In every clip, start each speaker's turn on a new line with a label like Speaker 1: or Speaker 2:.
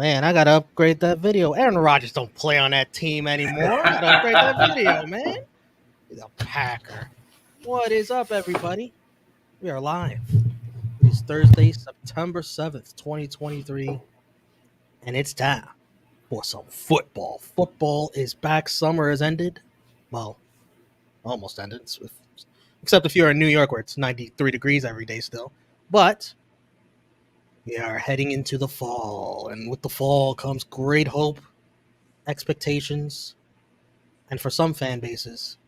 Speaker 1: Man, I gotta upgrade that video. Aaron Rodgers don't play on that team anymore. I gotta upgrade that video, man. He's a Packer. What is up, everybody? We are live. It is Thursday, September 7th, 2023, and it's time for some football. Football is back. Summer has ended. Well, almost ended. Except if you're in New York where it's 93 degrees every day still. But we are heading into the fall, and with the fall comes great hope, expectations, and for some fan bases,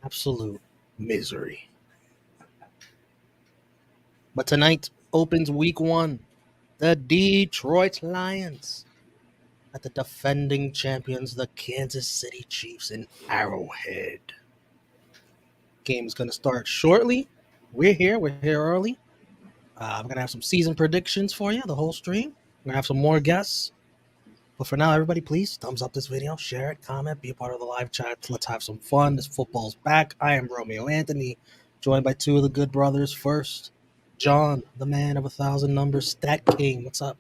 Speaker 1: absolute misery. But tonight opens week one. The Detroit Lions at the defending champions, the Kansas City Chiefs in Arrowhead. Game's going to start shortly. We're here early. I'm going to have some season predictions for you, the whole stream. We're going to have some more guests. But for now, everybody, please thumbs up this video, share it, comment, be a part of the live chat. Let's have some fun. This football's back. I am Romeo Anthony, joined by two of the good brothers. First, John, the man of 1,000 numbers, Stat King. What's up,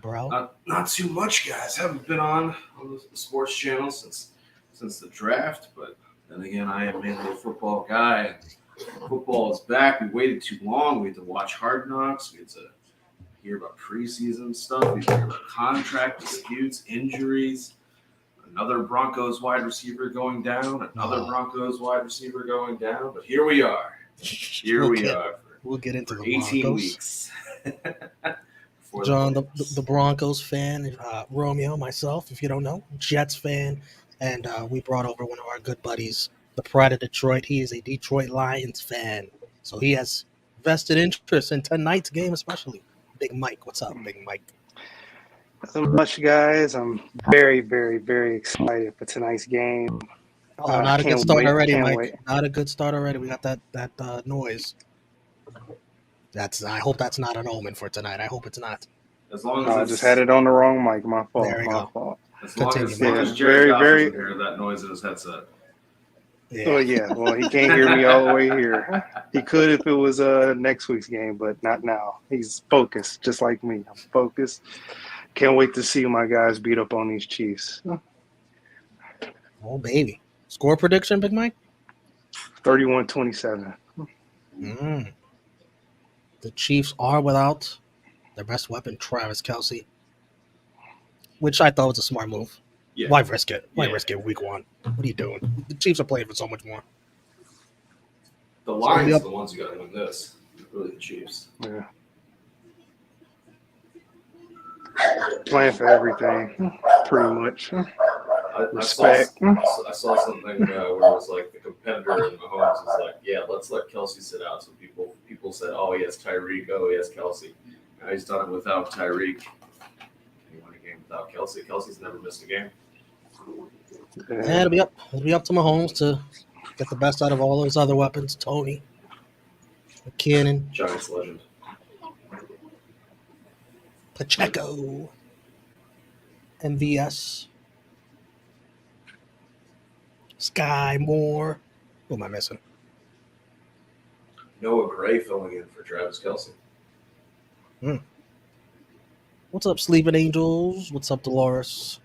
Speaker 1: bro?
Speaker 2: Not too much, guys. Haven't been on the sports channel since the draft, but then again, I am mainly a football guy. Football is back. We waited too long. We had to watch Hard Knocks. We had to hear about preseason stuff. We had to hear about contract disputes, injuries, another Broncos wide receiver going down, another Broncos wide receiver going down. But here we are.
Speaker 1: We'll get into the
Speaker 2: 18
Speaker 1: Broncos.
Speaker 2: weeks.
Speaker 1: John, the Broncos fan, Romeo, myself, if you don't know, Jets fan, and we brought over one of our good buddies, the Pride of Detroit. He is a Detroit Lions fan, so he has vested interest in tonight's game, especially. Big Mike, what's up, Big Mike?
Speaker 3: Nothing much, guys. I'm very, very, very excited for tonight's game.
Speaker 1: Oh, not a good start already, Mike.
Speaker 3: Wait.
Speaker 1: Not a good start already. We got that noise. I hope that's not an omen for tonight. I hope it's not.
Speaker 2: As long as
Speaker 3: I just had it on the wrong mic. My fault.
Speaker 1: There we
Speaker 3: My
Speaker 1: go.
Speaker 3: fault.
Speaker 2: As long
Speaker 1: Continue.
Speaker 2: as Jerry Goff doesn't hear that noise in his headset.
Speaker 1: Yeah.
Speaker 3: Oh yeah. Well, he can't hear me all the way here. He could if it was next week's game, but not now. He's focused, just like me. I'm focused. Can't wait to see my guys beat up on these Chiefs.
Speaker 1: Oh baby. Score prediction, Big Mike?
Speaker 3: 31-27.
Speaker 1: The Chiefs are without their best weapon, Travis Kelce, which I thought was a smart move.
Speaker 2: Yeah.
Speaker 1: Why risk it? Why risk it week one? What are you doing? The Chiefs are playing for so much more.
Speaker 2: The Lions are the ones who got to win this. Really, the Chiefs.
Speaker 3: Yeah. Playing for everything, pretty much. Respect.
Speaker 2: I saw something where it was like the competitor in Mahomes is like, yeah, let's let Kelce sit out. So people said, oh, he has Tyreek. Oh, he has Kelce. Now he's done it without Tyreek. He won a game without Kelce. Kelce's never missed a game.
Speaker 1: Yeah, it'll be up to Mahomes to get the best out of all those other weapons. Tony, McKinnon,
Speaker 2: Giants legend.
Speaker 1: Pacheco, MVS, Sky Moore. Who am I missing?
Speaker 2: Noah Gray filling in for Travis Kelce.
Speaker 1: What's up, Sleeping Angels? What's up, Dolores?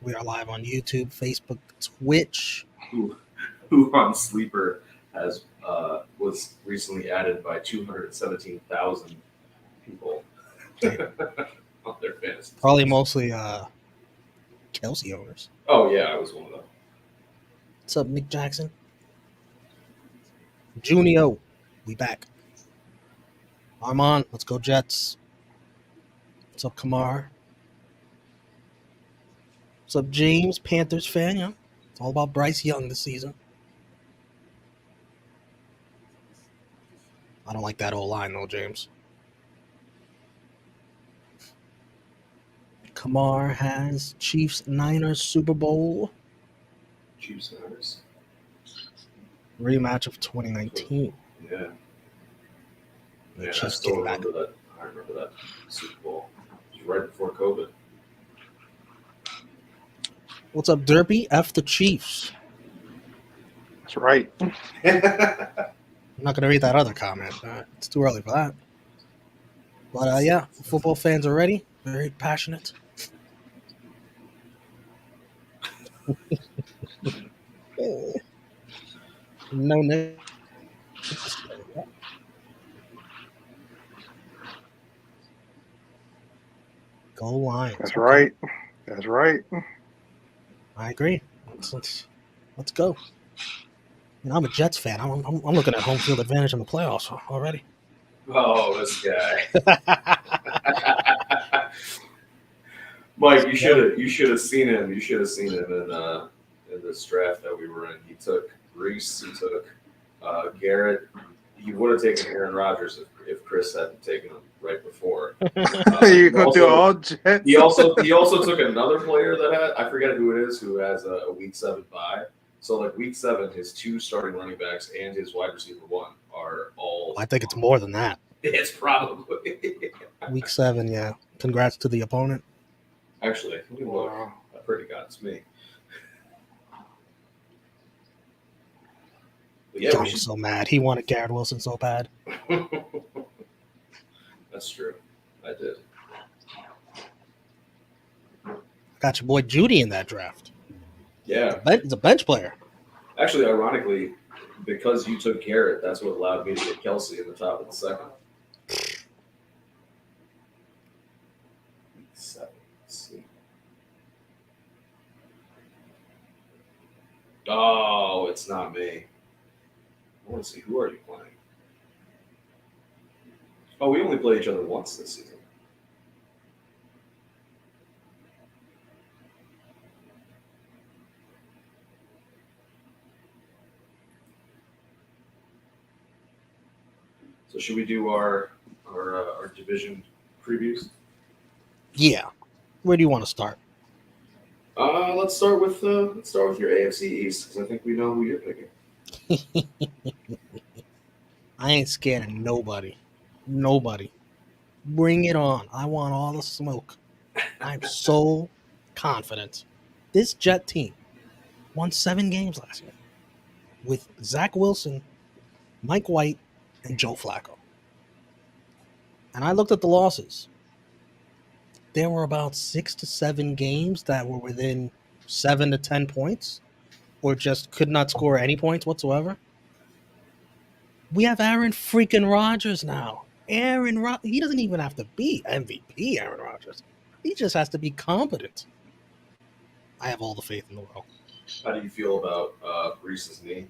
Speaker 1: We are live on YouTube, Facebook, Twitch.
Speaker 2: Who on Sleeper was recently added by 217,000 people on their fantasy.
Speaker 1: Probably mostly Kelsey owners.
Speaker 2: Oh yeah, I was one of them.
Speaker 1: What's up, Nick Jackson? Junio, we back. Armand, let's go Jets. What's up, Kamar? What's up, James, Panthers fan? Yeah, it's all about Bryce Young this season. I don't like that old line though, James. Kamar has Chiefs Niners Super Bowl
Speaker 2: Chiefs Niners.
Speaker 1: rematch of 2019.
Speaker 2: Yeah.
Speaker 1: The
Speaker 2: Yeah,
Speaker 1: Chiefs came back.
Speaker 2: I remember that Super Bowl. It was right before COVID.
Speaker 1: What's up, Derpy? F the Chiefs.
Speaker 3: That's right.
Speaker 1: I'm not going to read that other comment. It's too early for that. But yeah, football fans are ready. Very passionate. No negative. Go Lions.
Speaker 3: That's
Speaker 1: Okay.
Speaker 3: right. That's right.
Speaker 1: I agree. Let's go. I'm a Jets fan. I'm looking at home field advantage in the playoffs already.
Speaker 2: Oh, this guy. Mike, you should have seen him. You should have seen him in this draft that we were in. He took Reese. He took Garrett. He would have taken Aaron Rodgers if Chris hadn't taken him right before.
Speaker 3: You go through all Jets.
Speaker 2: He also took another player that had, I forget who it is, who has a week 7 bye. So like week 7, his 2 starting running backs and his wide receiver 1 are all.
Speaker 1: I think it's more than that.
Speaker 2: It's probably
Speaker 1: Week 7, yeah. Congrats to the opponent.
Speaker 2: Actually, let me look. I pretty got it's me. But yeah,
Speaker 1: John
Speaker 2: we should.
Speaker 1: was so mad. He wanted Garrett Wilson so bad.
Speaker 2: That's true. I did.
Speaker 1: Got your boy Judy in that draft.
Speaker 2: Yeah.
Speaker 1: He's a bench player.
Speaker 2: Actually, ironically, because you took Garrett, that's what allowed me to get Kelsey in the top of the second. Week 7. Let's see. Oh, it's not me. I want to see, who are you playing? Oh, we only play each other once this season. So should we do our division previews?
Speaker 1: Yeah. Where do you want to start?
Speaker 2: Let's start with your AFC East, because I think we know who you're picking.
Speaker 1: I ain't scared of nobody. Nobody. Bring it on. I want all the smoke. I'm so confident. This Jet team won 7 games last year with Zach Wilson, Mike White, and Joe Flacco. And I looked at the losses. There were about 6 to 7 games that were within 7 to 10 points or just could not score any points whatsoever. We have Aaron freaking Rodgers now. He doesn't even have to be MVP Aaron Rodgers. He just has to be competent. I have all the faith in the world.
Speaker 2: How do you feel about Brees's knee?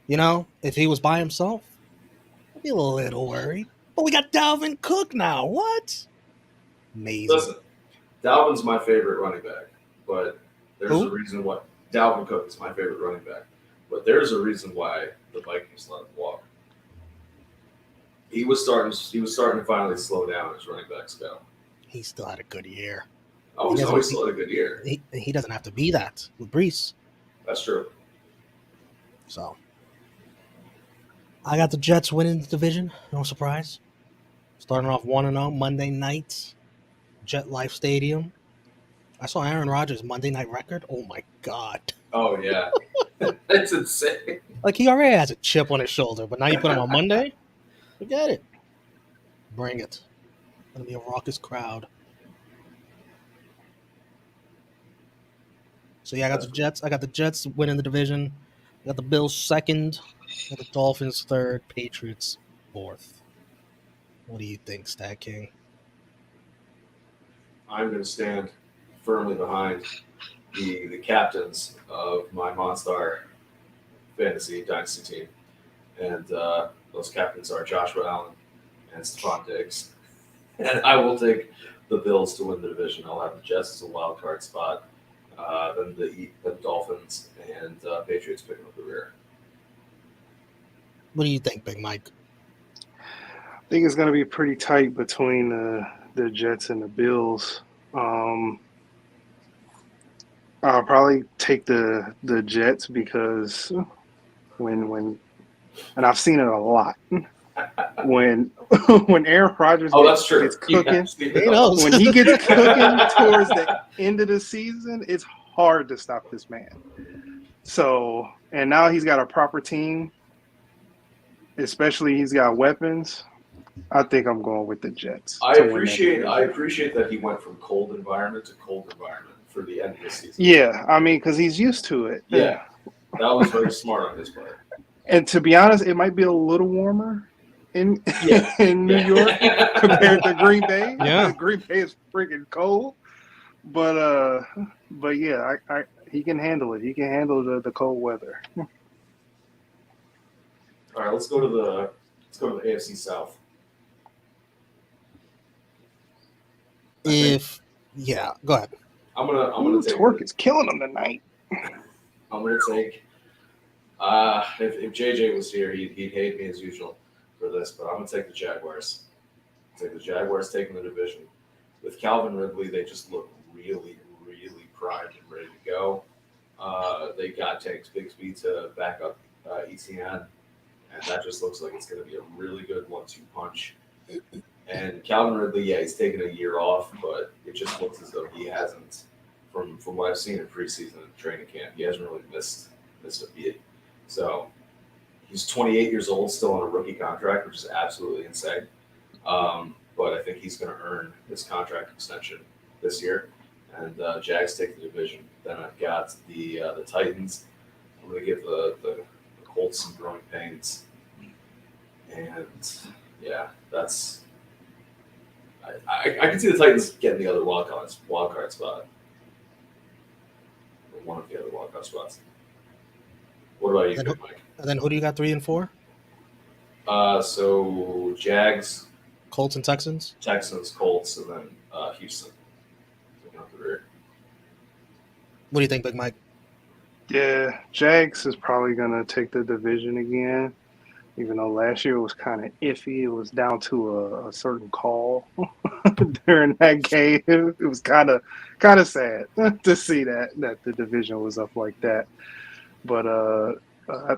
Speaker 1: You know, if he was by himself, I'd be a little worried. But we got Dalvin Cook now. What? Amazing.
Speaker 2: Listen, Dalvin's my favorite running back, but there's a reason why Dalvin Cook is my favorite running back. But there's a reason why the Vikings let him walk. He was starting to finally slow down as running backs go.
Speaker 1: He still had a good year.
Speaker 2: Oh, he's always still had a good year.
Speaker 1: He doesn't have to be that with Brees.
Speaker 2: That's true.
Speaker 1: So I got the Jets winning the division. No surprise. Starting off 1-0 Monday night, Jet Life Stadium. I saw Aaron Rodgers' Monday night record. Oh my God.
Speaker 2: Oh yeah, that's insane.
Speaker 1: Like he already has a chip on his shoulder, but now you put him on Monday. Forget it. Bring it. It's gonna be a raucous crowd. So yeah, I got the Jets. I got the Jets winning the division. I got the Bills second. I got the Dolphins third. Patriots fourth. What do you think, Stat King?
Speaker 2: I'm going to stand firmly behind the captains of my Monstar Fantasy Dynasty team. And those captains are Joshua Allen and Stephon Diggs. And I will take the Bills to win the division. I'll have the Jets as a wild card spot. Then the Dolphins and Patriots picking up the rear.
Speaker 1: What do you think, Big Mike?
Speaker 3: I think it's going to be pretty tight between the Jets and the Bills. I'll probably take the Jets because when and I've seen it a lot. When Aaron Rodgers gets cooking, when he gets cooking towards the end of the season, it's hard to stop this man. So, and now he's got a proper team, especially he's got weapons. I think I'm going with the Jets.
Speaker 2: I appreciate that he went from cold environment to cold environment for the end of the season.
Speaker 3: Yeah, I mean, because he's used to it.
Speaker 2: Yeah, that was very smart on his part.
Speaker 3: And to be honest, it might be a little warmer in
Speaker 2: Yeah.
Speaker 3: in New York compared to Green Bay.
Speaker 1: Yeah.
Speaker 3: Green Bay is freaking cold. But yeah, he can handle it. He can handle the cold weather.
Speaker 2: All right, let's go to the AFC South.
Speaker 1: Go ahead.
Speaker 2: I'm gonna take
Speaker 3: Twerk is killing him tonight.
Speaker 2: I'm gonna take. If JJ was here, he'd hate me as usual for this, but I'm gonna take the Jaguars. Take the Jaguars taking the division. With Calvin Ridley, they just look really, really primed and ready to go. They got Tanks Bigsby to back up ETN, and that just looks like it's going to be a really good 1-2 punch. And Calvin Ridley, yeah, he's taken a year off, but it just looks as though he hasn't, from what I've seen in preseason and training camp, he hasn't really missed a beat. So he's 28 years old, still on a rookie contract, which is absolutely insane. But I think he's going to earn his contract extension this year. And Jags take the division. Then I've got the Titans. I'm going to give the Colts some growing pains. And yeah, that's. I can see the Titans getting the other wild card spot. Or one of the other wild card spots. What about you, Mike?
Speaker 1: And then who do you got 3 and 4?
Speaker 2: So Jags,
Speaker 1: Colts and Texans.
Speaker 2: Texans, Colts, and then Houston.
Speaker 1: What do you think, Big Mike?
Speaker 3: Yeah, Jags is probably gonna take the division again. Even though last year was kind of iffy, it was down to a certain call during that game. It was kind of sad to see that the division was up like that. But I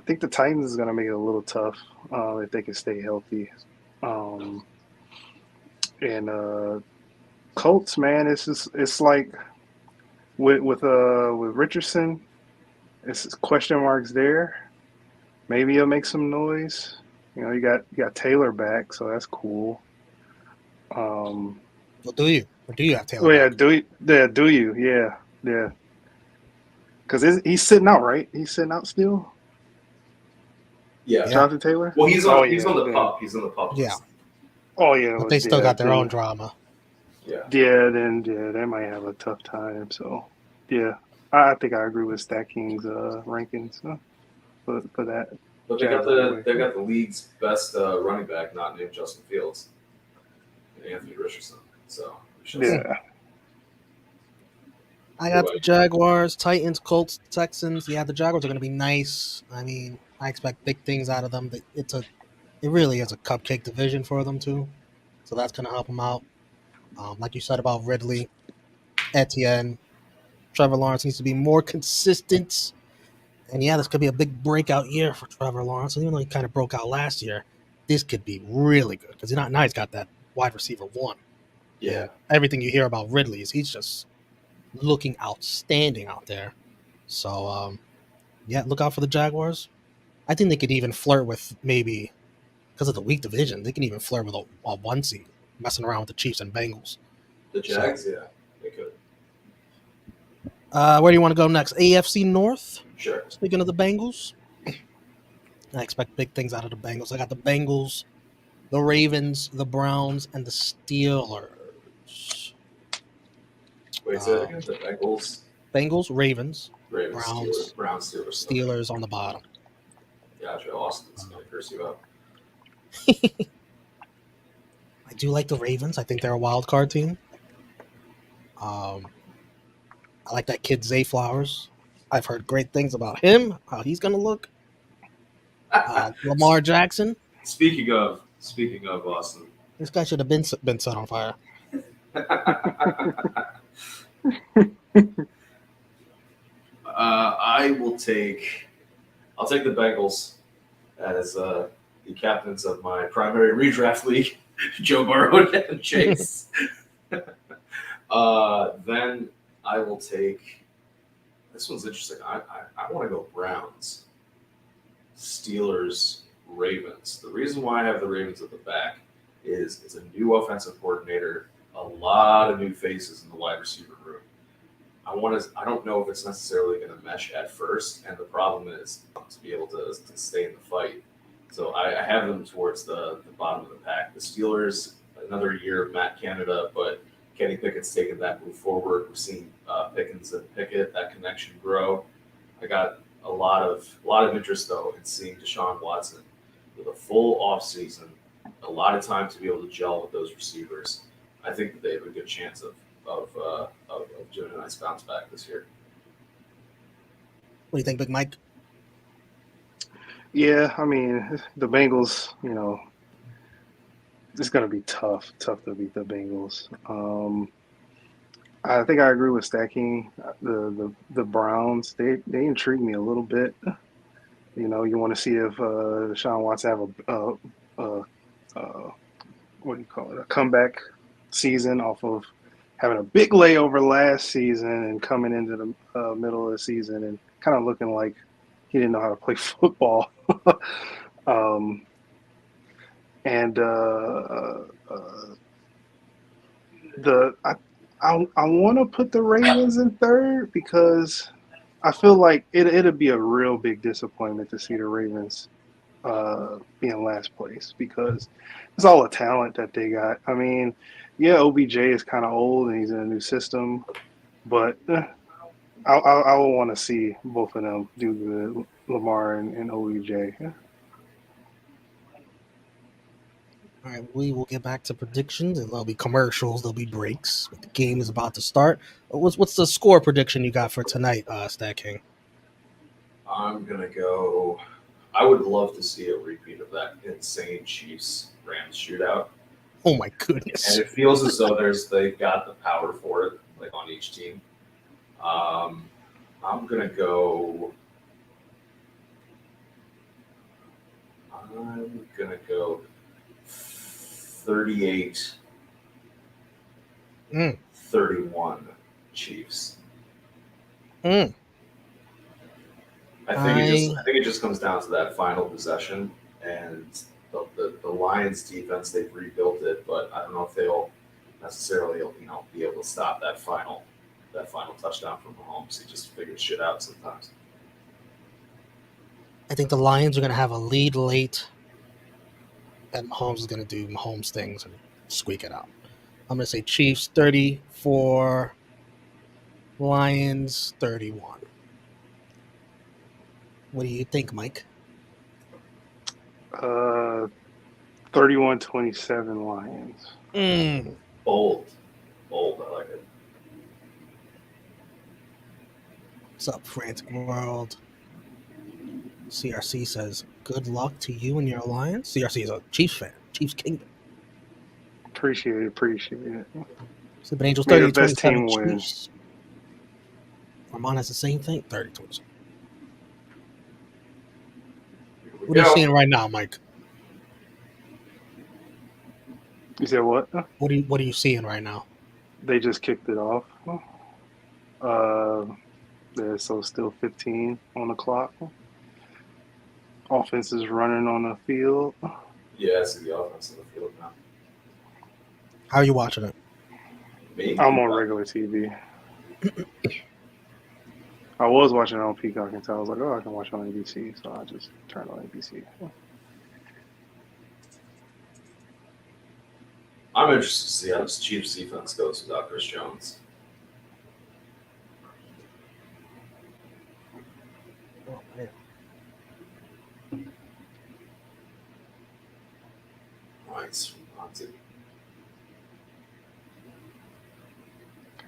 Speaker 3: think the Titans is gonna make it a little tough if they can stay healthy. And Colts, man, it's like with Richardson, it's question marks there. Maybe he'll make some noise. You know, you got Taylor back, so that's cool.
Speaker 1: Well, do you? Or do you have Taylor?
Speaker 3: Oh yeah,
Speaker 1: back?
Speaker 3: do you? Yeah. Because he's sitting out, right? He's sitting out still.
Speaker 2: Yeah.
Speaker 3: Jonathan Taylor.
Speaker 2: Well, he's on the pup. He's on the pup.
Speaker 1: Yeah.
Speaker 2: List.
Speaker 3: Oh yeah,
Speaker 1: But they still got their own drama.
Speaker 2: Yeah.
Speaker 3: Yeah, they might have a tough time. So yeah, I think I agree with Stat King's rankings for that.
Speaker 2: But they got the league's best running back, not named Justin Fields, Anthony Richardson. So
Speaker 3: yeah.
Speaker 1: I got the Jaguars, Titans, Colts, Texans. Yeah, the Jaguars are going to be nice. I mean, I expect big things out of them. It really is a cupcake division for them too, so that's going to help them out. Like you said about Ridley, Etienne, Trevor Lawrence needs to be more consistent. And yeah, this could be a big breakout year for Trevor Lawrence. Even though he kind of broke out last year, this could be really good because now he's got that wide receiver 1.
Speaker 2: Yeah.
Speaker 1: And everything you hear about Ridley is he's just looking outstanding out there. So yeah, look out for the Jaguars. I think they could even flirt with maybe because of the weak division. They can even flirt with a 1 seed, messing around with the Chiefs and Bengals.
Speaker 2: The Jags, yeah, they could.
Speaker 1: Where do you want to go next? AFC North.
Speaker 2: Sure.
Speaker 1: Speaking of the Bengals, I expect big things out of the Bengals. I got the Bengals, the Ravens, the Browns, and the Steelers.
Speaker 2: Wait, say that again. The
Speaker 1: Bengals, Ravens,
Speaker 2: Browns,
Speaker 1: Steelers on the bottom.
Speaker 2: Gotcha. Austin's going to curse you up.
Speaker 1: I do like the Ravens. I think they're a wild card team. I like that kid Zay Flowers. I've heard great things about him, how he's going to look. Lamar Jackson.
Speaker 2: Speaking of Austin,
Speaker 1: this guy should have been set on fire.
Speaker 2: I'll take the Bengals as the captains of my primary redraft league, Joe Burrow and Chase. Then I will take. This one's interesting. I want to go Browns, Steelers, Ravens. The reason why I have the Ravens at the back is it's a new offensive coordinator, a lot of new faces in the wide receiver room. I don't know if it's necessarily going to mesh at first, and the problem is to be able to stay in the fight. So I have them towards the bottom of the pack. The Steelers, another year of Matt Canada, but Kenny Pickett's taken that move forward. We've seen Pickens and Pickett, that connection grow. I got a lot of interest though in seeing Deshaun Watson with a full off season, a lot of time to be able to gel with those receivers. I think that they have a good chance of doing a nice bounce back this year.
Speaker 1: What do you think, Big Mike?
Speaker 3: Yeah, I mean, the Bengals, it's going to be tough to beat the Bengals. I think I agree with stacking the Browns. They intrigue me a little bit. You want to see if Deshaun Watson have what do you call it, a comeback season off of having a big layover last season and coming into the middle of the season and kind of looking like he didn't know how to play football. And I want to put the Ravens in third because I feel like it'd be a real big disappointment to see the Ravens be in last place because it's all the talent that they got. I mean, yeah, OBJ is kind of old and he's in a new system, but I would want to see both of them do good, Lamar and OBJ. Yeah.
Speaker 1: All right, we will get back to predictions. There'll be commercials. There'll be breaks. The game is about to start. What's the score prediction you got for tonight, Stack King?
Speaker 2: I'm gonna go. I would love to see a repeat of that insane Chiefs Rams shootout.
Speaker 1: Oh my goodness!
Speaker 2: And it feels as though they've got the power for it, like on each team. I'm gonna go. I'm gonna go 38 31 Chiefs.
Speaker 1: Mm.
Speaker 2: I think it just comes down to that final possession and the Lions defense. They've rebuilt it, but I don't know if they'll necessarily be able to stop that final touchdown from Mahomes. He just figures shit out sometimes.
Speaker 1: I think the Lions are going to have a lead late, and Mahomes is going to do Mahomes things and squeak it out. I'm going to say Chiefs 34, Lions 31. What do you think, Mike?
Speaker 3: 31-27 Lions.
Speaker 2: Bold. I like it.
Speaker 1: What's up, Frantic World? CRC says, good luck to you and your alliance. CRC is a Chiefs fan. Chiefs Kingdom.
Speaker 3: Appreciate it.
Speaker 1: Sleeping Angels
Speaker 3: May the
Speaker 1: 30-27
Speaker 3: best team
Speaker 1: Chiefs. Armand has the same thing, 30-27. What are you seeing right now, Mike?
Speaker 3: You said what?
Speaker 1: What are you seeing right now?
Speaker 3: They just kicked it off. So still 15 on the clock. Offense is running on the field.
Speaker 2: Yeah, I see the offense on the field now.
Speaker 1: How are you watching it?
Speaker 2: Me?
Speaker 3: I'm on regular TV. I was watching it on Peacock until I was like, I can watch it on ABC, so I just turned on ABC.
Speaker 2: I'm interested to see how this Chiefs defense goes without Chris Jones.
Speaker 1: Oh, man.
Speaker 2: Nice.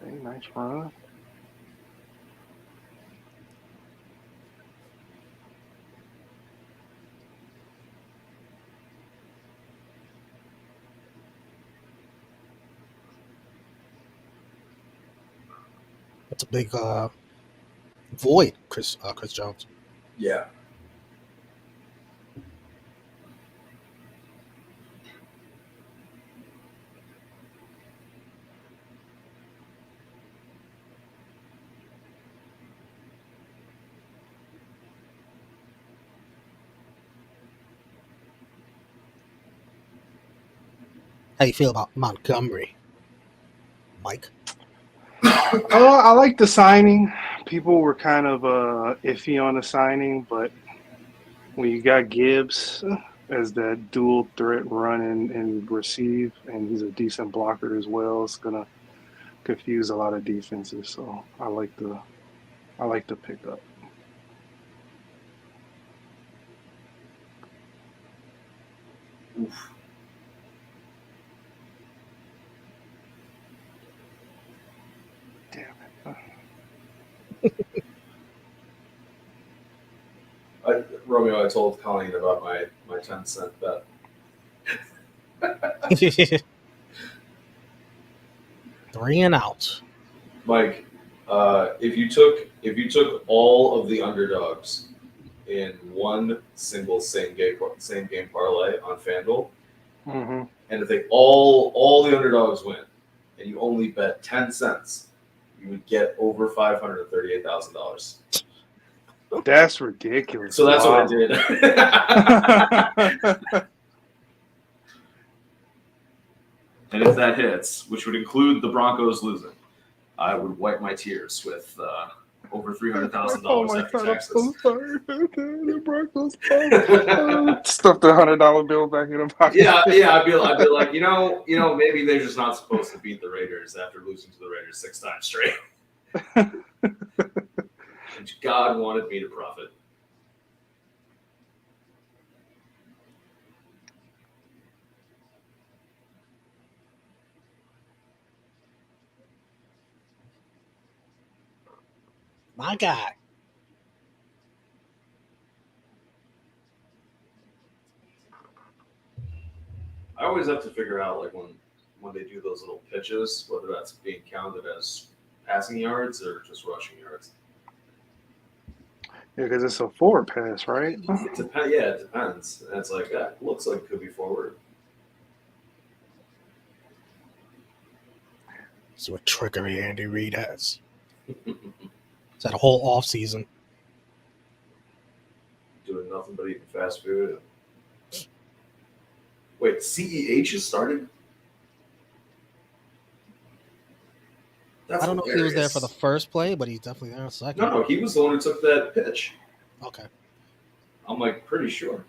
Speaker 3: Okay, nice run.
Speaker 1: That's a big void, Chris Jones.
Speaker 2: Yeah.
Speaker 1: How you feel about Montgomery, Mike?
Speaker 3: I like the signing. People were kind of iffy on the signing, but when you got Gibbs as that dual threat run and receive, and he's a decent blocker as well, it's gonna confuse a lot of defenses. So I like the pickup.
Speaker 2: Oof.
Speaker 3: Damn
Speaker 2: Romeo, I told Colleen about my 10-cent bet.
Speaker 1: 3 and out.
Speaker 2: Mike, if you took all of the underdogs in one single same game parlay on FanDuel,
Speaker 3: Mm-hmm.
Speaker 2: and if they all the underdogs win, and you only bet 10 cents, you would get over $538,000.
Speaker 3: That's ridiculous.
Speaker 2: So that's
Speaker 3: Wow.
Speaker 2: what I did. And if that hits, which would include the Broncos losing, I would wipe my tears with over $300,000
Speaker 3: Oh my
Speaker 2: after
Speaker 3: God, I'm
Speaker 2: taxes.
Speaker 3: so sorry. The Broncos stuffed a $100 bill back in the pocket.
Speaker 2: Yeah. I'd be like, maybe they're just not supposed to beat the Raiders after losing to the Raiders 6 times straight. And God wanted me to profit.
Speaker 1: My guy.
Speaker 2: I always have to figure out, like, when they do those little pitches, whether that's being counted as passing yards or just rushing yards.
Speaker 3: Yeah, because it's a forward pass, right?
Speaker 2: It depends. And it's like, that looks like it could be forward.
Speaker 1: See what trickery Andy Reid has. It's that whole off season.
Speaker 2: Doing nothing but eating fast food. Wait, CEH has started? That's
Speaker 1: I don't know if he was there for the
Speaker 2: hilarious.
Speaker 1: first play, but he's definitely there in the second.
Speaker 2: No, he was the one who took that pitch.
Speaker 1: Okay.
Speaker 2: I'm like pretty sure.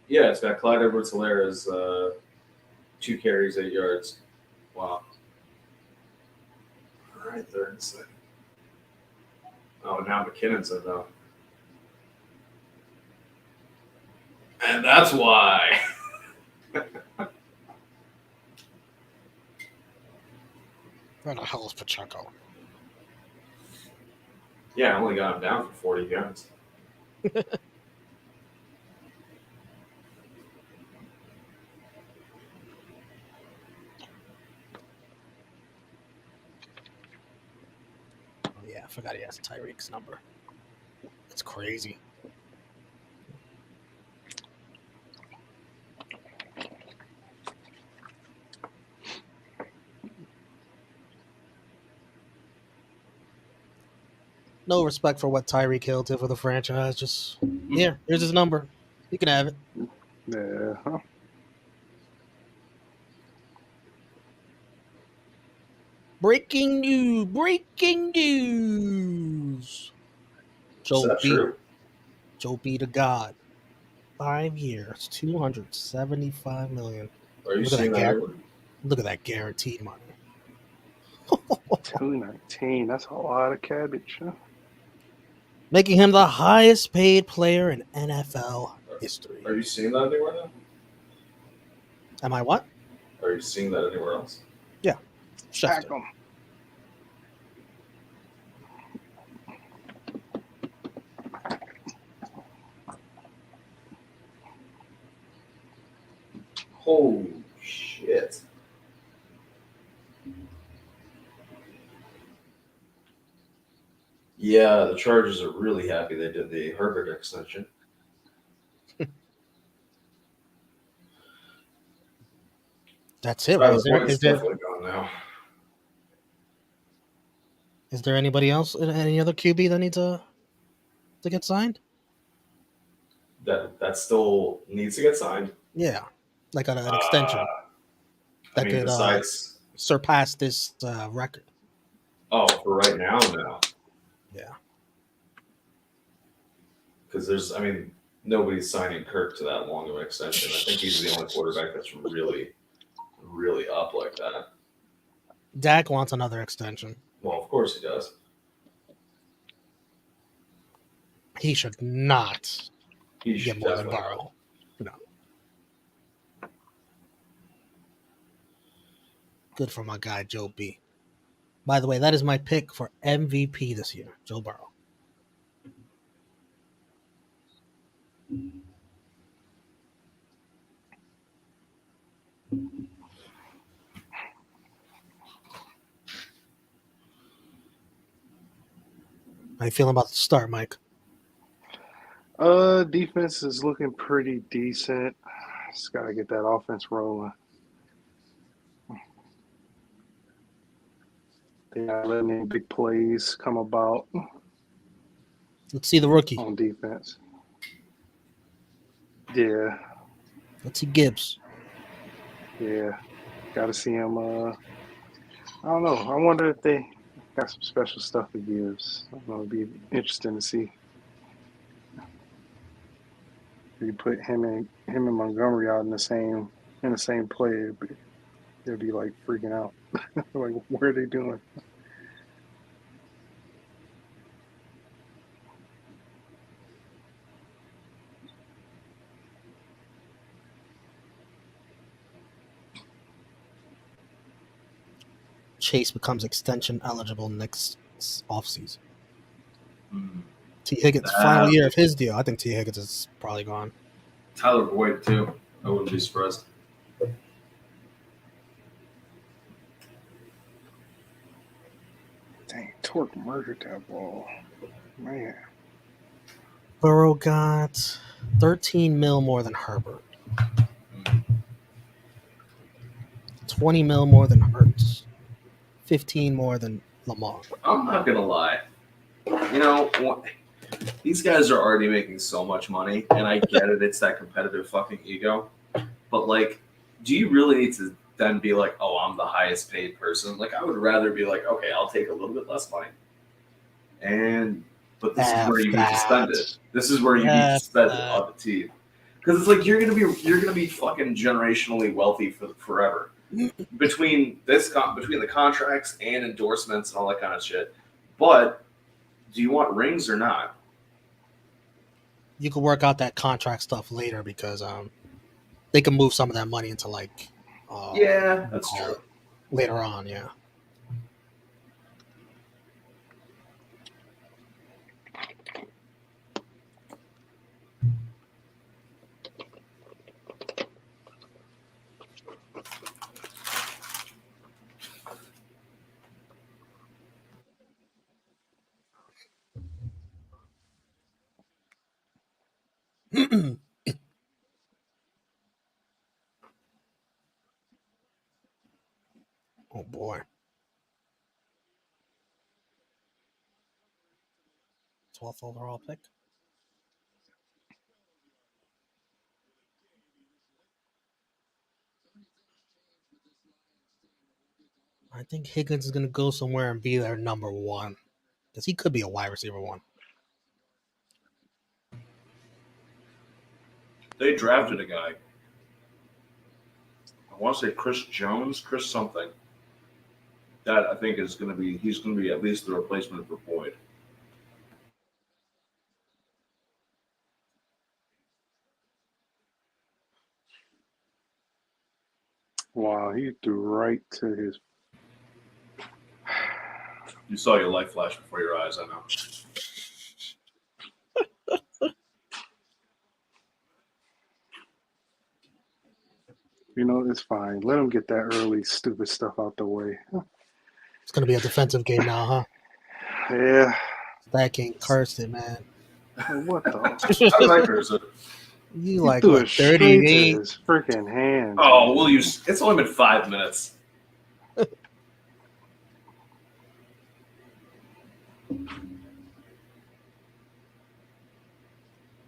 Speaker 2: Yeah, it's got Clyde Edwards-Hilaire's 2 carries, 8 yards. Wow. All right, third and second. Oh, now McKinnon's in though. And that's why.
Speaker 1: Where the hell is Pacheco?
Speaker 2: Yeah, I only got him down for 40 yards.
Speaker 1: Oh, yeah, I forgot he has Tyreek's number. It's crazy. No respect for what Tyreek Hill did for the franchise. Just, here's his number. You can have it.
Speaker 3: Yeah.
Speaker 1: Breaking news.
Speaker 2: Is that true?
Speaker 1: Joe B to God. 5 years, $275 million.
Speaker 2: Are you
Speaker 1: Look at
Speaker 2: seeing
Speaker 1: that,
Speaker 2: that?
Speaker 1: Garrett. Look at that guaranteed money.
Speaker 3: 219. That's a lot of cabbage. Huh?
Speaker 1: Making him the highest paid player in NFL history.
Speaker 2: Are you seeing that anywhere now?
Speaker 1: Am I what?
Speaker 2: Are you seeing that anywhere else?
Speaker 1: Yeah.
Speaker 3: Stack
Speaker 1: Schefter.
Speaker 3: them.
Speaker 2: Holy shit. Yeah, the Chargers are really happy they did the Herbert extension.
Speaker 1: That's it, right?
Speaker 2: Is definitely gone now.
Speaker 1: Is there anybody else, any other QB that needs to get signed?
Speaker 2: that still needs to get signed.
Speaker 1: Yeah, like an extension
Speaker 2: I
Speaker 1: that
Speaker 2: mean,
Speaker 1: could
Speaker 2: besides,
Speaker 1: surpass this record.
Speaker 2: for right now, no,
Speaker 1: Yeah,
Speaker 2: because nobody's signing Kirk to that long of an extension. I think he's the only quarterback that's really, really up like that.
Speaker 1: Dak wants another extension.
Speaker 2: Well, of course he does.
Speaker 1: He should not
Speaker 2: He
Speaker 1: get
Speaker 2: should
Speaker 1: more than
Speaker 2: definitely
Speaker 1: Burrow. No, good for my guy Joe B. By the way, that is my pick for MVP this year, Joe Burrow. How you feeling about the start, Mike?
Speaker 3: Defense is looking pretty decent. Just gotta get that offense rolling. They're not letting any big plays come about
Speaker 1: Let's see the rookie.
Speaker 3: on defense. Yeah,
Speaker 1: Let's see Gibbs.
Speaker 3: yeah. Gotta see him. I don't know. I wonder if they got some special stuff he gives. I don't know. It'd be interesting to see. If you put him and Montgomery out in the same play, it'd be like freaking out. Like, what are they doing?
Speaker 1: Chase becomes extension eligible next offseason.
Speaker 2: Mm.
Speaker 1: T. Higgins' final year of his deal. I think T. Higgins is probably gone.
Speaker 2: Tyler Boyd too. I wouldn't be surprised.
Speaker 3: Dang, Torque murdered that ball. Man.
Speaker 1: Burrow got 13 mil more than Herbert. 20 mil more than Hurts. 15 more than Lamar.
Speaker 2: I'm not gonna lie. These guys are already making so much money, and I get it. It's that competitive fucking ego. But like, do you really need to then be like, oh, I'm the highest paid person? Like, I would rather be like, okay, I'll take a little bit less money. But this is where you need to spend it. This is where you need to spend it on the team. Because it's like you're gonna be fucking generationally wealthy for forever. Between the contracts and endorsements and all that kind of shit. But do you want rings or not?
Speaker 1: You can work out that contract stuff later because they can move some of that money into like
Speaker 2: yeah, that's true.
Speaker 1: Later on, yeah. Oh boy. 12th overall pick. I think Higgins is going to go somewhere and be their number one because he could be a wide receiver one.
Speaker 2: They drafted a guy. I want to say Chris Jones, Chris something. That I think he's going to be at least the replacement for Boyd.
Speaker 3: Wow, he threw right to his.
Speaker 2: You saw your light flash before your eyes, I know.
Speaker 3: It's fine. Let him get that early stupid stuff out the way.
Speaker 1: It's going to be a defensive game now, huh?
Speaker 3: Yeah.
Speaker 1: That game cursed it, man.
Speaker 3: What the?
Speaker 2: How did I curse it?
Speaker 1: You like
Speaker 3: threw
Speaker 1: what,
Speaker 3: it straight
Speaker 1: 38?
Speaker 3: to his freaking hand.
Speaker 2: Oh, we'll use. It's only been 5 minutes.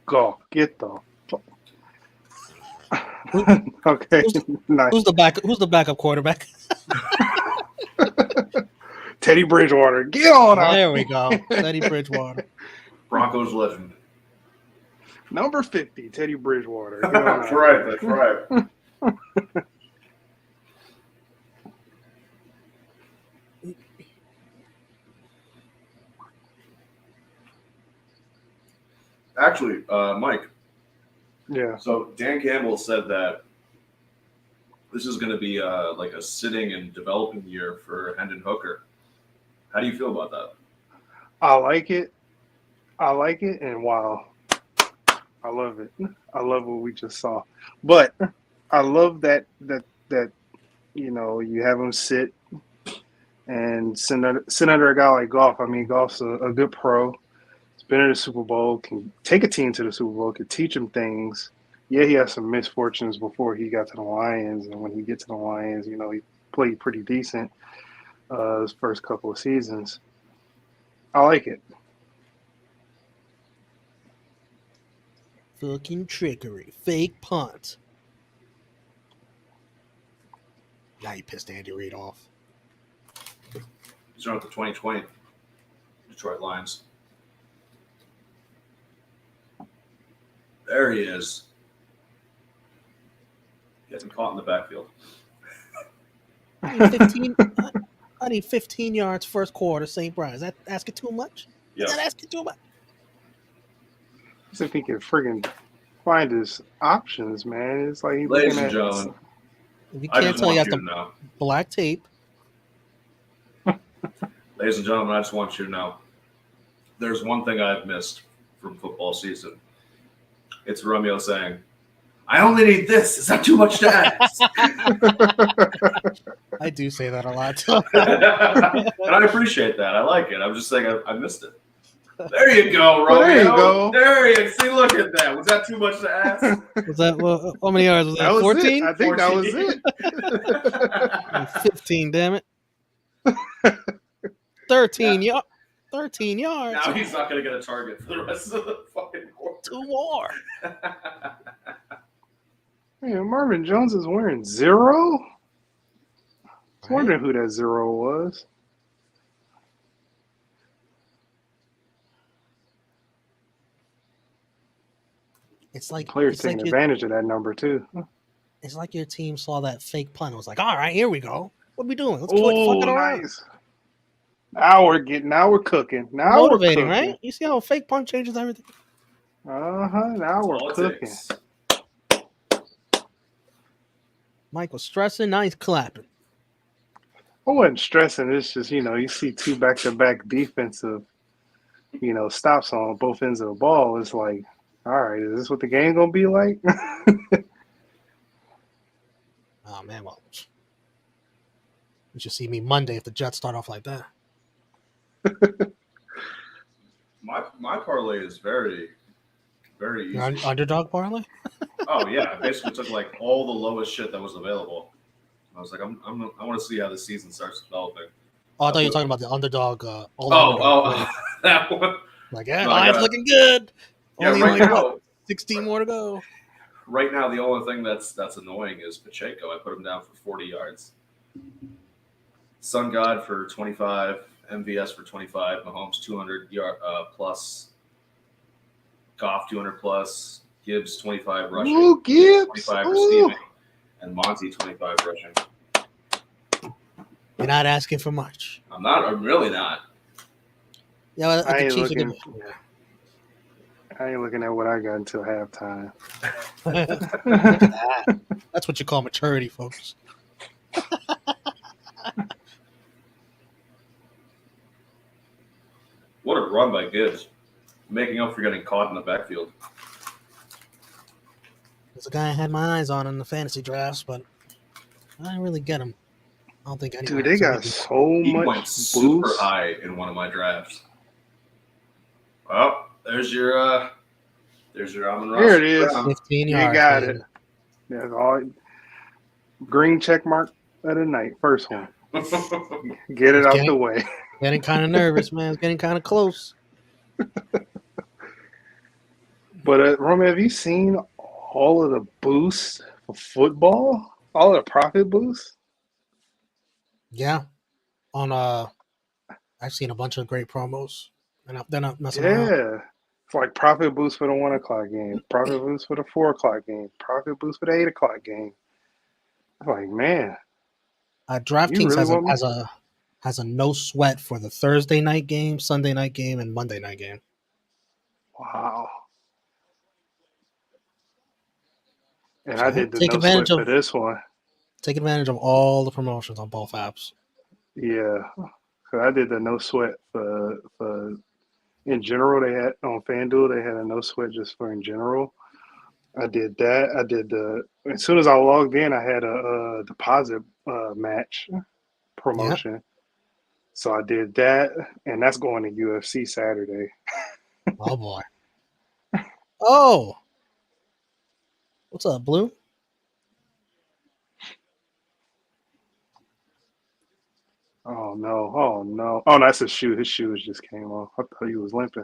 Speaker 3: Go. Get the fuck.
Speaker 1: Who-
Speaker 3: Okay. Nice.
Speaker 1: Who's the backup quarterback?
Speaker 3: Teddy Bridgewater. Get on out.
Speaker 1: There we go. Teddy Bridgewater.
Speaker 2: Broncos legend.
Speaker 3: Number 50, Teddy Bridgewater. Get on
Speaker 2: That's
Speaker 3: out.
Speaker 2: right. That's right. Actually, Mike.
Speaker 3: Yeah.
Speaker 2: So Dan Campbell said that this is going to be like a sitting and developing year for Hendon Hooker. How do you feel about that?
Speaker 3: I like it. And wow. I love it. I love what we just saw. But I love that you have him sit and sit under a guy like Goff. I mean, Goff's a good pro. He's been in the Super Bowl, can take a team to the Super Bowl, can teach him things. Yeah, he had some misfortunes before he got to the Lions, and when he gets to the Lions, he played pretty decent his first couple of seasons. I like it.
Speaker 1: Fucking trickery. Fake punt. Now you pissed Andy Reid off.
Speaker 2: He's running the 2020 Detroit Lions. There he is. Getting caught in the backfield.
Speaker 1: I need 15 yards first quarter, St. Brian. Is that asking too much?
Speaker 2: Yes.
Speaker 1: Is that asking too much?
Speaker 3: As if he can friggin' find his options, man. It's like he's
Speaker 2: Ladies
Speaker 3: looking
Speaker 2: and
Speaker 3: at
Speaker 2: gentlemen,
Speaker 1: If you
Speaker 2: I
Speaker 1: can't
Speaker 2: just
Speaker 1: tell, you
Speaker 2: want
Speaker 1: have
Speaker 2: you
Speaker 1: to
Speaker 2: to know.
Speaker 1: black tape.
Speaker 2: Ladies and gentlemen, I just want you to know. There's one thing I've missed from football season. It's Romeo saying, I only need this. Is that too much to ask?
Speaker 1: I do say that a lot.
Speaker 2: And I appreciate that. I like it. I'm just saying I missed it. There you go, Romeo.
Speaker 3: There you go.
Speaker 2: There you see. Look at that. Was that too much to ask?
Speaker 1: Was that how many yards was that?
Speaker 3: That was
Speaker 1: 14?
Speaker 3: it. I think
Speaker 2: 14.
Speaker 3: that was it.
Speaker 1: 15, damn it. 13 yards. 13 yards.
Speaker 2: Now he's not going to get a target for the rest of the fucking quarter.
Speaker 1: 2 more.
Speaker 3: Man, Marvin Jones is wearing 0? I was wondering who that 0 was.
Speaker 1: It's like
Speaker 3: Players
Speaker 1: it's
Speaker 3: taking
Speaker 1: like
Speaker 3: advantage of that number, too.
Speaker 1: it's like your team saw that fake punt. It was like, all right, here we go. What are we doing? Let's
Speaker 3: Oh,
Speaker 1: quit fucking around.
Speaker 3: nice. Now we're cooking. Now
Speaker 1: Motivating,
Speaker 3: we're cooking.
Speaker 1: right? You see how a fake punt changes everything?
Speaker 3: Now we're cooking.
Speaker 2: Politics.
Speaker 1: Mike was stressing, now he's clapping.
Speaker 3: I wasn't stressing. It's just, you see 2 back-to-back defensive, stops on both ends of the ball. It's like, all right, is this what the game going to be like?
Speaker 1: Oh, man, well, you should see me Monday if the Jets start off like that.
Speaker 2: My parlay is very, very
Speaker 1: Your
Speaker 2: easy.
Speaker 1: underdog parlay?
Speaker 2: Oh yeah, I basically took like all the lowest shit that was available. I was like, I want to see how the season starts developing.
Speaker 1: Oh, I thought you were talking about the underdog.
Speaker 2: That one.
Speaker 1: Like, yeah,
Speaker 2: No, I
Speaker 1: Lions
Speaker 2: got it.
Speaker 1: looking good.
Speaker 2: Yeah,
Speaker 1: Only
Speaker 2: right
Speaker 1: like,
Speaker 2: now,
Speaker 1: what, 16 more to go.
Speaker 2: right now, the only thing that's annoying is Pacheco. I put him down for 40 yards. Sun God for 25, MVS for 25, Mahomes 200 plus, Goff 200 plus, Gibbs 25 rushing,
Speaker 3: Ooh, Gibbs.
Speaker 2: 25
Speaker 3: Ooh.
Speaker 2: receiving, and Monty 25 rushing.
Speaker 1: You're not asking for much.
Speaker 2: I'm really not.
Speaker 1: Yeah, well,
Speaker 3: I
Speaker 1: the
Speaker 3: ain't
Speaker 1: Chiefs are
Speaker 3: looking.
Speaker 1: good. Yeah.
Speaker 3: I ain't looking at what I got until halftime.
Speaker 1: Look at that. That's what you call maturity, folks.
Speaker 2: What a run by Gibbs, making up for getting caught in the backfield.
Speaker 1: There's a guy I had my eyes on in the fantasy drafts, but I didn't really get him. I don't think anyone.
Speaker 3: Dude, they got so
Speaker 2: He
Speaker 3: much
Speaker 2: went super
Speaker 3: boost.
Speaker 2: high in one of my drafts. Well, there's your Amon-Ra.
Speaker 3: There it is.
Speaker 1: 15
Speaker 3: You
Speaker 1: yards.
Speaker 3: got
Speaker 1: baby.
Speaker 3: it. That's all. Green check mark of the night. First one. Get it out the way.
Speaker 1: Getting kind of nervous, man. It's getting kind of close.
Speaker 3: But Romeo, have you seen all of the boosts for football? All of the profit boosts?
Speaker 1: Yeah, on I've seen a bunch of great promos, and they're not messing around.
Speaker 3: Yeah. It's like profit boost for the 1 o'clock game, profit boost for the 4 o'clock game, profit boost for the 8 o'clock game. I'm like, man, you
Speaker 1: DraftKings
Speaker 3: really want me?
Speaker 1: has a no sweat for the Thursday night game, Sunday night game, and Monday night game.
Speaker 3: Wow. And I
Speaker 1: So
Speaker 3: did the no sweat for this one.
Speaker 1: take advantage of all the promotions on both apps.
Speaker 3: Yeah. So I did the no sweat for in general. They had on FanDuel, they had a no sweat just for in general. I did that. I did the as soon as I logged in, I had a deposit match
Speaker 1: Yeah.
Speaker 3: promotion. So I did that, and that's going to UFC Saturday.
Speaker 1: Oh boy. Oh, what's up, Blue?
Speaker 3: Oh no! Oh no! Oh, that's his shoe. His shoes just came off. I thought he was limping.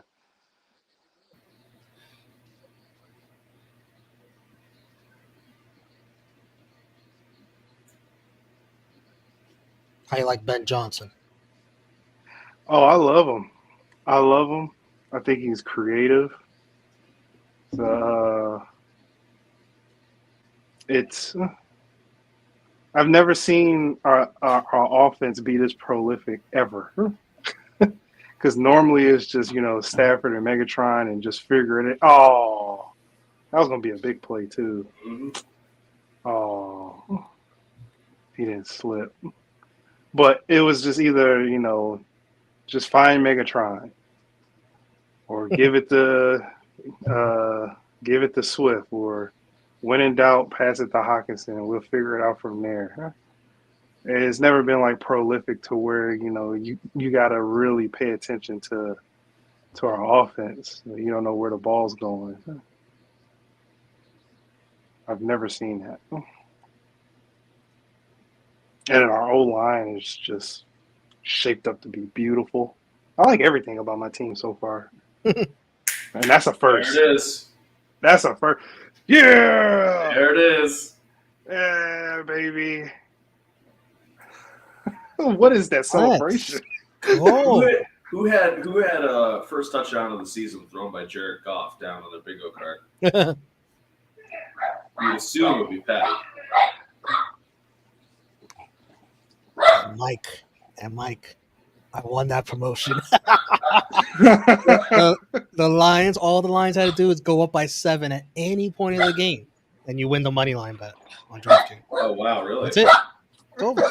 Speaker 1: How you like Ben Johnson?
Speaker 3: Oh, I love him. I love him. I think he's creative. So, it's I've never seen our offense be this prolific ever. Because normally it's just Stafford and Megatron and just figuring it. Oh, that was gonna be a big play too.
Speaker 2: Mm-hmm.
Speaker 3: Oh, he didn't slip. But it was just either just find Megatron or give it to Swift, or when in doubt, pass it to Hawkinson, and we'll figure it out from there. It's never been like prolific to where you got to really pay attention to our offense. You don't know where the ball's going. I've never seen that. And our O line is just shaped up to be beautiful. I like everything about my team so far, and that's a first.
Speaker 2: There it is.
Speaker 3: That's a first. Yeah,
Speaker 2: There it is.
Speaker 3: yeah, baby. What is that celebration?
Speaker 1: Oh,
Speaker 2: Who had a first touchdown of the season thrown by Jared Goff down on the bingo card? You assume it would be Patty.
Speaker 1: Mike and Mike. I won that promotion. The Lions, all the Lions had to do is go up by 7 at any point of the game, and you win the money line bet on DraftKings.
Speaker 2: Oh wow, really?
Speaker 1: That's it. It's over.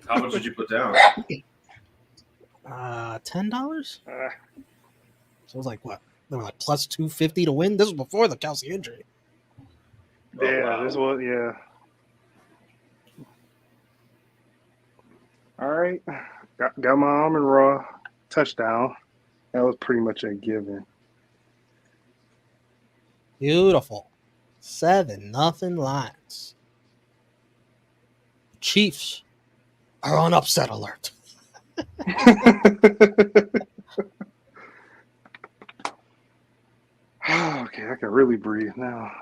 Speaker 2: How much did you put down?
Speaker 1: $10. So it was like what? They were like plus 250 to win. This was before the Kelsey injury.
Speaker 2: Oh,
Speaker 3: Yeah,
Speaker 2: wow.
Speaker 3: this was All right, got my Almond Raw touchdown. That was pretty much a given.
Speaker 1: Beautiful. 7-0 Lions. Chiefs are on upset alert.
Speaker 3: Okay, I can really breathe now.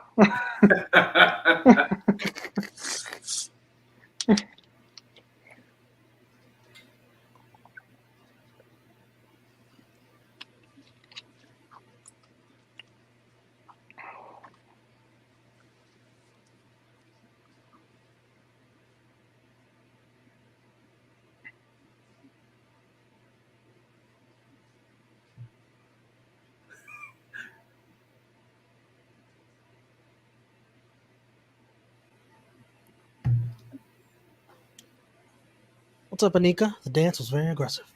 Speaker 1: What's up, Anika? The dance was very aggressive.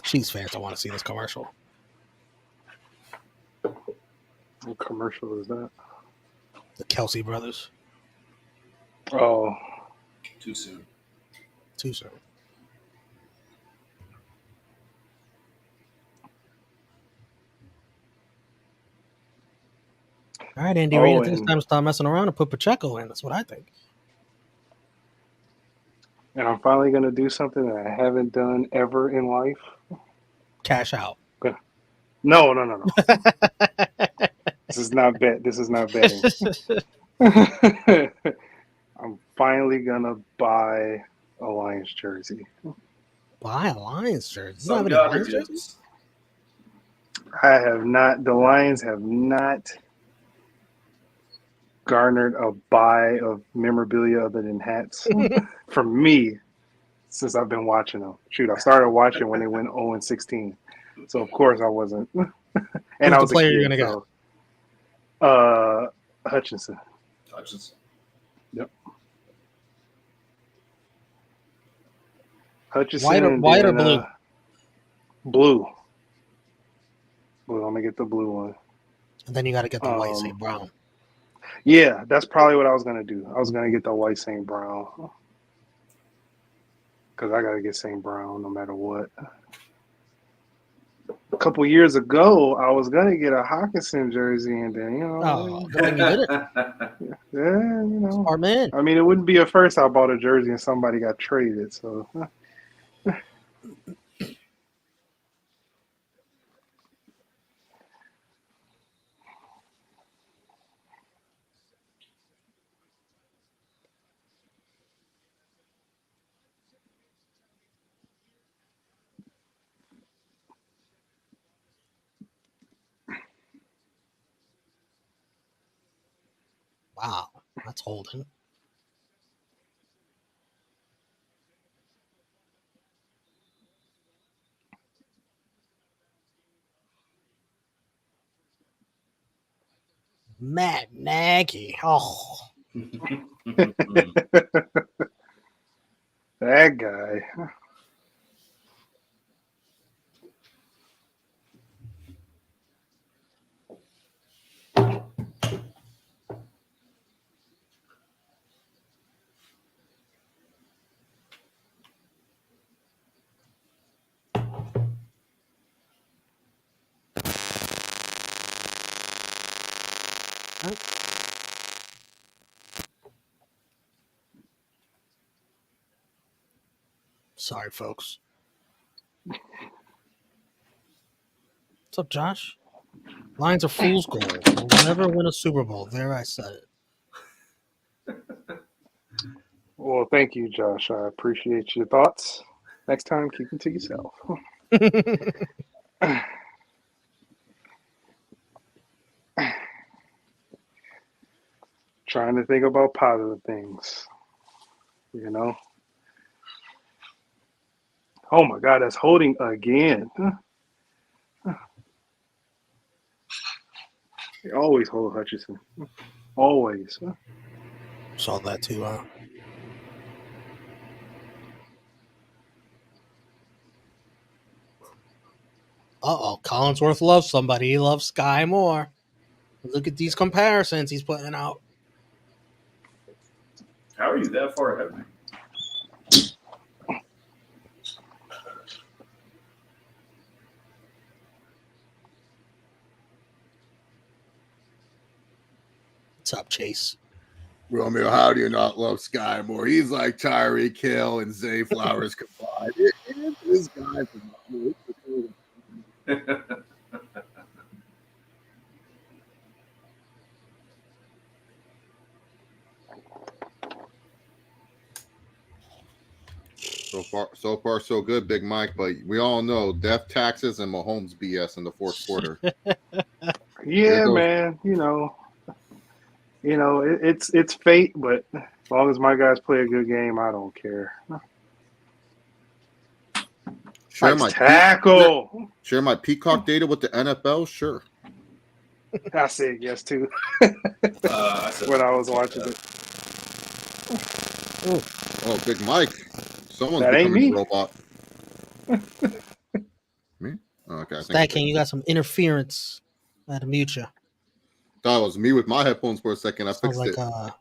Speaker 1: Chiefs fans don't want to see this commercial.
Speaker 3: What commercial is that?
Speaker 1: The Kelsey brothers.
Speaker 3: Oh,
Speaker 2: Too soon.
Speaker 1: Too soon. All right, Andy Reid. I think it's time to stop messing around and put Pacheco in. That's what I think.
Speaker 3: And I'm finally going to do something that I haven't done ever in life.
Speaker 1: Cash out.
Speaker 3: No. This is not betting. I'm finally going to buy a Lions jersey.
Speaker 1: Buy a Lions jersey. You
Speaker 2: Some
Speaker 1: don't have any
Speaker 2: gotta
Speaker 1: Lions
Speaker 2: do
Speaker 1: jerseys?
Speaker 2: this.
Speaker 3: I have not. The Lions have not garnered a buy of memorabilia other than hats from me since I've been watching them. Shoot, I started watching when they went 0-16, so of course I wasn't. And
Speaker 1: Who's
Speaker 3: I
Speaker 1: the
Speaker 3: was a
Speaker 1: player
Speaker 3: kid,
Speaker 1: you're gonna get?
Speaker 3: So Hutchinson.
Speaker 2: Touches.
Speaker 3: Yep. Hutchinson.
Speaker 1: White or blue?
Speaker 3: Blue. Blue. I'm gonna get the blue one.
Speaker 1: And then you got to get the white St. Brown.
Speaker 3: Yeah, that's probably what I was gonna do. I was gonna get the white St. Brown because I gotta get St. Brown no matter what. A couple years ago, I was gonna get a Hawkinson jersey, and then
Speaker 1: Oh, good thing you did it.
Speaker 3: yeah,
Speaker 1: Smart man.
Speaker 3: I mean, it wouldn't be a first I bought a jersey and somebody got traded. So
Speaker 1: Wow, that's holding. Matt Nagy. Oh,
Speaker 3: that guy.
Speaker 1: sorry, folks. What's up, Josh? Lions are fool's gold. We'll never win a Super Bowl. There, I said it.
Speaker 3: Well, thank you, Josh. I appreciate your thoughts. Next time, keep them to yourself. Trying to think about positive things, Oh my God, that's holding again. They always hold Hutchinson. Always.
Speaker 1: Saw that too, huh? Uh-oh, Collinsworth loves somebody. He loves Sky more. Look at these comparisons he's putting out.
Speaker 2: How are you that far ahead of me?
Speaker 1: What's up, Chase?
Speaker 4: Romeo, how do you not love Sky more? He's like Tyreek Hill and Zay Flowers combined. This guy So far, so good, Big Mike. But we all know death taxes and Mahomes BS in the fourth quarter.
Speaker 3: Yeah, man. It's fate, but as long as my guys play a good game, I don't care.
Speaker 4: Share
Speaker 3: nice tackle.
Speaker 4: Share my Peacock data with the NFL. Sure.
Speaker 3: I said yes too.
Speaker 2: I said
Speaker 3: when I was watching it.
Speaker 4: Oh, Big Mike. Someone's
Speaker 3: That ain't
Speaker 4: becoming
Speaker 3: me.
Speaker 4: a robot. Me? Oh, okay.
Speaker 1: Stack King, you got some interference. I had to mute you.
Speaker 4: Thought it was me with my headphones for a second. I
Speaker 1: Sounds
Speaker 4: fixed
Speaker 1: like
Speaker 4: it.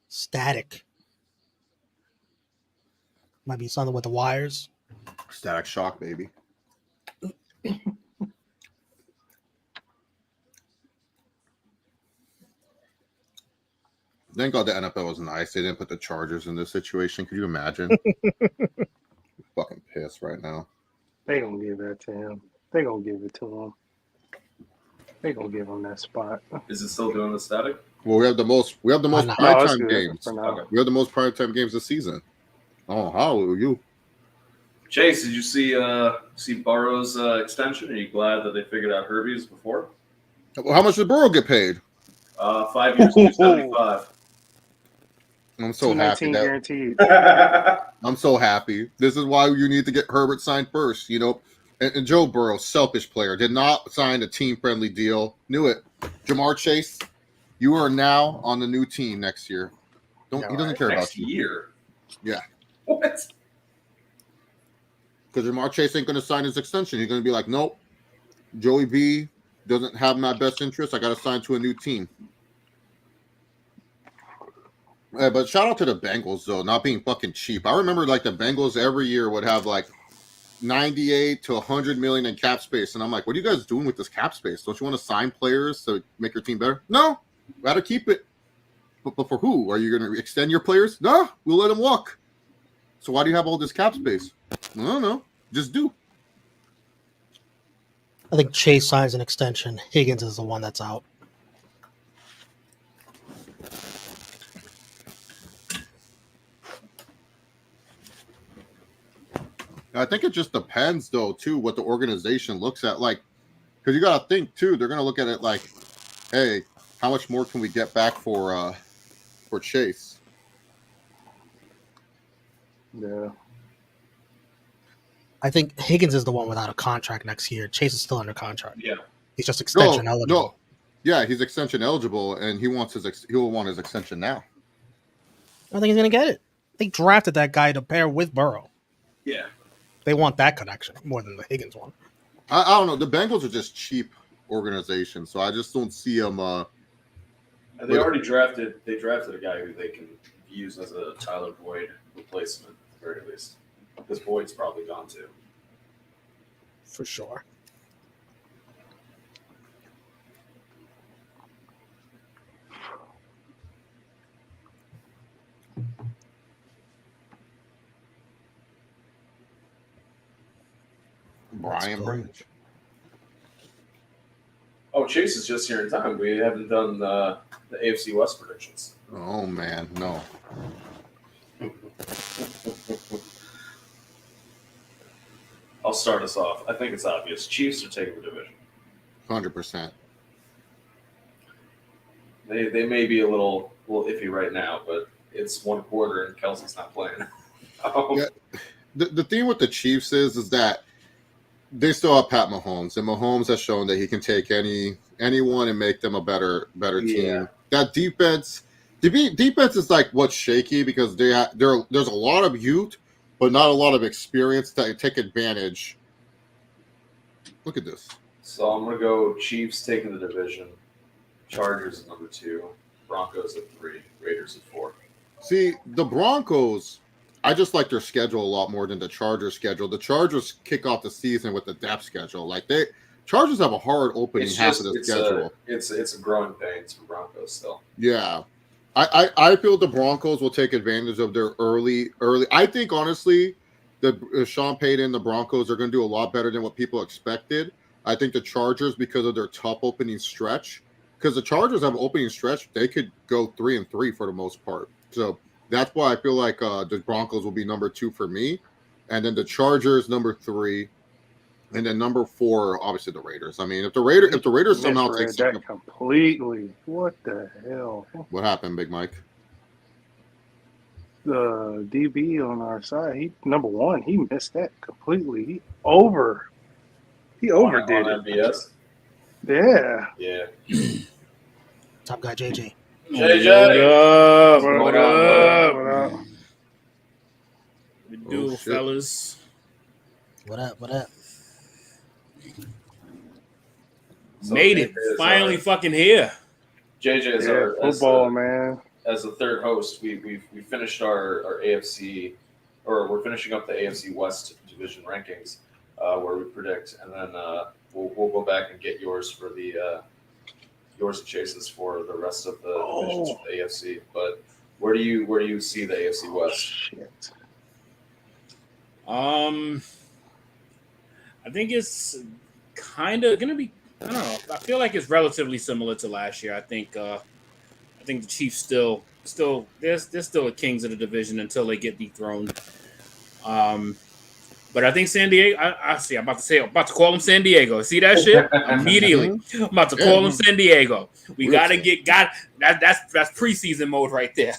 Speaker 1: Static. Might be something with the wires.
Speaker 4: Static shock, baby. Thank God the NFL was nice. They didn't put the Chargers in this situation. Could you imagine? Fucking pissed right now.
Speaker 3: They gonna give that to him. They gonna give it to him. They gonna give him that spot.
Speaker 2: Is it still doing the static?
Speaker 4: Well, we have the most
Speaker 1: No, it's
Speaker 4: primetime
Speaker 3: good
Speaker 4: games.
Speaker 3: for now.
Speaker 2: Okay.
Speaker 4: We have the most primetime games this season. Oh, how are you?
Speaker 2: Chase, did you see Burrow's extension? Are you glad that they figured out Herbie's before?
Speaker 4: How much did Burrow get paid?
Speaker 2: 5 years, 275.
Speaker 4: I'm so happy
Speaker 3: 219
Speaker 4: that
Speaker 3: guaranteed.
Speaker 4: I'm so happy. This is why you need to get Herbert signed first. You know, and Joe Burrow, selfish player, did not sign a team-friendly deal. Knew it. Jamar Chase, you are now on the new team next year. He doesn't care
Speaker 2: Next
Speaker 4: about you.
Speaker 2: year.
Speaker 4: Yeah.
Speaker 2: What?
Speaker 4: Because Jamar Chase ain't going to sign his extension. He's going to be like, nope, Joey B doesn't have my best interest. I got to sign to a new team. But shout out to the Bengals, though, not being fucking cheap. I remember, like, the Bengals every year would have, like, 98 to 100 million in cap space. And I'm like, what are you guys doing with this cap space? Don't you want to sign players to make your team better? No, rather keep it. But for who? Are you going to extend your players? No, we'll let them walk. So why do you have all this cap space? I don't know. Just do.
Speaker 1: I think Chase signs an extension. Higgins is the one that's out.
Speaker 4: I think it just depends, though, too, what the organization looks at. Like, because you got to think, too, they're going to look at it like, hey, how much more can we get back for Chase?
Speaker 3: Yeah.
Speaker 1: I think Higgins is the one without a contract next year. Chase is still under contract.
Speaker 2: Yeah.
Speaker 1: He's just extension eligible.
Speaker 4: No. Yeah, he's extension eligible, and he will want his extension now.
Speaker 1: I think he's going to get it. They drafted that guy to pair with Burrow.
Speaker 2: Yeah.
Speaker 1: They want that connection more than the Higgins one.
Speaker 4: I don't know. The Bengals are just cheap organizations, so I just don't see them.
Speaker 2: And they already drafted. They drafted a guy who they can use as a Tyler Boyd replacement at the very least. Because Boyd's probably gone too.
Speaker 1: For sure.
Speaker 4: Brian Branch.
Speaker 2: Oh, Chase is just here in time. We haven't done the AFC West predictions.
Speaker 4: Oh man, no.
Speaker 2: I'll start us off. I think it's obvious. Chiefs are taking the division.
Speaker 4: 100%.
Speaker 2: They may be a little iffy right now, but it's one quarter and Kelsey's not playing.
Speaker 4: Yeah. The thing with the Chiefs is that they still have Pat Mahomes, and Mahomes has shown that he can take anyone and make them a better team. That defense is like what's shaky because there's a lot of youth, but not a lot of experience to take advantage. Look at this.
Speaker 2: So I'm gonna go Chiefs taking the division, Chargers at number 2, Broncos at 3, Raiders at 4.
Speaker 4: See, the Broncos, I just like their schedule a lot more than the Chargers schedule. The Chargers kick off the season with the depth schedule. Like Chargers have a hard opening half of the schedule.
Speaker 2: It's a growing pains for Broncos still.
Speaker 4: Yeah. I feel the Broncos will take advantage of their early. I think, honestly, the Sean Payton and the Broncos are going to do a lot better than what people expected. I think the Chargers, because of their tough opening stretch, because the Chargers have an opening stretch, they could go 3-3 for the most part. So that's why I feel like the Broncos will be number 2 for me. And then the Chargers, number 3. And then number 4, obviously the Raiders. I mean, if the Raiders somehow take
Speaker 3: that completely. What the hell?
Speaker 4: What happened, Big Mike?
Speaker 3: The DB on our side, he number 1, he missed that completely. He overdid
Speaker 2: On
Speaker 3: it.
Speaker 2: MBS.
Speaker 3: Yeah.
Speaker 2: Yeah.
Speaker 1: Top guy JJ.
Speaker 2: JJ.
Speaker 3: What up?
Speaker 5: We do,
Speaker 4: shit.
Speaker 5: fellas.
Speaker 1: What up?
Speaker 2: So
Speaker 5: Made it.
Speaker 2: JJ is
Speaker 5: Finally fucking here.
Speaker 2: JJ is
Speaker 3: Yeah,
Speaker 2: our
Speaker 3: football, man.
Speaker 2: as the third host. We finished our AFC, or we're finishing up the AFC West division rankings, where we predict, and then we'll go back and get yours for the Dorsey chases for the rest of the divisions for the AFC. But where do you see the AFC West?
Speaker 3: Shit.
Speaker 5: I think it's kind of gonna be. I don't know. I feel like it's relatively similar to last year. I think the Chiefs still they're still the kings of the division until they get dethroned. But I think San Diego. I see. I'm about to call them San Diego. See that shit immediately. I'm about to call them San Diego. We gotta get that's preseason mode right there.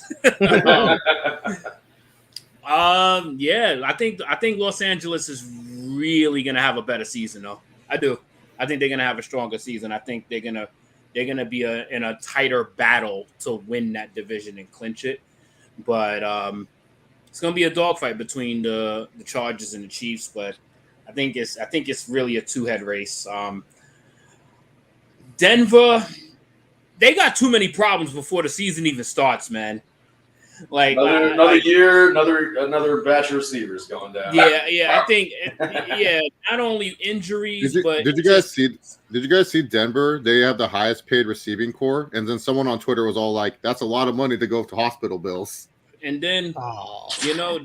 Speaker 5: Yeah. I think Los Angeles is really gonna have a better season though. I do. I think they're gonna have a stronger season. I think they're gonna be in a tighter battle to win that division and clinch it. But it's gonna be a dogfight between the Chargers and the Chiefs. But I think it's really a two-head race. Denver, they got too many problems before the season even starts, man. Like
Speaker 2: another year, another batch of receivers going down.
Speaker 5: Yeah. I think not only injuries,
Speaker 4: did you guys see Denver? They have the highest paid receiving core, and then someone on Twitter was all like, "That's a lot of money to go to hospital bills."
Speaker 5: And then,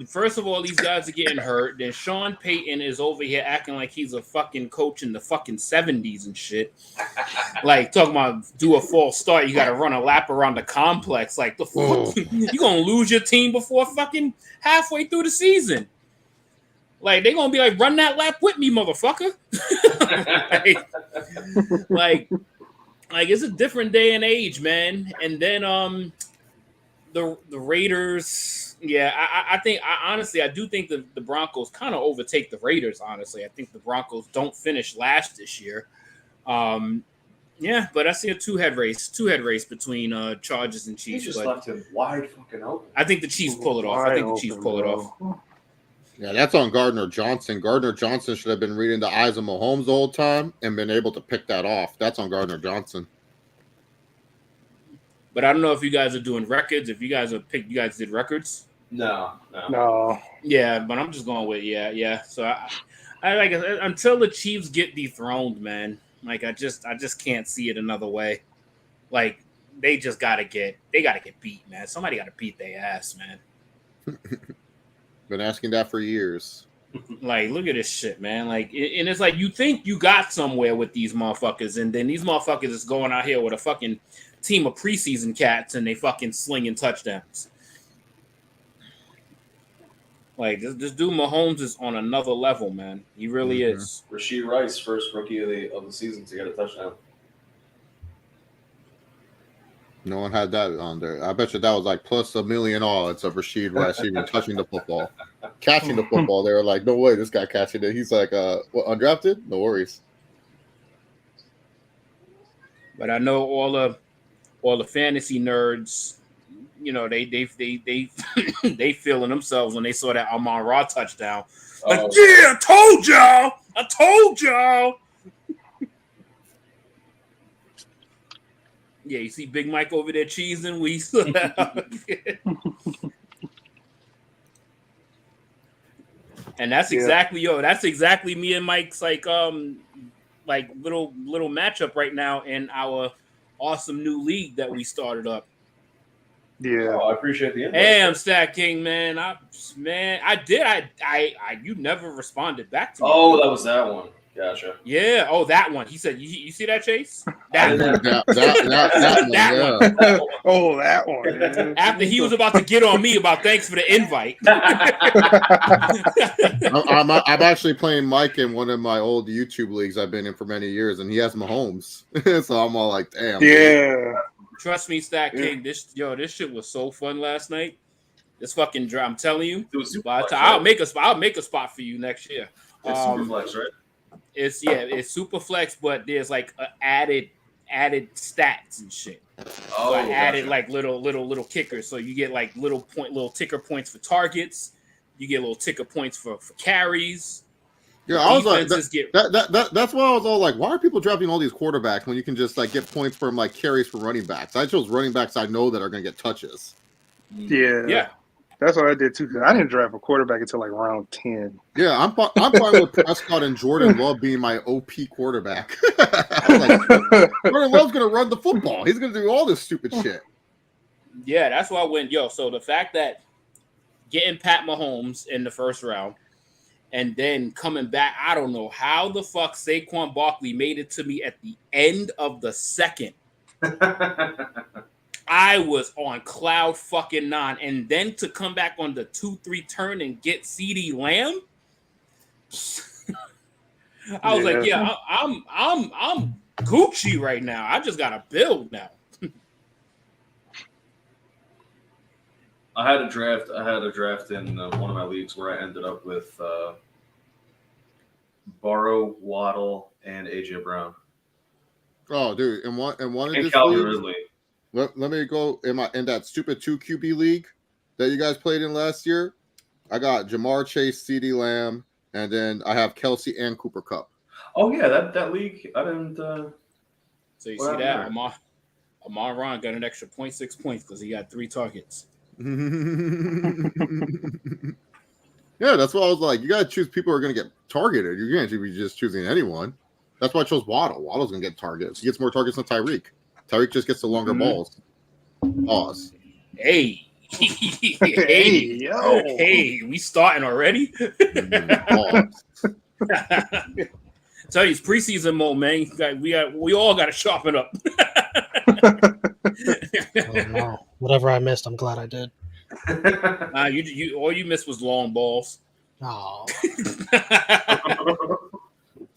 Speaker 5: first of all, these guys are getting hurt. Then Sean Payton is over here acting like he's a fucking coach in the fucking 70s and shit. Like, talking about do a false start, you got to run a lap around the complex. Like, the fuck? You going to lose your team before fucking halfway through the season. Like, they going to be like, run that lap with me, motherfucker. like, it's a different day and age, man. And then, the Raiders, I do think the Broncos kind of overtake the Raiders, honestly. I think the Broncos don't finish last this year. But I see a two-head race between Chargers and Chiefs.
Speaker 2: You just left him wide fucking open.
Speaker 5: I think the Chiefs pull it off.
Speaker 4: Yeah, that's on Gardner Johnson. Gardner Johnson should have been reading the eyes of Mahomes the whole time and been able to pick that off. That's on Gardner Johnson.
Speaker 5: But I don't know if you guys are doing records. If you guys you guys did records?
Speaker 2: No.
Speaker 5: Yeah, but I'm just going with yeah. So I like until the Chiefs get dethroned, man. Like I just can't see it another way. Like they gotta get beat, man. Somebody gotta beat their ass, man.
Speaker 4: Been asking that for years.
Speaker 5: Like, look at this shit, man. Like, and it's like you think you got somewhere with these motherfuckers, and then these motherfuckers is going out here with a fucking team of preseason cats, and they fucking slinging touchdowns. Like, this dude Mahomes is on another level, man. He really is.
Speaker 2: Rashid Rice, first rookie of the season to get a touchdown.
Speaker 4: No one had that on there. I bet you that was like plus $1 million odds of Rashid Rice even touching the football. Catching the football, they were like, no way, this guy catching it. He's like, what, undrafted? No worries.
Speaker 5: But I know all the fantasy nerds, you know, they they feeling themselves when they saw that Amon-Ra touchdown. Like, yeah, I told y'all. Yeah, you see Big Mike over there cheesing. And that's exactly me and Mike's like little matchup right now in our awesome new league that we started up.
Speaker 3: Yeah,
Speaker 2: I appreciate the invite.
Speaker 5: Hey, I'm Stack King, man. You never responded back to me.
Speaker 2: Oh, that was that one. Gotcha.
Speaker 5: Yeah. Oh, that one. He said, "You see that, Chase?
Speaker 4: That one.
Speaker 3: Oh, that one. Yeah.
Speaker 5: After he was about to get on me about thanks for the invite.
Speaker 4: I'm actually playing Mike in one of my old YouTube leagues I've been in for many years, and he has Mahomes. So I'm all like, damn.
Speaker 3: Yeah.
Speaker 4: Man.
Speaker 5: Trust me, Stack King. This shit was so fun last night. This fucking drive, I'm telling you.
Speaker 2: It was
Speaker 5: I'll make a spot for you next year.
Speaker 2: It's Superflex, right?
Speaker 5: It's super flex, but there's like added stats and shit.
Speaker 2: Oh,
Speaker 5: so I added like little kickers, so you get like little ticker points for targets. You get little ticker points for carries.
Speaker 4: Yeah, I was like, that's why I was all like, why are people drafting all these quarterbacks when you can just like get points from like carries for running backs? I chose running backs I know that are going to get touches.
Speaker 3: Yeah. That's what I did too. 'Cause I didn't draft a quarterback until like round 10.
Speaker 4: Yeah, I'm fine with Prescott and Jordan Love being my OP quarterback. Like, Jordan Love's gonna run the football. He's gonna do all this stupid shit.
Speaker 5: Yeah, that's why I went. So the fact that getting Pat Mahomes in the first round and then coming back, I don't know how the fuck Saquon Barkley made it to me at the end of the second. I was on cloud fucking 9, and then to come back on the 2-3 turn and get CeeDee Lamb, I was like, yeah, I'm Gucci right now. I just got to build now.
Speaker 2: I had a draft in one of my leagues where I ended up with Burrow, Waddle, and AJ Brown.
Speaker 4: Oh, dude, and one of
Speaker 2: And
Speaker 4: this
Speaker 2: Calvin
Speaker 4: leagues,
Speaker 2: Ridley.
Speaker 4: let me go in that stupid 2 QB league that you guys played in last year. I got Jamar Chase, CeeDee Lamb, and then I have Kelsey and Cooper Kupp.
Speaker 2: Oh yeah, that league. I didn't.
Speaker 5: So you
Speaker 2: What
Speaker 5: see that
Speaker 2: happened
Speaker 5: Amon Ron got an extra 0.6 points because he got 3 targets.
Speaker 4: Yeah, that's what I was like. You gotta choose people who are gonna get targeted. You can't be just choosing anyone. That's why I chose Waddle. Waddle's gonna get targets. He gets more targets than Tyreek. Tyreek just gets the longer balls. Pause.
Speaker 5: Hey.
Speaker 3: Hey, yo.
Speaker 5: Hey, we starting already?
Speaker 4: Pause.
Speaker 5: Tell you, it's preseason mode, man. We all got to sharpen up.
Speaker 1: Oh, no. Whatever I missed, I'm glad I did.
Speaker 5: You all you missed was long balls.
Speaker 1: Oh,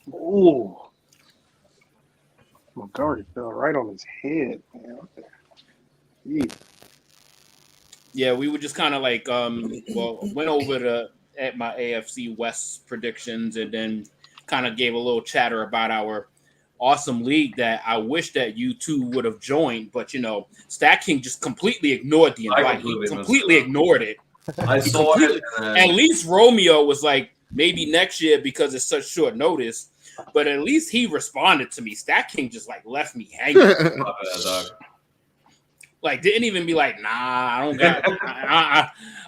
Speaker 3: Ooh. Montgomery fell right on his head, man. Jeez.
Speaker 5: Yeah, we were just kind of like went over at my AFC West predictions and then kind of gave a little chatter about our awesome league that I wish that you two would have joined, but Stat King just completely ignored the invite. He completely ignored it.
Speaker 2: I saw it.
Speaker 5: At least Romeo was like, maybe next year because it's such short notice, but at least he responded to me. Stat King just like left me hanging.
Speaker 2: My bad, dog.
Speaker 5: Like didn't even be like, nah, I don't got.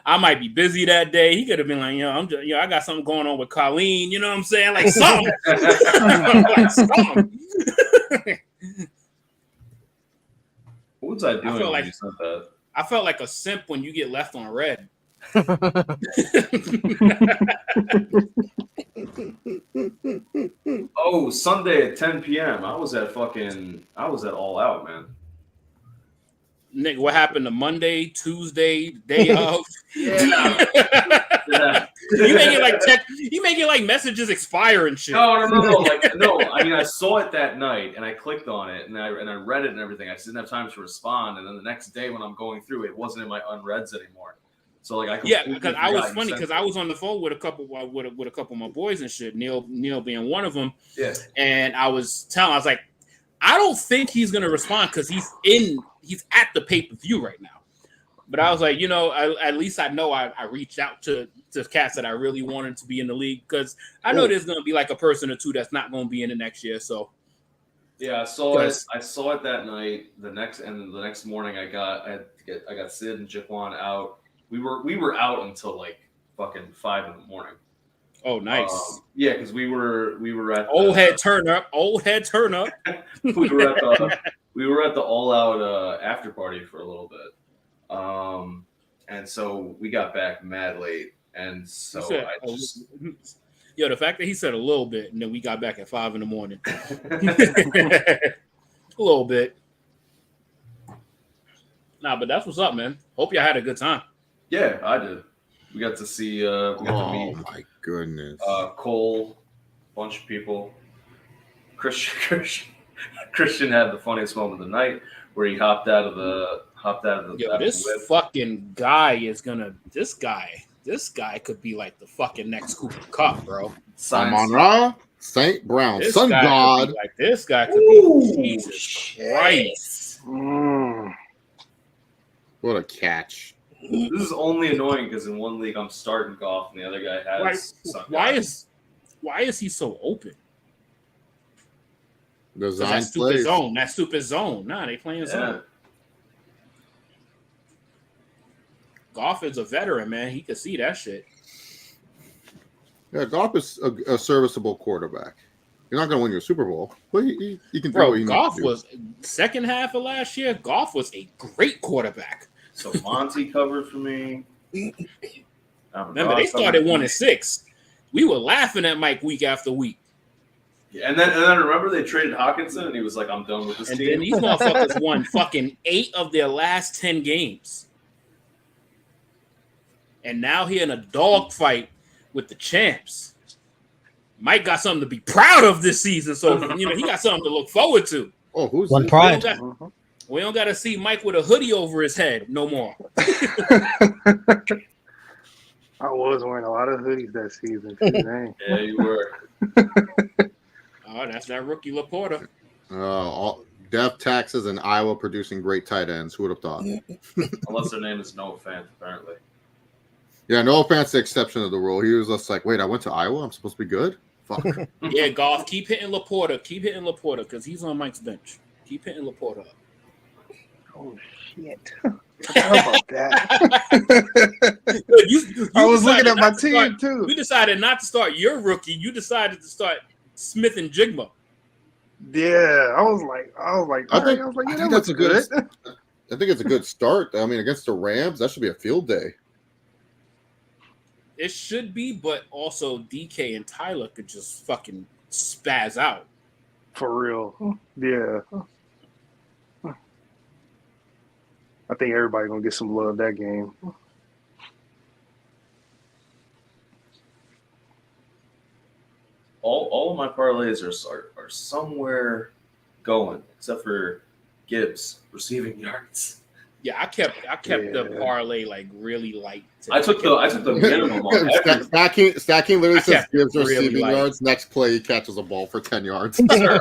Speaker 5: I might be busy that day. He could have been like, I'm just, I got something going on with Colleen. You know what I'm saying? Like something. Like something.
Speaker 2: What was I doing
Speaker 5: felt
Speaker 2: when
Speaker 5: like-
Speaker 2: you said that?
Speaker 5: I felt like a simp when you get left on red.
Speaker 2: Oh, Sunday at 10 p.m. I was at All Out, man.
Speaker 5: Nick, what happened to Monday, Tuesday, day of?
Speaker 2: Yeah.
Speaker 5: You make it like messages expire and shit.
Speaker 2: No. No. I mean, I saw it that night and I clicked on it and I read it and everything. I just didn't have time to respond. And then the next day when I'm going through it, wasn't in my unreads anymore. So like
Speaker 5: because I was funny because I was on the phone with a couple of my boys and shit. Neil being one of them.
Speaker 2: Yeah.
Speaker 5: And I was like, I don't think he's gonna respond because he's at the pay-per-view right now. But I was like, at least I know I reached out to cats that I really wanted to be in the league because I know there's gonna be like a person or two that's not gonna be in the next year. So
Speaker 2: yeah, I saw it that night. The next morning I got Sid and Jaquan out. We were out until like fucking 5 in the morning.
Speaker 5: Oh, nice.
Speaker 2: Yeah, because we were at
Speaker 5: old head turn up. we
Speaker 2: were at the All Out after party for a little bit, and so we got back mad late, and so
Speaker 5: the fact that he said a little bit, and then we got back at 5 in the morning, a little bit. Nah, but that's what's up, man. Hope y'all had a good time.
Speaker 2: Yeah, I did. We got to see. We got to meet.
Speaker 4: My goodness.
Speaker 2: Cole, bunch of people. Christian had the funniest moment of the night where he hopped out of the.
Speaker 5: Yo, this fucking guy is gonna. This guy could be like the fucking next Cooper Kupp, bro.
Speaker 4: Amon-Ra, St. Brown,
Speaker 5: This
Speaker 4: Sun
Speaker 5: guy
Speaker 4: God.
Speaker 5: could be like this guy could be Jesus Christ.
Speaker 4: What a catch.
Speaker 2: This is only annoying because in one league I'm starting golf and the other guy has.
Speaker 5: Why is he so open?
Speaker 4: Design
Speaker 5: That stupid zone. Nah, they playing zone. Goff is a veteran, man. He could see that shit.
Speaker 4: Yeah, Goff is a serviceable quarterback. You're not going to win your Super Bowl, but he can do what
Speaker 5: Bro,
Speaker 4: he
Speaker 5: Goff
Speaker 4: needs to do.
Speaker 5: was second half of last year. Goff was a great quarterback.
Speaker 2: So Monty covered for me.
Speaker 5: Remember, they started 1-6. We were laughing at Mike week after week.
Speaker 2: Yeah, and then remember they traded Hawkinson, and he was like, "I'm done with this
Speaker 5: And
Speaker 2: team."
Speaker 5: then these motherfuckers won fucking 8 of their last 10 games. And now he in a dogfight with the champs. Mike got something to be proud of this season, so he got something to look forward to.
Speaker 4: Oh, who's
Speaker 1: One
Speaker 4: this?
Speaker 1: pride.
Speaker 5: We don't got to see Mike with a hoodie over his head no more.
Speaker 3: I was wearing a lot of hoodies that season. Too, dang.
Speaker 2: Yeah, you were.
Speaker 5: Oh, that's that rookie Laporta.
Speaker 4: Death taxes and Iowa producing great tight ends. Who would have thought?
Speaker 2: Unless their name is Noah Fant, apparently.
Speaker 4: Yeah, no offense, the exception of the rule. He was just like, wait, I went to Iowa? I'm supposed to be good? Fuck.
Speaker 5: Yeah, Goff, keep hitting Laporta. Keep hitting Laporta because he's on Mike's bench. Keep hitting Laporta up.
Speaker 3: Oh shit! How about that?
Speaker 5: I
Speaker 3: was looking at my
Speaker 5: decided not to
Speaker 3: team
Speaker 5: start-
Speaker 3: too.
Speaker 5: You decided not to start your rookie. You decided to start Smith and Jigma.
Speaker 3: Yeah, I was like,
Speaker 4: I
Speaker 3: yeah,
Speaker 4: think
Speaker 3: that
Speaker 4: that's
Speaker 3: looks
Speaker 4: a good.
Speaker 3: good.
Speaker 4: I think it's a good start. I mean, against the Rams, that should be a field day.
Speaker 5: It should be, but also DK and Tyler could just fucking spaz out.
Speaker 3: For real. Yeah. I think everybody gonna get some love that game.
Speaker 2: All of my parlays are somewhere going, except for Gibbs receiving yards.
Speaker 5: Yeah, I kept the
Speaker 3: Yeah.
Speaker 5: parlay like really light.
Speaker 2: I took the minimum on every.
Speaker 4: Stacking literally
Speaker 5: I
Speaker 4: says
Speaker 5: kept
Speaker 4: gives
Speaker 5: really
Speaker 4: receiving
Speaker 5: light.
Speaker 4: yards. Next play, he catches a ball for 10 yards.
Speaker 2: Sir,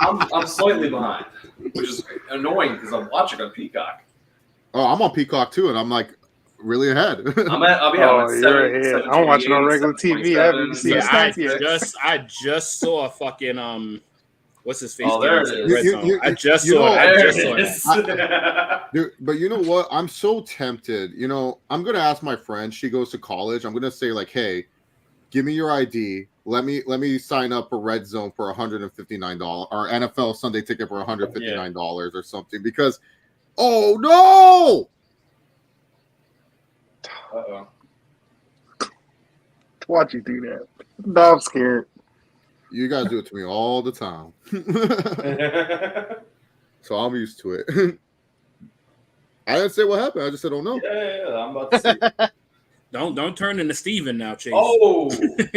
Speaker 2: I'm slightly behind, which is annoying because I'm watching on Peacock.
Speaker 4: Oh, I'm on Peacock too, and I'm like really ahead.
Speaker 2: I'll be
Speaker 3: Oh,
Speaker 2: at
Speaker 3: you're ahead. I'm watching on regular TV. I haven't seen
Speaker 5: Yeah,
Speaker 3: the stats yet.
Speaker 5: I just saw fucking what's his face?
Speaker 2: Oh, there
Speaker 5: game
Speaker 2: it
Speaker 5: in
Speaker 2: is.
Speaker 5: Red Zone. I just
Speaker 4: you
Speaker 5: saw
Speaker 4: know,
Speaker 5: it. I
Speaker 2: There
Speaker 5: just saw
Speaker 2: it
Speaker 5: that.
Speaker 2: is.
Speaker 4: Dude, but you know what? I'm so tempted. I'm gonna ask my friend. She goes to college. I'm gonna say like, hey, give me your ID. Let me sign up for Red Zone for $159 or NFL Sunday ticket for $159 or something. Because, oh no!
Speaker 2: Uh-oh.
Speaker 3: Watch you do that. No, I'm scared.
Speaker 4: You guys do it to me all the time, so I'm used to it. I didn't say what happened. I just said, "Oh no."
Speaker 2: Yeah, I'm about to see.
Speaker 5: Don't turn into Steven now, Chase.
Speaker 2: Oh,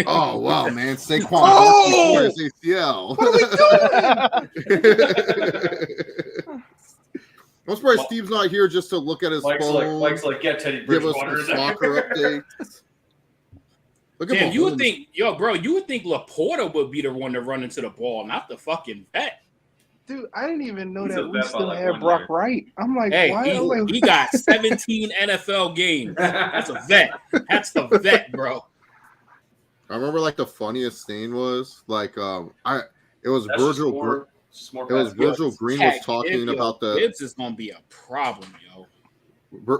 Speaker 4: Oh wow, man! Saquon
Speaker 3: Oh!
Speaker 4: Barkley his ACL.
Speaker 3: What are we doing?
Speaker 4: I'm surprised Steve's not here just to look at his phone.
Speaker 2: Mike's like, get Teddy
Speaker 4: Give us
Speaker 2: Bridgewater.
Speaker 4: some soccer updates. Look at
Speaker 5: Damn, you would
Speaker 4: Mahomes.
Speaker 5: think, you would think Laporta would be the one to run into the ball, not the fucking vet.
Speaker 3: Dude, I didn't even know
Speaker 2: He's
Speaker 3: that
Speaker 2: a
Speaker 3: we
Speaker 2: vet by
Speaker 3: still
Speaker 2: like
Speaker 3: had
Speaker 2: 1
Speaker 3: Brock
Speaker 2: year.
Speaker 3: Wright. I'm like,
Speaker 5: Hey,
Speaker 3: why? I'm like,
Speaker 5: he got 17 NFL games. That's a vet. That's the vet, bro.
Speaker 4: I remember like the funniest scene was like it was
Speaker 2: That's just
Speaker 4: Virgil.
Speaker 2: more- just more
Speaker 4: It was
Speaker 2: past
Speaker 4: Virgil
Speaker 2: Gibbs.
Speaker 4: Green
Speaker 5: Heck,
Speaker 4: was talking about the
Speaker 5: Gibbs is gonna be a problem, yo.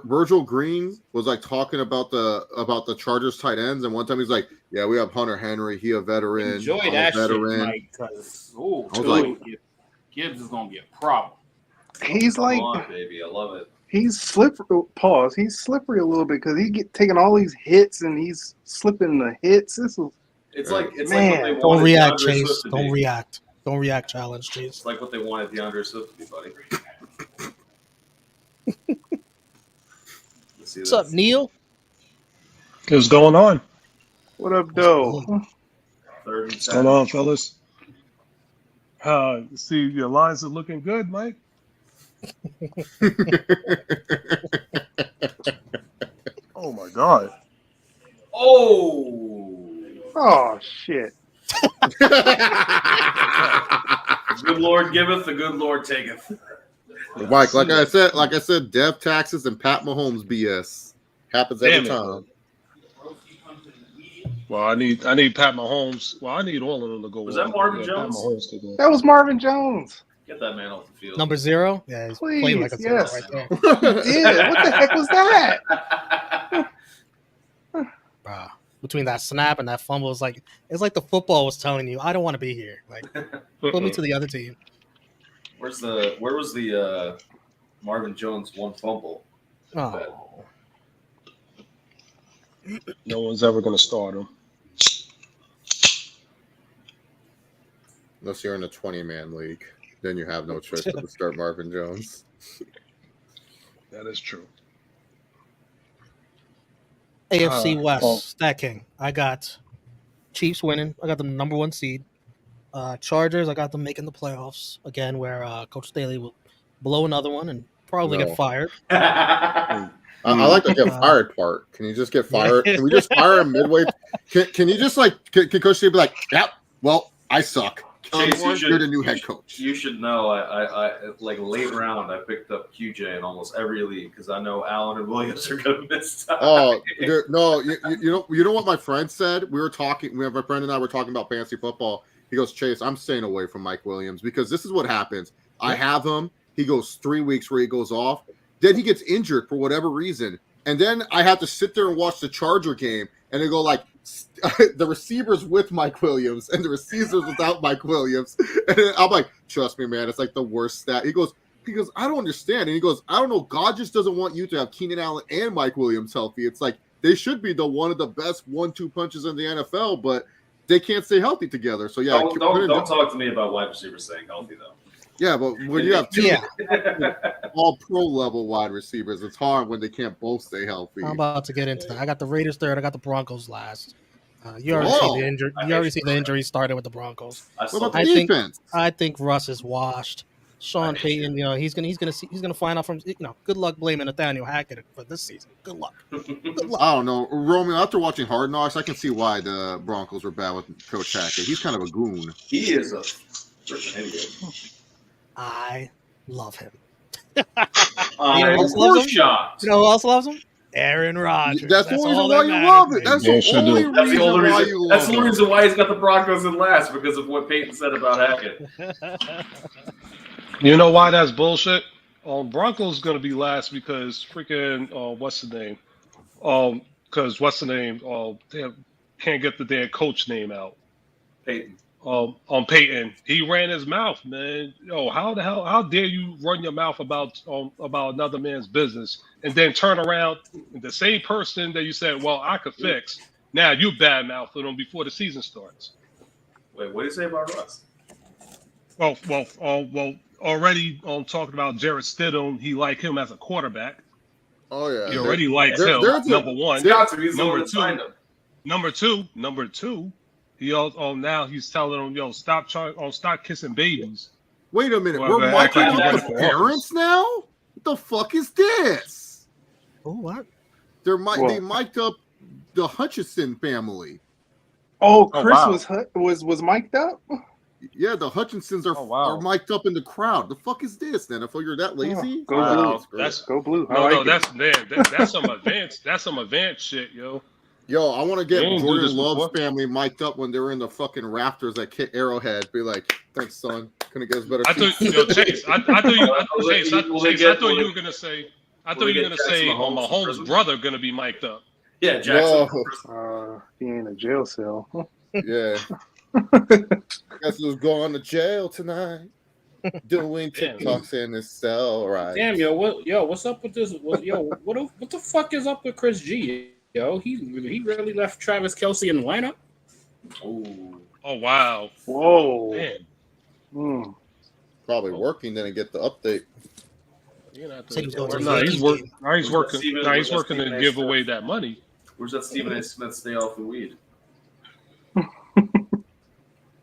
Speaker 4: Virgil Green was like talking about the Chargers tight ends, and one time he's like, "Yeah, we have Hunter Henry. He a veteran.
Speaker 5: Enjoy
Speaker 4: I'm
Speaker 5: that
Speaker 4: a veteran."
Speaker 5: shit, Mike, because
Speaker 4: I was like-
Speaker 5: Gibbs is gonna be a problem.
Speaker 3: he's like,
Speaker 2: Come on, baby, I love it.
Speaker 3: he's slippery. Pause. He's slippery a little bit because he get taking all these hits and he's slipping the hits. This is
Speaker 2: It's like what
Speaker 3: Man.
Speaker 2: they
Speaker 1: Don't
Speaker 2: wanted
Speaker 1: react,
Speaker 2: DeAndre
Speaker 1: Chase.
Speaker 2: Swift to
Speaker 1: Don't
Speaker 2: be.
Speaker 1: react. Don't react, challenge, Chase.
Speaker 2: It's like what they wanted DeAndre Swift to be, buddy. Let's see
Speaker 1: What's up,
Speaker 2: this.
Speaker 1: Neil?
Speaker 6: What's going on?
Speaker 3: what up, though?
Speaker 2: Third and
Speaker 6: What's going on, fellas? See, your lines are looking good, Mike. Oh my God!
Speaker 2: Oh,
Speaker 3: Oh shit!
Speaker 2: the good Lord giveth, the good Lord taketh.
Speaker 4: Mike, like I said, dev taxes and Pat Mahomes BS happens every
Speaker 6: Damn it.
Speaker 4: time.
Speaker 6: Well, I need Pat Mahomes. Well, I need all of them to go.
Speaker 2: Was that
Speaker 6: off.
Speaker 2: Marvin
Speaker 6: Pat
Speaker 2: Jones?
Speaker 6: Mahomes to go.
Speaker 3: That was Marvin Jones.
Speaker 2: Get that man off the field.
Speaker 1: Number 0? Yeah, he's playing like a
Speaker 3: Please,
Speaker 1: zero
Speaker 3: yes.
Speaker 1: right there.
Speaker 3: Yeah, what the heck was that?
Speaker 1: Between that snap and that fumble, it's like the football was telling you, I don't want to be here. Like, put me to the other team.
Speaker 2: Where was the Marvin Jones one fumble?
Speaker 1: Oh,
Speaker 6: No one's ever going to start him.
Speaker 4: Unless you're in a 20-man league, then you have no choice but to start Marvin Jones.
Speaker 6: That is true.
Speaker 1: AFC West, Stat King. I got Chiefs winning. I got the number 1 seed. Chargers, I got them making the playoffs again, where Coach Staley will blow another one and probably get fired.
Speaker 4: I like the get fired part. Can you just get fired? Can we just fire him midway? Can you just can Coach Staley be like, yep, well, I suck.
Speaker 2: Chase,
Speaker 4: you're the new head coach.
Speaker 2: You should know. I like late round. I picked up QJ in almost every league because I know Allen and Williams are going to miss time.
Speaker 4: Oh no! You know what my friend said? My friend and I were talking about fantasy football. He goes, Chase, I'm staying away from Mike Williams because this is what happens. I have him. He goes 3 weeks where he goes off. Then he gets injured for whatever reason, and then I have to sit there and watch the Charger game, and they go like. The receivers with Mike Williams and the receivers without Mike Williams. And I'm like, trust me, man, it's like the worst stat. He goes, I don't understand. And he goes, I don't know. God just doesn't want you to have Keenan Allen and Mike Williams healthy. It's like they should be one of the best 1-2 punches in the NFL, but they can't stay healthy together. So yeah,
Speaker 2: don't talk to me about wide receivers staying healthy though.
Speaker 4: Yeah, but when you have two all pro level wide receivers, it's hard when they can't both stay healthy.
Speaker 1: I'm about to get into that. I got the Raiders third. I got the Broncos last. You already see the injury. You already see the injury started with the Broncos.
Speaker 4: What about the defense?
Speaker 1: I think Russ is washed. Sean Payton, he's gonna find out from Good luck blaming Nathaniel Hackett for this season. Good luck.
Speaker 4: I don't know, Romeo. After watching Hard Knocks, I can see why the Broncos were bad with Coach Hackett. He's kind of a goon.
Speaker 2: He is a freaking idiot.
Speaker 1: I love him.
Speaker 2: Of course, shocked.
Speaker 1: You know who else loves him? Aaron Rodgers.
Speaker 4: That's the only reason why you love it. That's the only reason why you love it.
Speaker 2: That's the only reason why he's got the Broncos in last, because of what Peyton said about Hackett.
Speaker 6: You know why that's bullshit? Broncos going to be last because freaking what's the name? Because what's the name? They can't get the damn coach name out.
Speaker 2: Peyton.
Speaker 6: On Peyton, he ran his mouth, man. How dare you run your mouth about another man's business and then turn around and the same person that you said, well, I could fix. Now you badmouthing him before the season starts.
Speaker 2: Wait, what did you say about Russ?
Speaker 6: Well, already talking about Jarrett Stidham, he liked him as a quarterback.
Speaker 4: Oh yeah,
Speaker 6: he already likes him. Number one, number two. He now he's telling them, stop kissing babies.
Speaker 4: Wait a minute, we're miking up the parents now? What the fuck is this?
Speaker 1: Oh, what?
Speaker 4: They mic'd up the Hutchinson family.
Speaker 3: Oh, Chris was mic'd up?
Speaker 4: Yeah, the Hutchinsons are mic'd up in the crowd. The fuck is this, then? I thought you're that lazy.
Speaker 3: Go blue.
Speaker 6: That's some advanced. That's some advanced shit, yo.
Speaker 4: Yo, I want to get Jordan Love's family mic'd up when they were in the fucking rafters at Arrowhead. Be like, thanks, son. Couldn't get us better.
Speaker 6: Chase. I thought you were gonna say. Mahomes' brother gonna be mic'd up.
Speaker 2: Yeah, Jackson.
Speaker 3: He ain't a jail cell.
Speaker 4: Yeah. Guess who's going to jail tonight? Doing TikToks in his cell, right?
Speaker 5: Damn, what's up with this? What the fuck is up with Chris G? Yo, he really left Travis Kelce in the lineup.
Speaker 6: Oh wow!
Speaker 3: Whoa!
Speaker 6: Man.
Speaker 4: Probably working, didn't get the update.
Speaker 6: He's working to give away that money.
Speaker 2: Where's that Stephen A. Smith stay off the weed?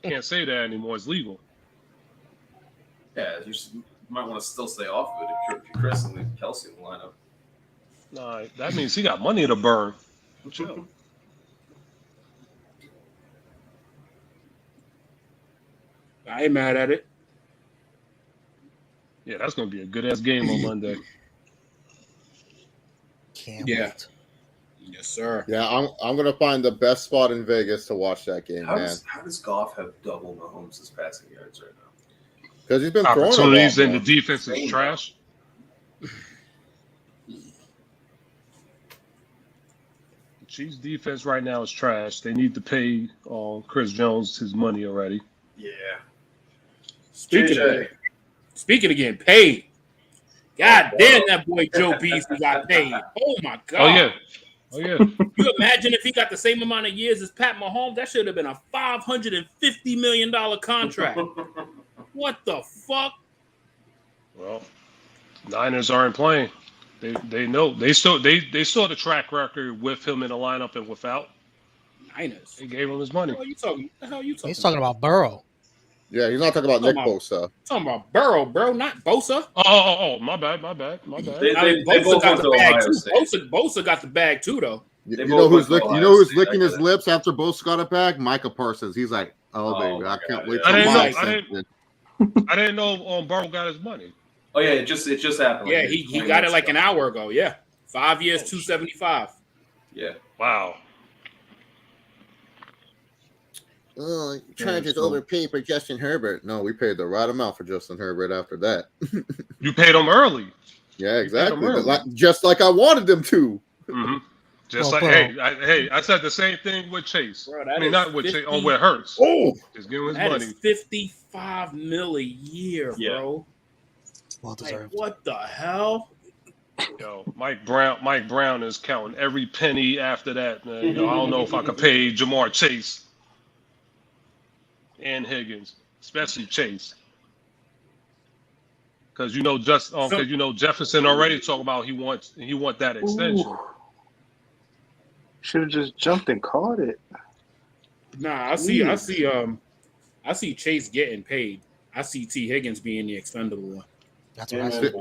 Speaker 6: Can't say that anymore. It's legal.
Speaker 2: Yeah, you might want to still stay off of it if you're Chris and leave Kelce in the lineup.
Speaker 6: Nah, that means he got money to burn.
Speaker 5: I ain't mad at it.
Speaker 6: Yeah, that's gonna be a good ass game on Monday.
Speaker 1: Can't wait.
Speaker 5: Yes, sir.
Speaker 4: Yeah, I'm gonna find the best spot in Vegas to watch that game, man.
Speaker 2: How does Goff have double Mahomes' passing yards right now?
Speaker 4: Because he's been throwing
Speaker 6: opportunities and the defense is trash. Chiefs defense right now is trash. They need to pay Chris Jones his money already.
Speaker 2: Yeah.
Speaker 5: Speaking of getting paid, God damn, that boy Joe Beasley got paid. Oh my God.
Speaker 6: Oh yeah.
Speaker 5: You imagine if he got the same amount of years as Pat Mahomes? That should have been a $550 million contract. What the fuck?
Speaker 6: Well, Niners aren't playing. They know they saw the track record with him in the lineup and without.
Speaker 5: Niners.
Speaker 6: They gave him his money.
Speaker 5: What the hell are you talking?
Speaker 1: He's talking about Burrow.
Speaker 4: Yeah, he's not talking about Nick Bosa.
Speaker 5: Talking about Burrow, bro, not Bosa.
Speaker 6: Oh, my bad.
Speaker 2: They
Speaker 5: Bosa
Speaker 2: both
Speaker 5: got
Speaker 2: went
Speaker 5: the
Speaker 2: to
Speaker 5: bag
Speaker 2: Ohio
Speaker 5: too.
Speaker 2: State.
Speaker 5: Bosa got the bag too, though.
Speaker 4: You know who's licking his lips after Bosa got it back? Micah Parsons. He's like, baby, I can't wait.
Speaker 6: I didn't know Burrow got his money.
Speaker 2: Oh yeah, it just happened.
Speaker 5: Yeah, he got it like an hour ago. Yeah, 5 years, $275.
Speaker 2: Yeah.
Speaker 6: Wow.
Speaker 4: Oh, Chargers overpaid for Justin Herbert. No, we paid the right amount for Justin Herbert after that.
Speaker 6: You paid him early.
Speaker 4: Yeah, exactly. Just like I wanted them to.
Speaker 6: Mm-hmm. I said the same thing with Chase.
Speaker 5: Bro,
Speaker 6: not with Chase, with Hurts.
Speaker 4: Oh,
Speaker 6: just give him his
Speaker 5: that
Speaker 6: money.
Speaker 5: Is $55 million a year, bro.
Speaker 1: Well deserved.
Speaker 5: What the hell?
Speaker 6: Yo, Mike Brown is counting every penny after that, man. I don't know if I could pay Jamar Chase and Higgins, especially Chase, because Jefferson already talking about he want that extension.
Speaker 3: Ooh. Should have just jumped and caught it.
Speaker 5: Nah, I see Chase getting paid. I see T. Higgins being the expendable one.
Speaker 1: That's what I said.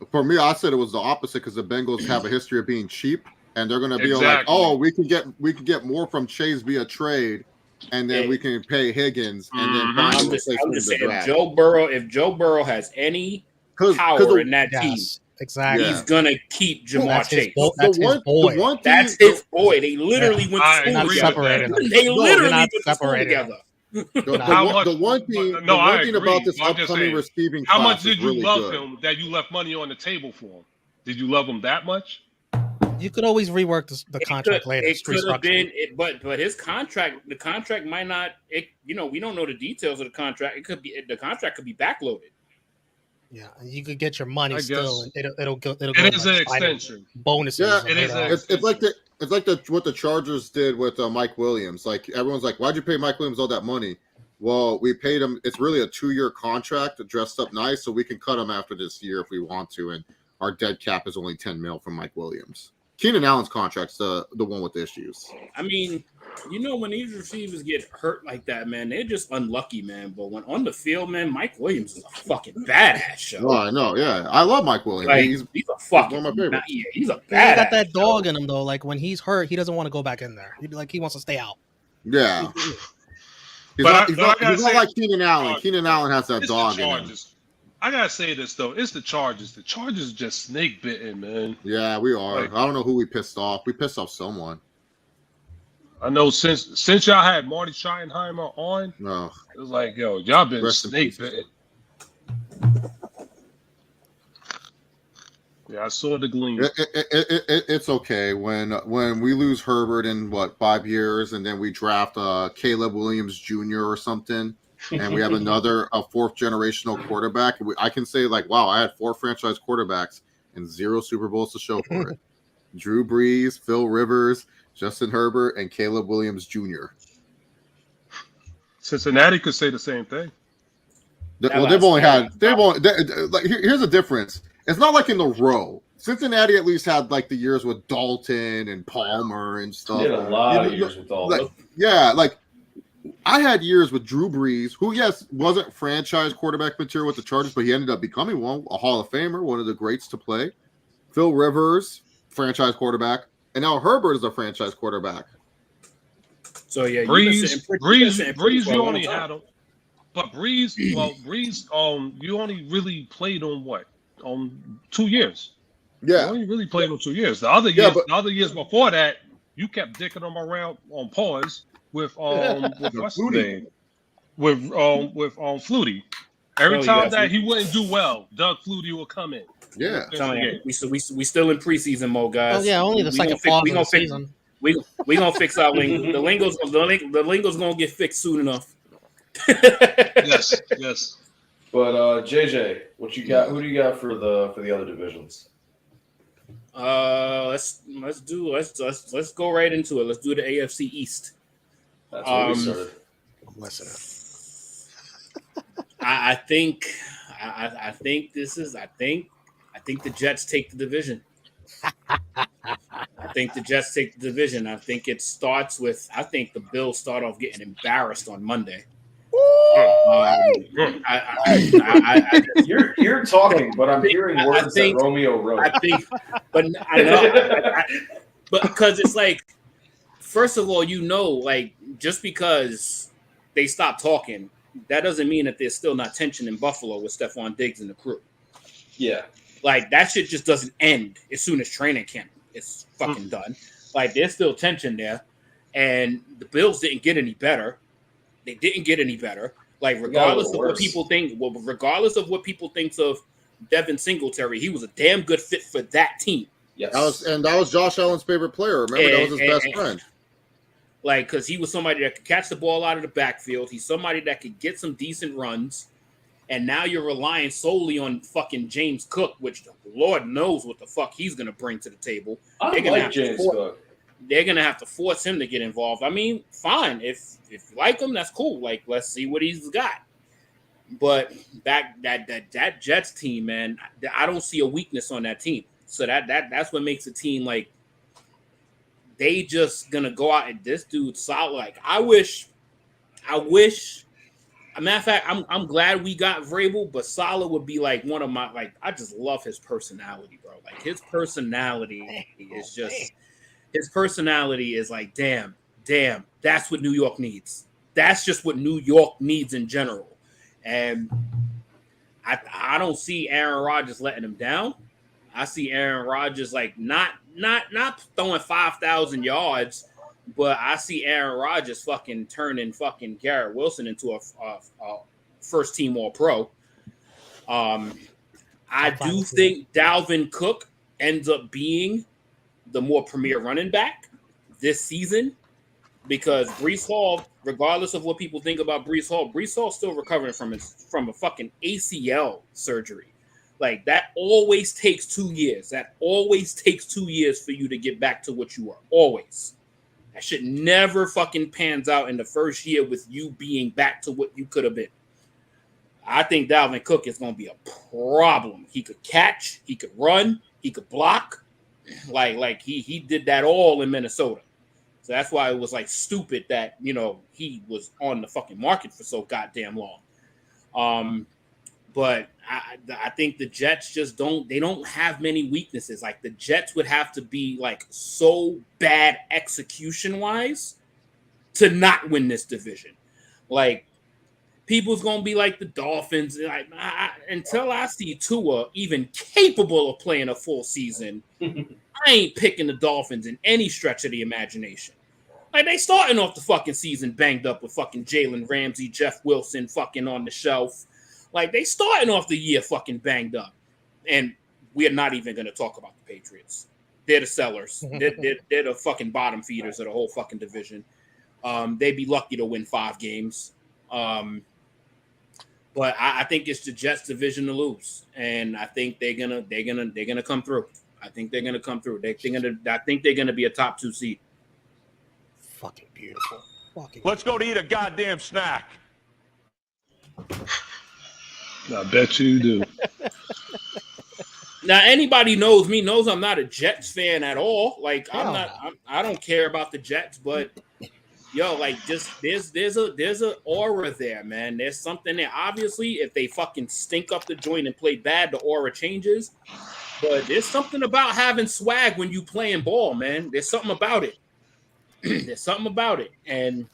Speaker 4: For me, I said it was the opposite because the Bengals have a history of being cheap, and they're going to be like, oh, we can get more from Chase via trade, and then we can pay Higgins, and then find
Speaker 5: I'm just saying, if Joe Burrow has any power in that team,
Speaker 1: exactly,
Speaker 5: he's gonna keep Jamar Chase.
Speaker 1: That's his boy.
Speaker 5: That's his boy. They literally went to school together. They literally went to school together.
Speaker 4: The one thing about this upcoming receiving class,
Speaker 6: how much did you love him that you left money on the table for him? Did you love him that much?
Speaker 1: You could always rework the contract later.
Speaker 5: It could have been, but his contract, the contract might not. We don't know the details of the contract. It could be the contract could be backloaded.
Speaker 1: Yeah, you could get your money still, and it'll go.
Speaker 6: It is an extension.
Speaker 1: Bonuses.
Speaker 4: Yeah, it's like what the Chargers did with Mike Williams. Like everyone's like, why'd you pay Mike Williams all that money? Well, we paid him. It's really a 2-year contract, dressed up nice, so we can cut him after this year if we want to. And our dead cap is only $10 million from Mike Williams. Keenan Allen's contract's the one with the issues.
Speaker 5: I mean, when these receivers get hurt like that, man, they're just unlucky, man. But when on the field, man, Mike Williams is a fucking badass show.
Speaker 4: Oh, I know, yeah. I love Mike Williams.
Speaker 5: Like, he's a fucking one of my favorites. He's a badass.
Speaker 1: He got that dog in him, though. Like, when he's hurt, he doesn't want to go back in there. He wants to stay out.
Speaker 4: Yeah. He's not like Keenan Allen. Keenan Allen has that dog in him.
Speaker 6: I gotta say this though, it's the Chargers. The Chargers just snake bitten, man.
Speaker 4: Yeah, we are. I don't know who we pissed off. We pissed off someone.
Speaker 6: I know since y'all had Marty Schottenheimer on, it was like, yo, y'all been snake bitten. Yeah, I saw the gleam.
Speaker 4: It's okay when we lose Herbert in 5 years, and then we draft Caleb Williams Jr. or something. And we have a fourth generational quarterback. I can say wow, I had 4 franchise quarterbacks and 0 Super Bowls to show for it. Drew Brees, Phil Rivers, Justin Herbert, and Caleb Williams Jr.
Speaker 6: Cincinnati could say the same thing.
Speaker 4: Here's the difference. It's not like in the row. Cincinnati at least had the years with Dalton and Palmer and stuff.
Speaker 2: They had a lot of years with Dalton.
Speaker 4: I had years with Drew Brees, who, yes, wasn't franchise quarterback material with the Chargers, but he ended up becoming one, a Hall of Famer, one of the greats to play. Phil Rivers, franchise quarterback. And now Herbert is a franchise quarterback.
Speaker 5: So, yeah,
Speaker 6: Brees, you only had him. But Brees, you only really played on what? On 2 years.
Speaker 4: Yeah.
Speaker 6: You only really played on 2 years. The other years before that, you kept dicking them around on pause. With what's his name? With Flutie. Every
Speaker 5: Oh,
Speaker 6: time
Speaker 5: yes.
Speaker 6: that he wouldn't do well, Doug Flutie will come in.
Speaker 4: Yeah.
Speaker 5: Telling you, we still in preseason mode, guys.
Speaker 1: Oh yeah, only the second pause of the season.
Speaker 5: We gonna fix our lingo. The lingo's gonna get fixed soon enough.
Speaker 6: Yes, yes.
Speaker 2: But JJ, what you got? Who do you got for the other divisions?
Speaker 5: Let's go right into it. Let's do the AFC East.
Speaker 2: That's where we started.
Speaker 1: I'm listening.
Speaker 5: I think the Jets take the division. I think the Jets take the division. I think it starts with. I think the Bills start off getting embarrassed on Monday.
Speaker 2: You're talking, but I'm hearing words that Romeo wrote.
Speaker 5: I think, but I know, but because it's like, first of all, like just because they stop talking, that doesn't mean that there's still not tension in Buffalo with Stephon Diggs and the crew.
Speaker 2: Yeah,
Speaker 5: like that shit just doesn't end as soon as training camp is fucking done. Like there's still tension there, and the Bills didn't get any better. They didn't get any better. Like regardless of what people think, regardless of what people think of Devin Singletary, he was a damn good fit for that team.
Speaker 2: Yes,
Speaker 4: that was Josh Allen's favorite player. Remember, that was his best friend.
Speaker 5: Like, because he was somebody that could catch the ball out of the backfield. He's somebody that could get some decent runs. And now you're relying solely on fucking James Cook, which the Lord knows what the fuck he's going to bring to the table.
Speaker 2: I like James Cook.
Speaker 5: They're going to have to force him to get involved. I mean, fine. If you like him, that's cool. Like, let's see what he's got. But that Jets team, man, I don't see a weakness on that team. So that's what makes a team like they just gonna go out and this dude's solid. Like I wish. A matter of fact, I'm glad we got Vrabel, but Saleh would be like one of my like. I just love his personality, bro. Like his personality is just. His personality is like, damn, that's what New York needs. That's just what New York needs in general. And I don't see Aaron Rodgers letting him down. I see Aaron Rodgers like not throwing 5,000 yards, but I see Aaron Rodgers fucking turning fucking Garrett Wilson into a first team All-Pro. I do think Dalvin Cook ends up being the more premier running back this season because Breece Hall, regardless of what people think about Breece Hall's still recovering from a fucking ACL surgery. Like that always takes 2 years. That always takes 2 years for you to get back to what you were. Always. That shit never fucking pans out in the first year with you being back to what you could have been. I think Dalvin Cook is going to be a problem. He could catch, he could run, he could block. Like he did that all in Minnesota. So that's why it was like stupid that, he was on the fucking market for so goddamn long. But I think the Jets just don't have many weaknesses. Like the Jets would have to be like so bad execution wise to not win this division. Like people's gonna be like the Dolphins. Like until I see Tua even capable of playing a full season, I ain't picking the Dolphins in any stretch of the imagination. Like they starting off the fucking season banged up with fucking Jalen Ramsey, Jeff Wilson fucking on the shelf. Like they starting off the year fucking banged up. And we're not even gonna talk about the Patriots. They're the sellers. They're the fucking bottom feeders of the whole fucking division. They'd be lucky to win 5 games. But I think it's the Jets division to lose, and I think they're gonna come through. I think they're gonna come through. I think they're gonna be a top 2 seed.
Speaker 1: Fucking beautiful.
Speaker 7: Let's go to eat a goddamn snack.
Speaker 6: I bet you do.
Speaker 5: Now, anybody knows me knows I'm not a Jets fan at all. Like I don't care about the Jets, but yo, like just there's a aura there, man. There's something there. Obviously, if they fucking stink up the joint and play bad, the aura changes. But there's something about having swag when you playing ball, man. There's something about it. There's something about it. And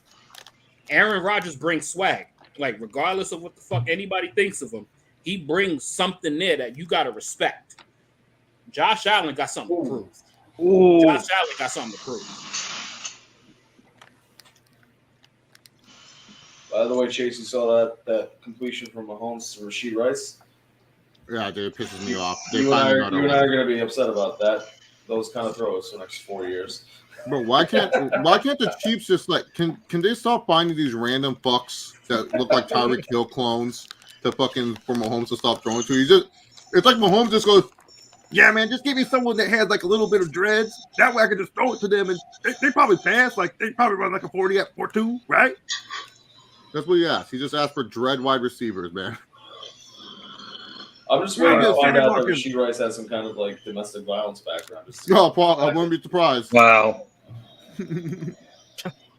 Speaker 5: Aaron Rodgers brings swag. Like, regardless of what the fuck anybody thinks of him, he brings something there that you gotta respect. Josh Allen got something to prove. Josh Allen got something to prove.
Speaker 2: By the way, Chase, you saw that completion from Mahomes to Rashid Rice?
Speaker 4: Yeah, dude, it pisses me off.
Speaker 2: You and I are going to be upset about that. Those kind of throws for the next 4 years.
Speaker 4: Bro, why can't the Chiefs just like can they stop finding these random fucks that look like Tyreek Hill clones to fucking for Mahomes to stop throwing to? It's like Mahomes just goes, yeah, man, just give me someone that has like a little bit of dreads. That way I can just throw it to them and they probably pass. Like they probably run like a 40 at 4.2, right? That's what he asked. He just asked for dread wide receivers, man.
Speaker 2: I'm just waiting to find out that Rashid Rice has some kind of like domestic violence background.
Speaker 4: No, Paul, I wouldn't be surprised.
Speaker 6: Wow.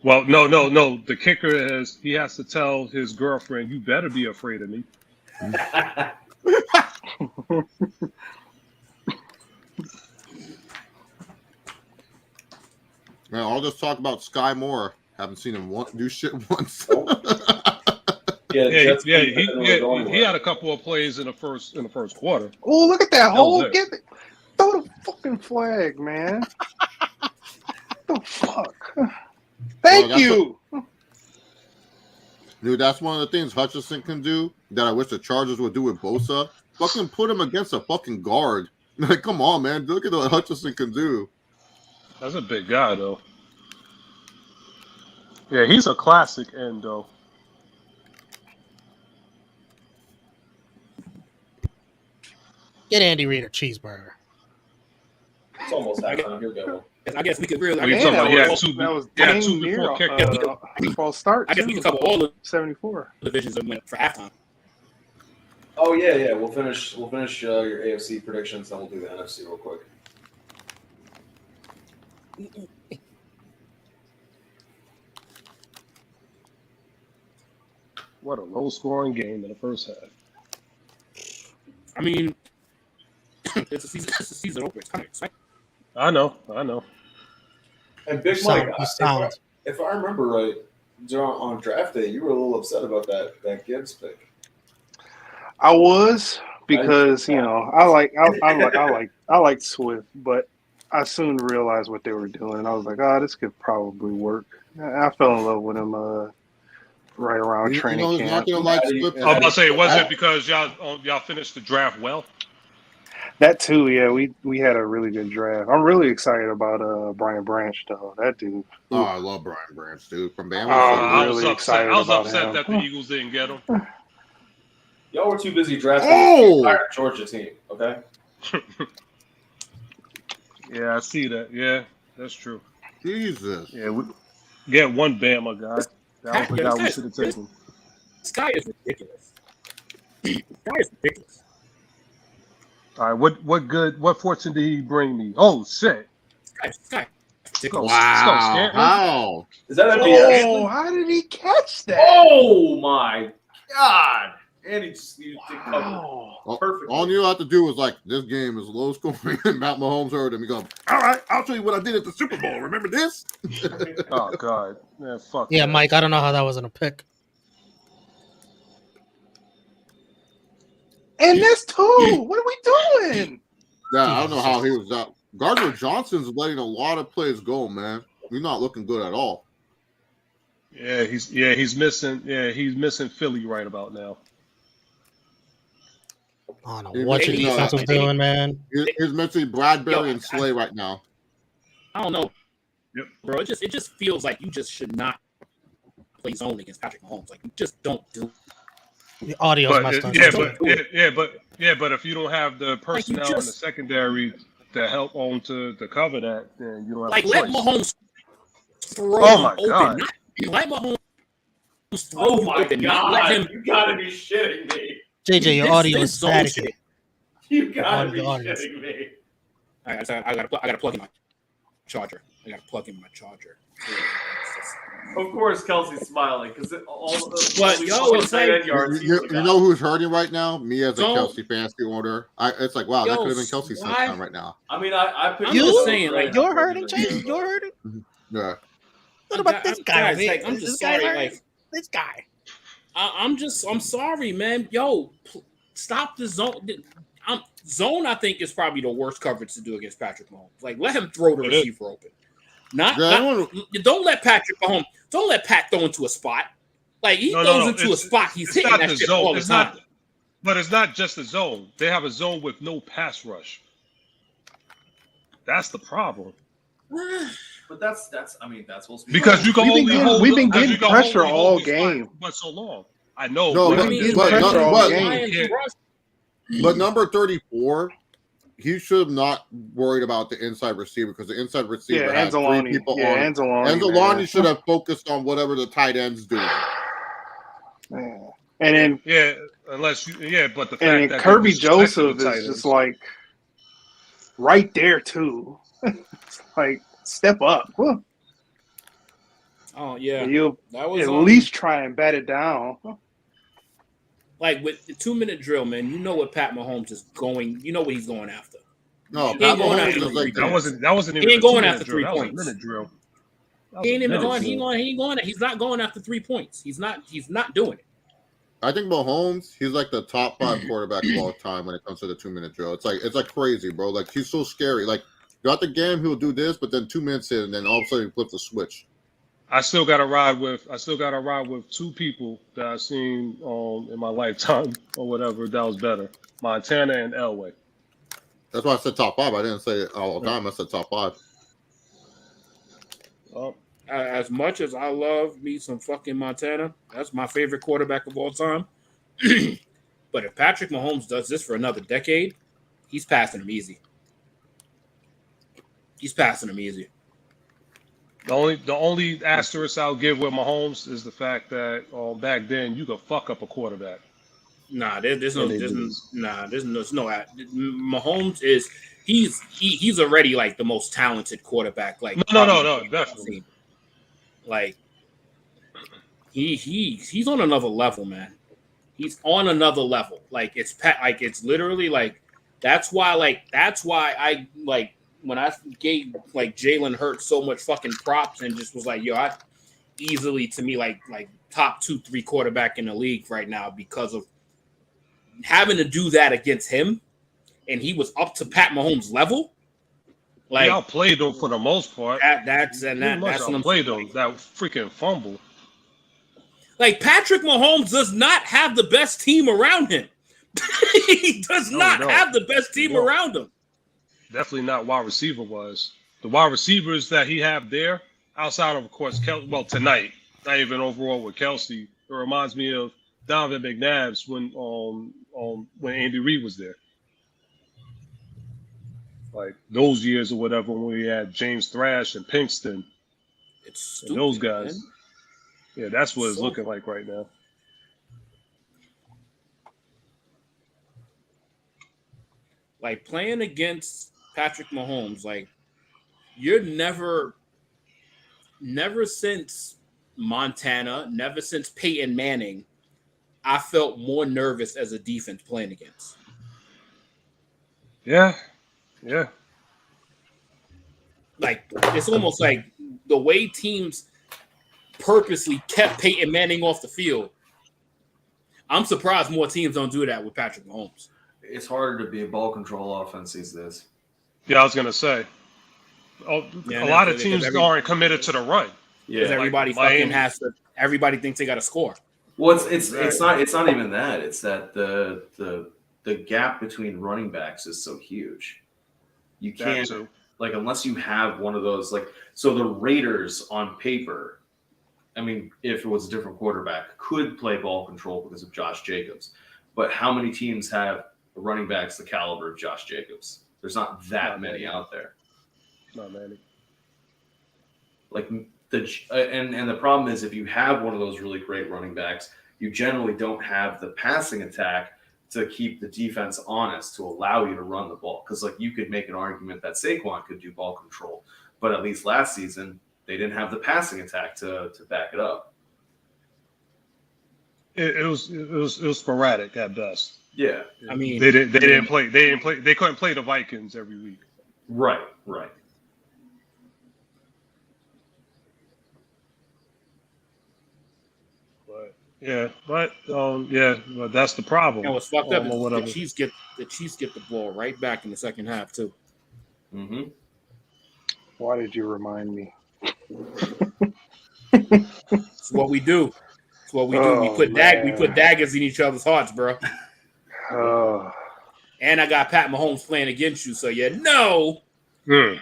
Speaker 6: Well, no. The kicker is he has to tell his girlfriend, "You better be afraid of me."
Speaker 4: Man, I'll just talk about Sky Moore. Haven't seen him do shit once.
Speaker 6: He had a couple of plays in the first quarter.
Speaker 3: Oh, look at that hole! Give it. Throw the fucking flag, man. The fuck. Thank you.
Speaker 4: Dude, that's one of the things Hutchinson can do that I wish the Chargers would do with Bosa. Fucking put him against a fucking guard. Like, come on, man. Look at what Hutchinson can do.
Speaker 6: That's a big guy, though. Yeah, he's a classic end, though.
Speaker 1: Get Andy Reid a cheeseburger.
Speaker 2: It's almost halftime. Here we go.
Speaker 5: I guess we could really.
Speaker 3: That was dang near false start.
Speaker 5: I guess we can cover all the
Speaker 3: 74
Speaker 5: divisions that went for halftime.
Speaker 2: Oh yeah. We'll finish your AFC predictions, then we'll do the NFC real quick.
Speaker 6: What a low-scoring game in the first half.
Speaker 5: I mean, it's a season opener. It's coming, right?
Speaker 6: I know.
Speaker 2: And Big Mike, if I remember right, on draft day, you were a little upset about that Gibbs pick.
Speaker 3: I was because I like Swift, but I soon realized what they were doing, and I was like, this could probably work. I fell in love with him right around training camp.
Speaker 6: I was about to say, was it because y'all finished the draft well?
Speaker 3: That too, yeah. We had a really good draft. I'm really excited about Brian Branch though. That dude.
Speaker 4: Oh, I love Brian Branch, dude. From Bama.
Speaker 6: I was upset that the Eagles didn't get him.
Speaker 2: Y'all were too busy drafting the entire Georgia team, okay?
Speaker 6: Yeah, I see that. Yeah, that's true.
Speaker 4: Jesus.
Speaker 6: Yeah, we get one Bama guy. That was the guy we should have taken.
Speaker 5: This guy is ridiculous.
Speaker 6: All right, what fortune did he bring me? Oh shit!
Speaker 5: Sky.
Speaker 4: Wow. How?
Speaker 2: Is that MBS?
Speaker 3: Oh, how did he catch that?
Speaker 2: Oh my God! And he just perfect.
Speaker 4: All you have to do is this game is low scoring. Matt Mahomes heard him. He goes, all right, I'll tell you what I did at the Super Bowl. Remember this?
Speaker 6: Oh God, man, fuck.
Speaker 1: Yeah,
Speaker 6: that.
Speaker 1: Mike, I don't know how that wasn't a pick.
Speaker 3: And this too. What are we doing?
Speaker 4: Yeah, I don't know how he was out. Gardner Johnson's letting a lot of plays go, man. He's not looking good at all.
Speaker 6: He's missing Philly right about now.
Speaker 1: I don't know what your defense was doing, man.
Speaker 4: He's missing Bradbury and Slay right now.
Speaker 5: I don't know.
Speaker 6: Yep.
Speaker 5: Bro, it just feels like you just should not play zone against Patrick Mahomes. Like, you just don't do.
Speaker 1: The audio's messed up.
Speaker 6: But if you don't have the personnel in the secondary to help to cover that, then you don't have a choice.
Speaker 5: Let Mahomes throw open.
Speaker 6: God.
Speaker 5: Let Mahomes throw
Speaker 2: God.
Speaker 5: open. Let him.
Speaker 2: You gotta be shitting me.
Speaker 1: JJ, your audio is staticky.
Speaker 2: You gotta be shitting me.
Speaker 5: I gotta plug in my charger.
Speaker 2: Of course, Kelsey's smiling because all
Speaker 5: it's like
Speaker 4: you know who's hurting right now? Me as a Kelsey fantasy order. It's like, wow, that could have been Kelsey's touchdown right now.
Speaker 2: I mean, I
Speaker 5: I'm just saying, like,
Speaker 1: you're hurting, Chase. You're hurting.
Speaker 4: Yeah.
Speaker 1: What about this guy?
Speaker 5: I'm just sorry.
Speaker 1: This guy.
Speaker 5: I'm sorry, man. Yo, stop the zone. Zone, I think, is probably the worst coverage to do against Patrick Mahomes. Like, let him throw the receiver open. Don't let Patrick Mahomes. Don't let Pat throw into a spot. Like he goes into a spot, he's hitting
Speaker 6: not
Speaker 5: that
Speaker 6: the
Speaker 5: shit
Speaker 6: zone.
Speaker 5: all the
Speaker 6: It's
Speaker 5: time.
Speaker 6: not, but it's not just the zone. They have a zone with no pass rush. That's the problem.
Speaker 2: But that's I mean that's supposed to be
Speaker 6: Because you can
Speaker 3: We've been getting
Speaker 6: you can
Speaker 3: pressure
Speaker 6: only
Speaker 3: all
Speaker 6: hold this
Speaker 3: game.
Speaker 6: spot but so long. I know.
Speaker 4: No,
Speaker 3: We've
Speaker 4: but-
Speaker 3: been
Speaker 5: mean,
Speaker 3: getting
Speaker 4: but-
Speaker 3: pressure
Speaker 4: but-
Speaker 3: all
Speaker 4: but-
Speaker 3: game.
Speaker 4: But number 34, he should not worried about the inside receiver because the inside receiver had
Speaker 3: Anzalone.
Speaker 4: three people
Speaker 3: Yeah,
Speaker 4: on.
Speaker 3: Anzalone
Speaker 4: Should have focused on whatever the tight end's doing.
Speaker 3: Man. And then
Speaker 6: Yeah, unless you but the fact
Speaker 3: and
Speaker 6: that
Speaker 3: then Kirby
Speaker 6: they disrespected
Speaker 3: Joseph
Speaker 6: the tight
Speaker 3: is just
Speaker 6: ends.
Speaker 3: like right there too. It's like step up. Whew.
Speaker 5: Oh yeah,
Speaker 3: You'll
Speaker 5: that was
Speaker 3: at least try and bat it down.
Speaker 5: like with the 2-minute drill, man. You know what Pat Mahomes is going. You know what he's going after.
Speaker 4: No,
Speaker 5: He
Speaker 4: Pat
Speaker 5: ain't going
Speaker 4: Mahomes
Speaker 5: after
Speaker 4: is
Speaker 5: the
Speaker 4: like
Speaker 5: three
Speaker 4: that.
Speaker 6: That wasn't even
Speaker 5: He ain't
Speaker 6: a
Speaker 5: going
Speaker 6: 2-minute
Speaker 5: after
Speaker 6: drill.
Speaker 5: 3
Speaker 6: That was a
Speaker 5: points.
Speaker 6: minute drill. That was
Speaker 5: He ain't
Speaker 6: a
Speaker 5: even
Speaker 6: minute
Speaker 5: going.
Speaker 6: drill.
Speaker 5: He's not going after 3 points. He's not doing it.
Speaker 4: I think Mahomes, he's like the top 5 quarterback of all time when it comes to the 2-minute drill. It's like crazy, bro. Like he's so scary. Like throughout the game, he'll do this, but then 2 minutes in, and then all of a sudden he flips the switch.
Speaker 6: I still got to ride with 2 people that I've seen in my lifetime or whatever that was better. Montana and Elway.
Speaker 4: That's why I said top 5. I didn't say it all the time. I said top 5.
Speaker 6: Well,
Speaker 5: As much as I love me some fucking Montana, that's my favorite quarterback of all time. But if Patrick Mahomes does this for another decade, he's passing him easy. He's passing him easy.
Speaker 6: the only asterisk I'll give with Mahomes is the fact that back then you could fuck up a quarterback.
Speaker 5: Nah, there's no
Speaker 6: And they
Speaker 5: Mahomes is he's already like the most talented quarterback. Like
Speaker 6: No, definitely.
Speaker 5: Like he's on another level, man. He's on another level. Like it's literally like that's why I like when I gave like Jalen Hurts so much fucking props and just was like, yo, I easily to me like top 2-3 quarterback in the league right now because of having to do that against him, and he was up to Pat Mahomes' level. Like
Speaker 6: He outplayed them for the most part.
Speaker 5: that's what I'm
Speaker 6: Outplayed
Speaker 5: saying.
Speaker 6: them. That freaking fumble.
Speaker 5: Like Patrick Mahomes does not have the best team around him. He does not have the best team around him.
Speaker 6: Definitely not wide receiver was. The wide receivers that he have there, outside of course, tonight, not even overall with Kelsey, it reminds me of Donovan McNabb's when Andy Reid was there. Like those years or whatever when we had James Thrash and Pinkston
Speaker 5: It's stupid,
Speaker 6: and those guys.
Speaker 5: man.
Speaker 6: Yeah, that's what it's
Speaker 5: So-
Speaker 6: looking like right now.
Speaker 5: Like playing against Patrick Mahomes, like you're never since Montana, never since Peyton Manning, I felt more nervous as a defense playing against.
Speaker 6: Yeah.
Speaker 5: Like it's almost like the way teams purposely kept Peyton Manning off the field. I'm surprised more teams don't do that with Patrick Mahomes.
Speaker 2: It's harder to be a ball control offense these days.
Speaker 6: Yeah, I was gonna say. A lot of teams aren't committed to the run.
Speaker 5: Because
Speaker 2: Yeah,
Speaker 5: everybody fucking has to. Everybody thinks they got to score.
Speaker 2: well, it's not even that. It's that the gap between running backs is so huge. You can't like unless you have one of those like so the Raiders on paper. I mean, if it was a different quarterback, could play ball control because of Josh Jacobs. But how many teams have running backs the caliber of Josh Jacobs? There's not that many out there.
Speaker 6: Not many.
Speaker 2: Like and the problem is if you have one of those really great running backs, you generally don't have the passing attack to keep the defense honest to allow you to run the ball. Because like you could make an argument that Saquon could do ball control, but at least last season they didn't have the passing attack to back it up.
Speaker 6: It was sporadic at best.
Speaker 2: Yeah,
Speaker 5: I mean,
Speaker 6: They didn't play. They couldn't play the Vikings every week.
Speaker 2: right.
Speaker 6: But that's the problem.
Speaker 5: and what's fucked up is
Speaker 6: Or whatever.
Speaker 5: the Chiefs get the ball right back in the second half too.
Speaker 2: Mm-hmm.
Speaker 3: Why did you remind me?
Speaker 5: It's what we do. That's what we do. We put daggers in each other's hearts, bro.
Speaker 3: Oh,
Speaker 5: And I got Pat Mahomes playing against you, so you know.
Speaker 2: Please,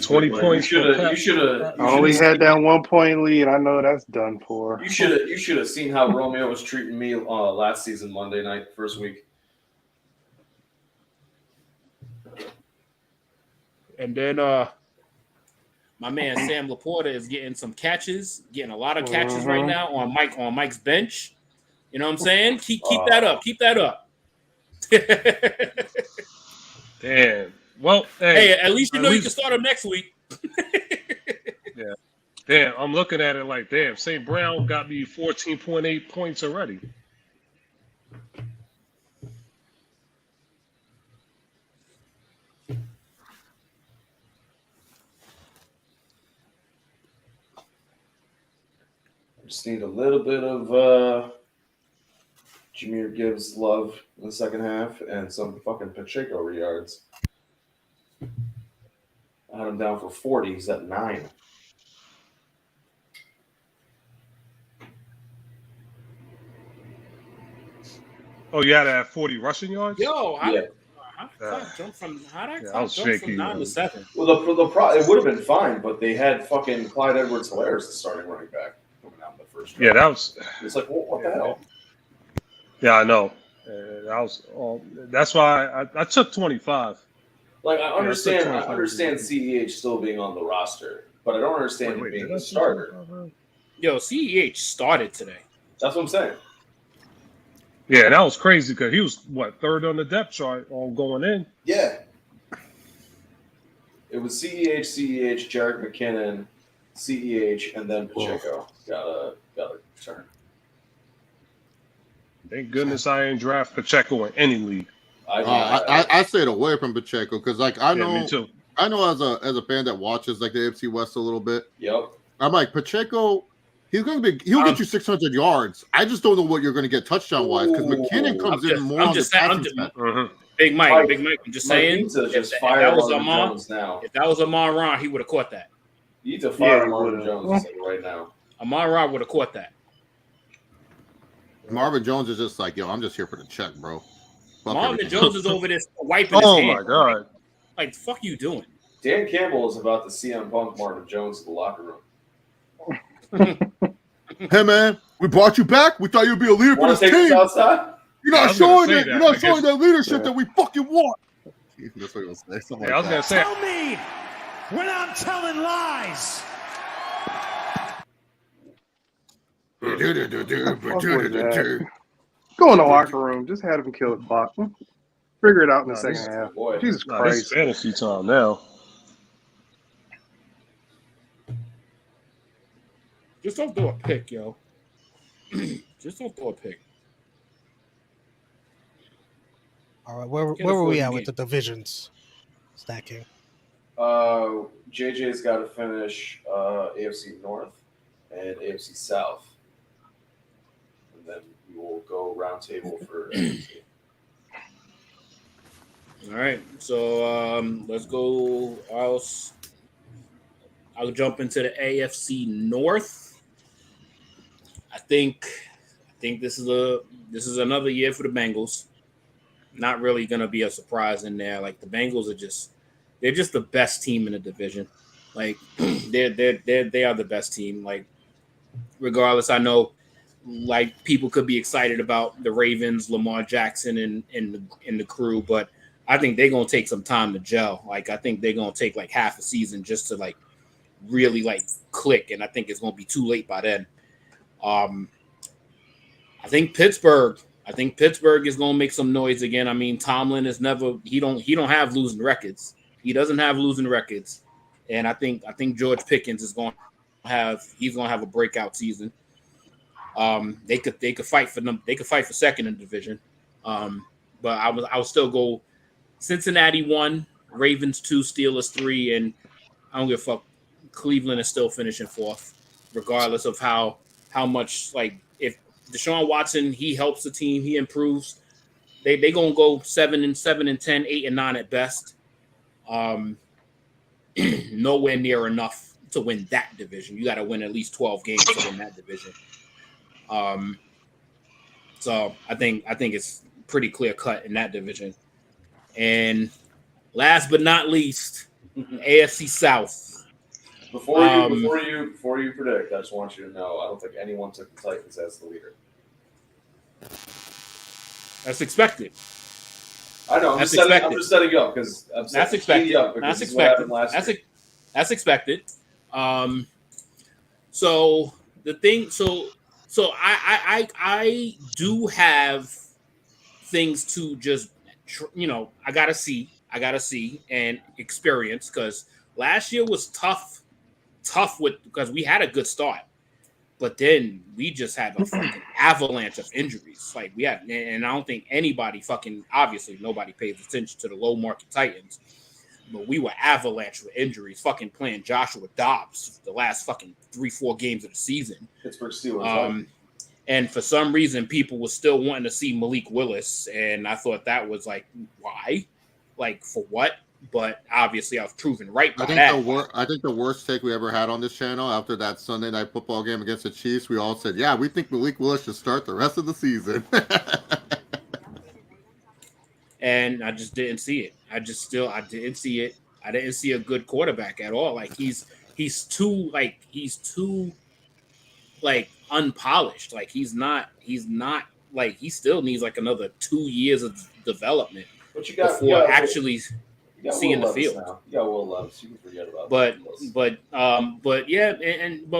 Speaker 6: 20
Speaker 2: Whitmer,
Speaker 6: points.
Speaker 2: You should have.
Speaker 3: I only had that 1 point lead. I know that's done for.
Speaker 2: You should have seen how Romeo was treating me last season, Monday night, first week.
Speaker 5: And then my man Sam Laporta is getting some catches, getting a lot of catches right now on Mike's bench. You know what I'm saying? Keep that up. Keep that up.
Speaker 6: Damn. Well,
Speaker 5: hey, at least you can start him next week.
Speaker 6: Yeah. Damn, I'm looking at it like, damn, St. Brown got me 14.8 points already.
Speaker 2: Just need a little bit of Jameer Gibbs love in the second half and some fucking Pacheco yards. I had him down for 40. He's at 9.
Speaker 6: Oh, you had to have 40 rushing yards?
Speaker 5: Yo,
Speaker 2: Yeah.
Speaker 5: how did I jump from 9 to 7?
Speaker 2: Well, it would have been fine, but they had fucking Clyde Edwards-Helaire as the starting running back coming out in the first round.
Speaker 6: Yeah, that was.
Speaker 2: It's like, what the hell?
Speaker 6: Yeah, I know. That's why I took 25.
Speaker 2: Like, I understand CEH still being on the roster, but I don't understand him being the starter.
Speaker 5: Yo, CEH started today.
Speaker 2: That's what I'm saying.
Speaker 6: Yeah, that was crazy because he was, third on the depth chart on going in?
Speaker 2: Yeah. It was CEH, Jarek McKinnon, CEH, and then Pacheco got a return.
Speaker 6: Thank goodness I ain't draft Pacheco in any league.
Speaker 4: I stayed away from Pacheco because, I know,
Speaker 6: me too.
Speaker 4: I know as a fan that watches the AFC West a little bit.
Speaker 2: Yep.
Speaker 4: I'm like, Pacheco, he'll get you 600 yards. I just don't know what you're going to get touchdown wise because McKinnon comes in more on the passing side.
Speaker 5: Big Mike, I'm just saying. If that was Amon Ra, he would have caught that.
Speaker 2: You need to fire Marvin Jones right now.
Speaker 5: Amon Ra would have caught that.
Speaker 4: Marvin Jones is just like, yo, I'm just here for the check, bro. Fuck
Speaker 5: Marvin
Speaker 4: everything.
Speaker 5: Jones is over there wiping his hand.
Speaker 6: Oh, my God.
Speaker 5: Like, the fuck you doing?
Speaker 2: Dan Campbell is about to CM Punk Marvin Jones in the locker room.
Speaker 4: Hey, man, we brought you back. We thought you'd be a leader for this team. You're not showing that. You're not showing that leadership that we fucking want. That's what he was saying.
Speaker 6: I was going to say.
Speaker 7: Tell me when I'm telling lies.
Speaker 3: Go in the locker room. Just have him kill the clock. Figure it out in the second half.
Speaker 2: Boy.
Speaker 3: Jesus
Speaker 6: This
Speaker 3: Christ.
Speaker 6: is fantasy time now.
Speaker 5: Just don't throw a pick, yo. Just don't throw a pick.
Speaker 1: All right, where were we at with the divisions stacking?
Speaker 2: JJ's got to finish AFC North and AFC South. And then we will go round table for AFC.
Speaker 5: All right, so let's go. I'll jump into the AFC North. I think this is another year for the Bengals. Not really going to be a surprise in there. Like, the Bengals they're just the best team in the division. Like, they are the best team. Like, regardless, I know like people could be excited about the Ravens, Lamar Jackson, and the crew, but I think they're gonna take some time to gel. Like, I think they're gonna take like half a season just to like really like click, and I think it's gonna be too late by then. I think Pittsburgh is gonna make some noise again. I mean, Tomlin is never he don't have losing records. He doesn't have losing records, and I think George Pickens is gonna have a breakout season. They could fight for them. They could fight for second in the division. But I would still go Cincinnati 1, Ravens 2, Steelers 3, and I don't give a fuck. Cleveland is still finishing 4th, regardless of how much, like, if Deshaun Watson, he helps the team, he improves. They gonna go 7-10, 8-9 at best. Nowhere near enough to win that division. You got to win at least 12 games to win that division. So I think it's pretty clear cut in that division. And last but not least, AFC South.
Speaker 2: Before you predict, I just want you to know I don't think anyone took the Titans as the leader.
Speaker 5: That's expected.
Speaker 2: I know. I'm just setting you up because
Speaker 5: that's expected. That's expected. That's expected. So the thing, so I do have things to just, I gotta see and experience, because last year was tough because we had a good start, but then we just had a fucking avalanche of injuries. Like we had, and I don't think obviously nobody pays attention to the low market Titans, but we were avalanche with injuries, fucking playing Joshua Dobbs the last fucking 3-4 games of the season.
Speaker 2: Pittsburgh Steelers.
Speaker 5: And for some reason, people were still wanting to see Malik Willis, and I thought that was like, why? Like, for what? But obviously, I was proven right by that.
Speaker 4: I think the worst take we ever had on this channel after that Sunday night football game against the Chiefs, we all said, yeah, we think Malik Willis should start the rest of the season.
Speaker 5: And I just didn't see it. I didn't see it. I didn't see a good quarterback at all. Like he's too unpolished. Like he's not like, he still needs like another 2 years of development before actually seeing the field.
Speaker 2: Now. You got Will Levis. You can forget about
Speaker 5: but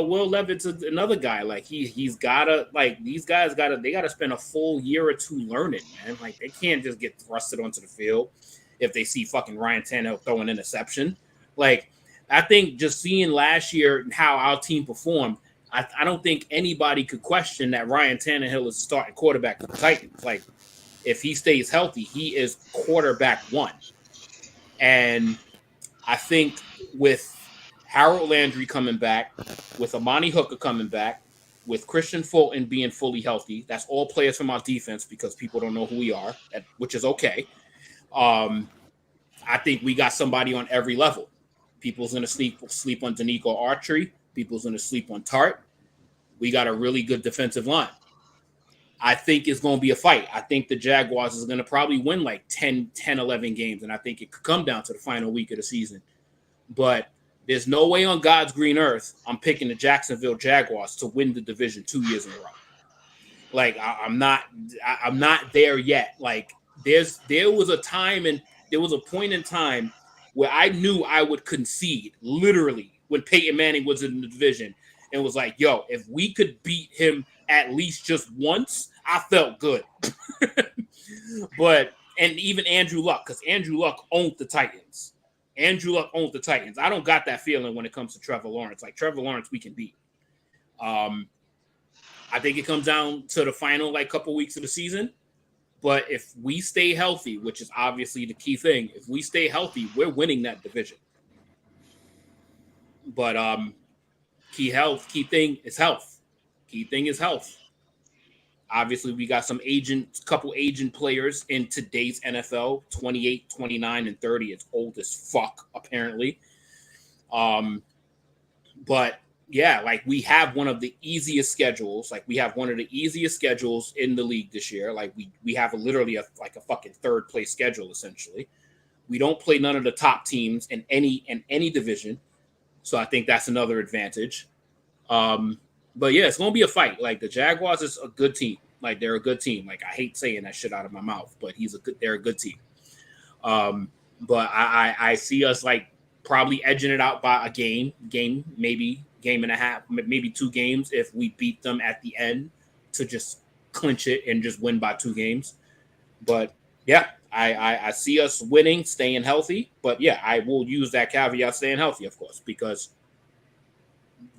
Speaker 5: Will Levis is another guy. Like he's gotta, like, these guys gotta spend a full year or two learning, man. Like they can't just get thrusted onto the field if they see fucking Ryan Tannehill throw an interception. Like, I think just seeing last year how our team performed, I don't think anybody could question that Ryan Tannehill is starting quarterback for the Titans. Like, if he stays healthy, he is quarterback one. And I think with Harold Landry coming back, with Amani Hooker coming back, with Christian Fulton being fully healthy, that's all players from our defense because people don't know who we are, which is okay. I think we got somebody on every level. People's going to sleep on Danico Archery. People's going to sleep on Tart. We got a really good defensive line. I think it's going to be a fight. I think the Jaguars is going to probably win like 10, 11 games, and I think it could come down to the final week of the season. But there's no way on God's green earth I'm picking the Jacksonville Jaguars to win the division 2 years in a row. Like, I'm not there yet. Like, there was a point in time where I knew I would concede, literally, when Peyton Manning was in the division, and was like, yo, if we could beat him at least just once, I felt good. And even Andrew Luck, because Andrew Luck owned the Titans. I don't got that feeling when it comes to Trevor Lawrence. Like, Trevor Lawrence, we can beat. I think it comes down to the final, like, couple weeks of the season. But if we stay healthy, which is obviously the key thing, if we stay healthy, we're winning that division. But key thing is health. Key thing is health. Obviously, we got couple agent players in today's NFL, 28, 29, and 30. It's old as fuck, apparently. But yeah, like, we have one of the easiest schedules. Like, we have one of the easiest schedules in the league this year. Like, we have literally a fucking third place schedule, essentially. We don't play none of the top teams in any division. So I think that's another advantage. But yeah, it's going to be a fight. Like, the Jaguars is a good team. Like, they're a good team. Like, I hate saying that shit out of my mouth, but they're a good team. But I see us, like, probably edging it out by a game, maybe game and a half, maybe 2 games if we beat them at the end to just clinch it and just win by 2 games. But yeah, I see us winning, staying healthy. But yeah, I will use that caveat, staying healthy, of course, because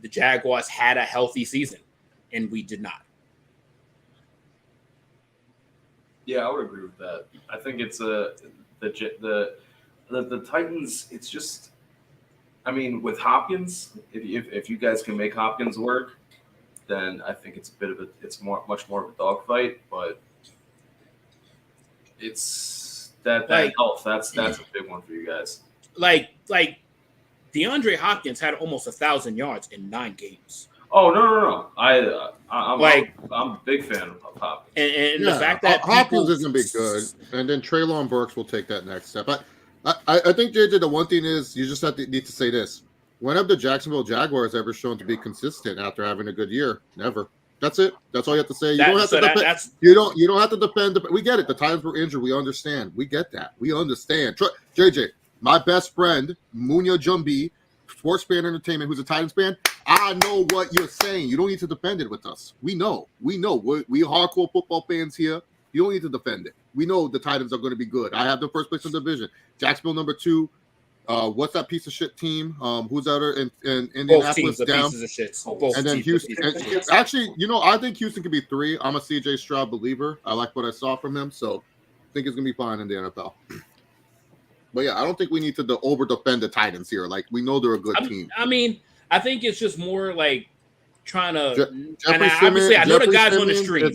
Speaker 5: the Jaguars had a healthy season and we did not.
Speaker 2: Yeah, I would agree with that. I think it's the Titans. It's just, I mean, with Hopkins, if you guys can make Hopkins work, then I think it's much more of a dogfight. But it's that health. That's a big one for you guys.
Speaker 5: Like DeAndre Hopkins had almost 1,000 yards in 9 games.
Speaker 2: Oh no! I'm a big fan of Hopkins.
Speaker 5: And the fact that
Speaker 4: Hopkins is going to be good, and then Treylon Burks will take that next step. I think, JJ, the one thing is you just need to say this. When have the Jacksonville Jaguars ever shown to be consistent after having a good year? Never. That's it. That's all you have to say. You don't have to defend. You don't have to defend. We get it. The Titans were injured. We understand. We get that. We understand. JJ, my best friend, Munya Jumbi, Sports Fan Entertainment, who's a Titans fan, I know what you're saying. You don't need to defend it with us. We know. We hardcore football fans here. You don't need to defend it. We know the Titans are going to be good. I have the first place in the division. Jacksonville number 2. What's that piece of shit team? Who's out there in Indianapolis?
Speaker 5: Both teams are pieces of shit.
Speaker 4: And then Houston. Actually, I think Houston could be 3. I'm a CJ Stroud believer. I like what I saw from him, so I think it's going to be fine in the NFL. But yeah, I don't think we need to over-defend the Titans here. Like, we know they're a good team.
Speaker 5: I mean, I think it's just more like trying to.
Speaker 4: I
Speaker 5: know the guys on the street.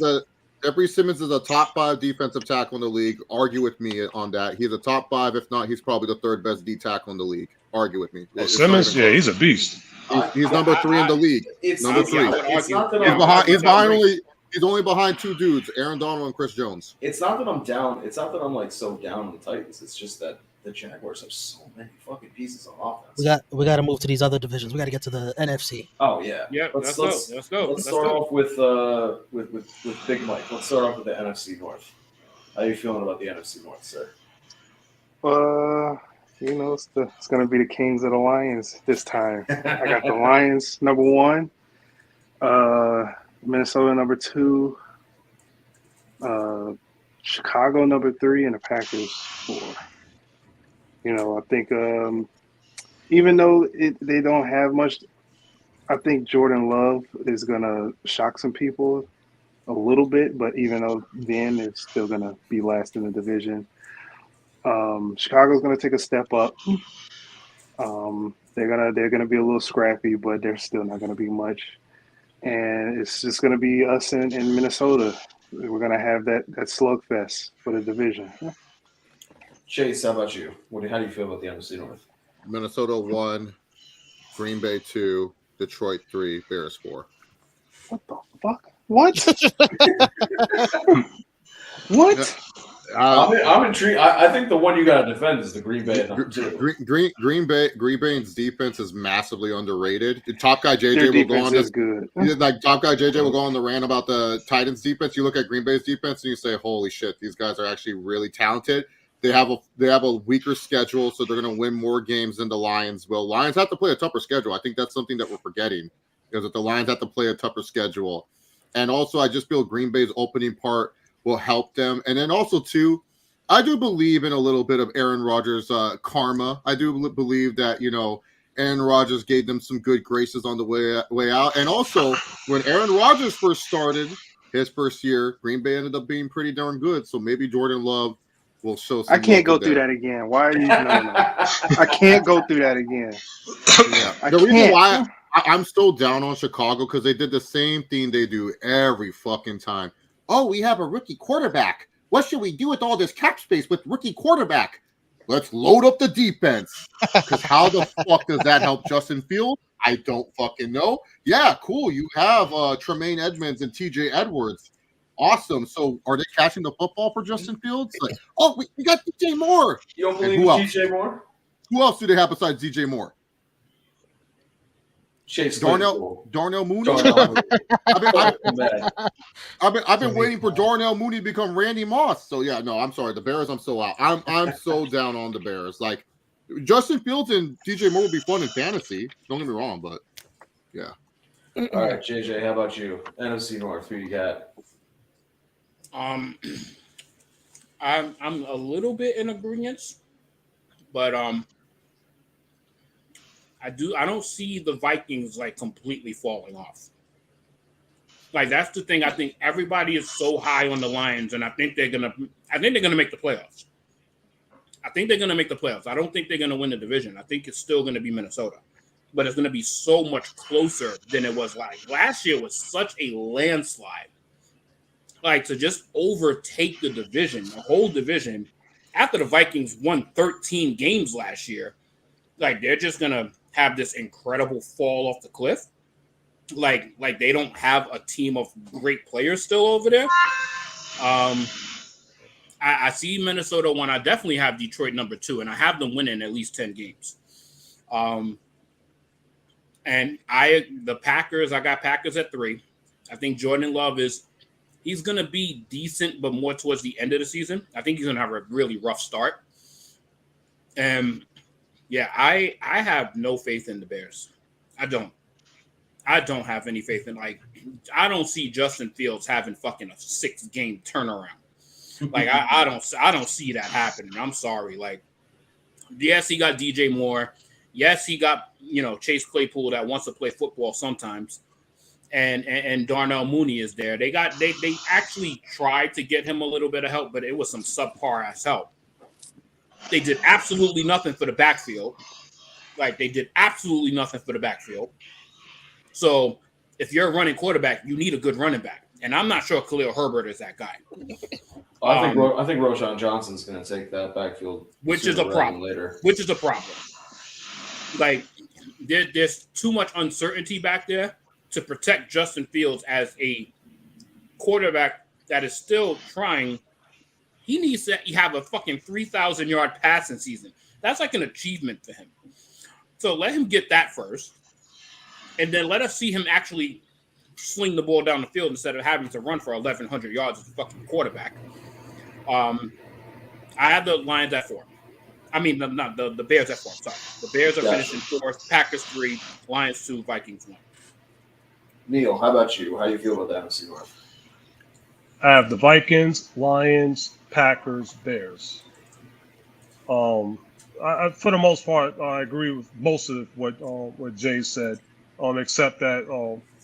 Speaker 4: Jeffrey Simmons is a top 5 defensive tackle in the league. Argue with me on that. He's a top 5. If not, he's probably the 3rd best D tackle in the league. Argue with me.
Speaker 6: Simmons, yeah, he's a beast.
Speaker 4: He's number 3 in the league. Number 3. He's only behind 2 dudes, Aaron Donald and Chris Jones.
Speaker 2: It's not that I'm down. It's not that I'm like so down on the Titans. It's just that the Jaguars have so many fucking pieces on offense.
Speaker 1: We got to move to these other divisions. We got to get to the NFC.
Speaker 2: Oh yeah.
Speaker 5: Let's go.
Speaker 2: Let's start off with Big Mike. Let's start off with the NFC North. How are you feeling about the NFC North, sir?
Speaker 3: It's going to be the Kings of the Lions this time. I got the Lions number 1, Minnesota number 2, Chicago number 3, and the Packers 4. I think even though they don't have much, I think Jordan Love is going to shock some people a little bit, but even though then it's still going to be last in the division. Chicago's going to take a step up. They're gonna be a little scrappy, but they're still not going to be much. And it's just going to be us in Minnesota. We're going to have that slugfest for the division.
Speaker 2: Chase, how about you? How do you feel about the NFC North?
Speaker 4: Minnesota 1, Green Bay 2, Detroit 3, Bears 4.
Speaker 3: What the fuck? What? What?
Speaker 2: I'm intrigued. I think the one you got to defend is the Green Bay number 2.
Speaker 4: Green Bay's defense is massively underrated. The top guy JJ will go on this.
Speaker 3: Good.
Speaker 4: Top guy JJ will go on the rant about the Titans defense. You look at Green Bay's defense and you say, "Holy shit, these guys are actually really talented." They have a weaker schedule, so they're going to win more games than the Lions will. Lions have to play a tougher schedule. I think that's something that we're forgetting, is that the Lions have to play a tougher schedule. And also, I just feel Green Bay's opening part will help them. And then also, too, I do believe in a little bit of Aaron Rodgers' karma. I do believe that, Aaron Rodgers gave them some good graces on the way out. And also, when Aaron Rodgers first started his first year, Green Bay ended up being pretty darn good. So maybe Jordan Love will show some.
Speaker 3: I can't go through that again. Why are you? No. I can't go through that again.
Speaker 4: Yeah. The reason why I'm still down on Chicago because they did the same thing they do every fucking time. Oh, we have a rookie quarterback. What should we do with all this cap space with rookie quarterback? Let's load up the defense. Because how the fuck does that help Justin Fields? I don't fucking know. Yeah, cool. You have Tremaine Edmonds and TJ Edwards. Awesome. So are they catching the football for Justin Fields? Like, we got DJ Moore.
Speaker 2: You don't believe in DJ Moore?
Speaker 4: Who else do they have besides DJ Moore?
Speaker 2: Chase
Speaker 4: Darnell Mooney. I've been waiting for Darnell Mooney to become Randy Moss. So yeah, no, I'm sorry. The Bears, I'm so out. I'm so down on the Bears. Like Justin Fields and DJ Moore will be fun in fantasy. Don't get me wrong, but yeah.
Speaker 2: All right, JJ, how about you? NFC North, who you got?
Speaker 5: I'm a little bit in agreement, but I don't see the Vikings like completely falling off. Like that's the thing. I think everybody is so high on the Lions, and I think they're gonna make the playoffs. I don't think they're gonna win the division. I think it's still gonna be Minnesota, but it's gonna be so much closer than it was last year. Was such a landslide. Like to just overtake the whole division, after the Vikings won 13 games last year, like they're just gonna have this incredible fall off the cliff. Like they don't have a team of great players still over there. I see Minnesota 1. I definitely have Detroit number 2, and I have them winning at least 10 games. And the Packers, I got Packers at 3. I think Jordan Love he's going to be decent, but more towards the end of the season. I think he's going to have a really rough start. And yeah, I have no faith in the Bears. I don't have any faith in, I don't see Justin Fields having fucking a 6-game turnaround. Like I don't see that happening. I'm sorry. Like, yes, he got DJ Moore. Yes, he got Chase Claypool that wants to play football sometimes, and Darnell Mooney is there. They actually tried to get him a little bit of help, but it was some subpar ass help. They did absolutely nothing for the backfield. So if you're a running quarterback, you need a good running back, and I'm not sure Khalil Herbert is that guy.
Speaker 2: I think Roshan Johnson's going to take that backfield,
Speaker 5: which is a problem. Which is a problem. Like there's too much uncertainty back there to protect Justin Fields as a quarterback that is still trying. He needs to have a fucking 3,000-yard passing season. That's like an achievement for him. So let him get that first, and then let us see him actually sling the ball down the field instead of having to run for 1,100 yards as a fucking quarterback. I have the Lions at 4. I mean, not the Bears at 4. Sorry. The Bears are finishing 4th, Packers 3, Lions 2, Vikings 1.
Speaker 2: Neil, how about you? How do you feel about that NFC North?
Speaker 6: I have the Vikings, Lions, Packers, Bears. For the most part, I agree with most of what Jay said, except that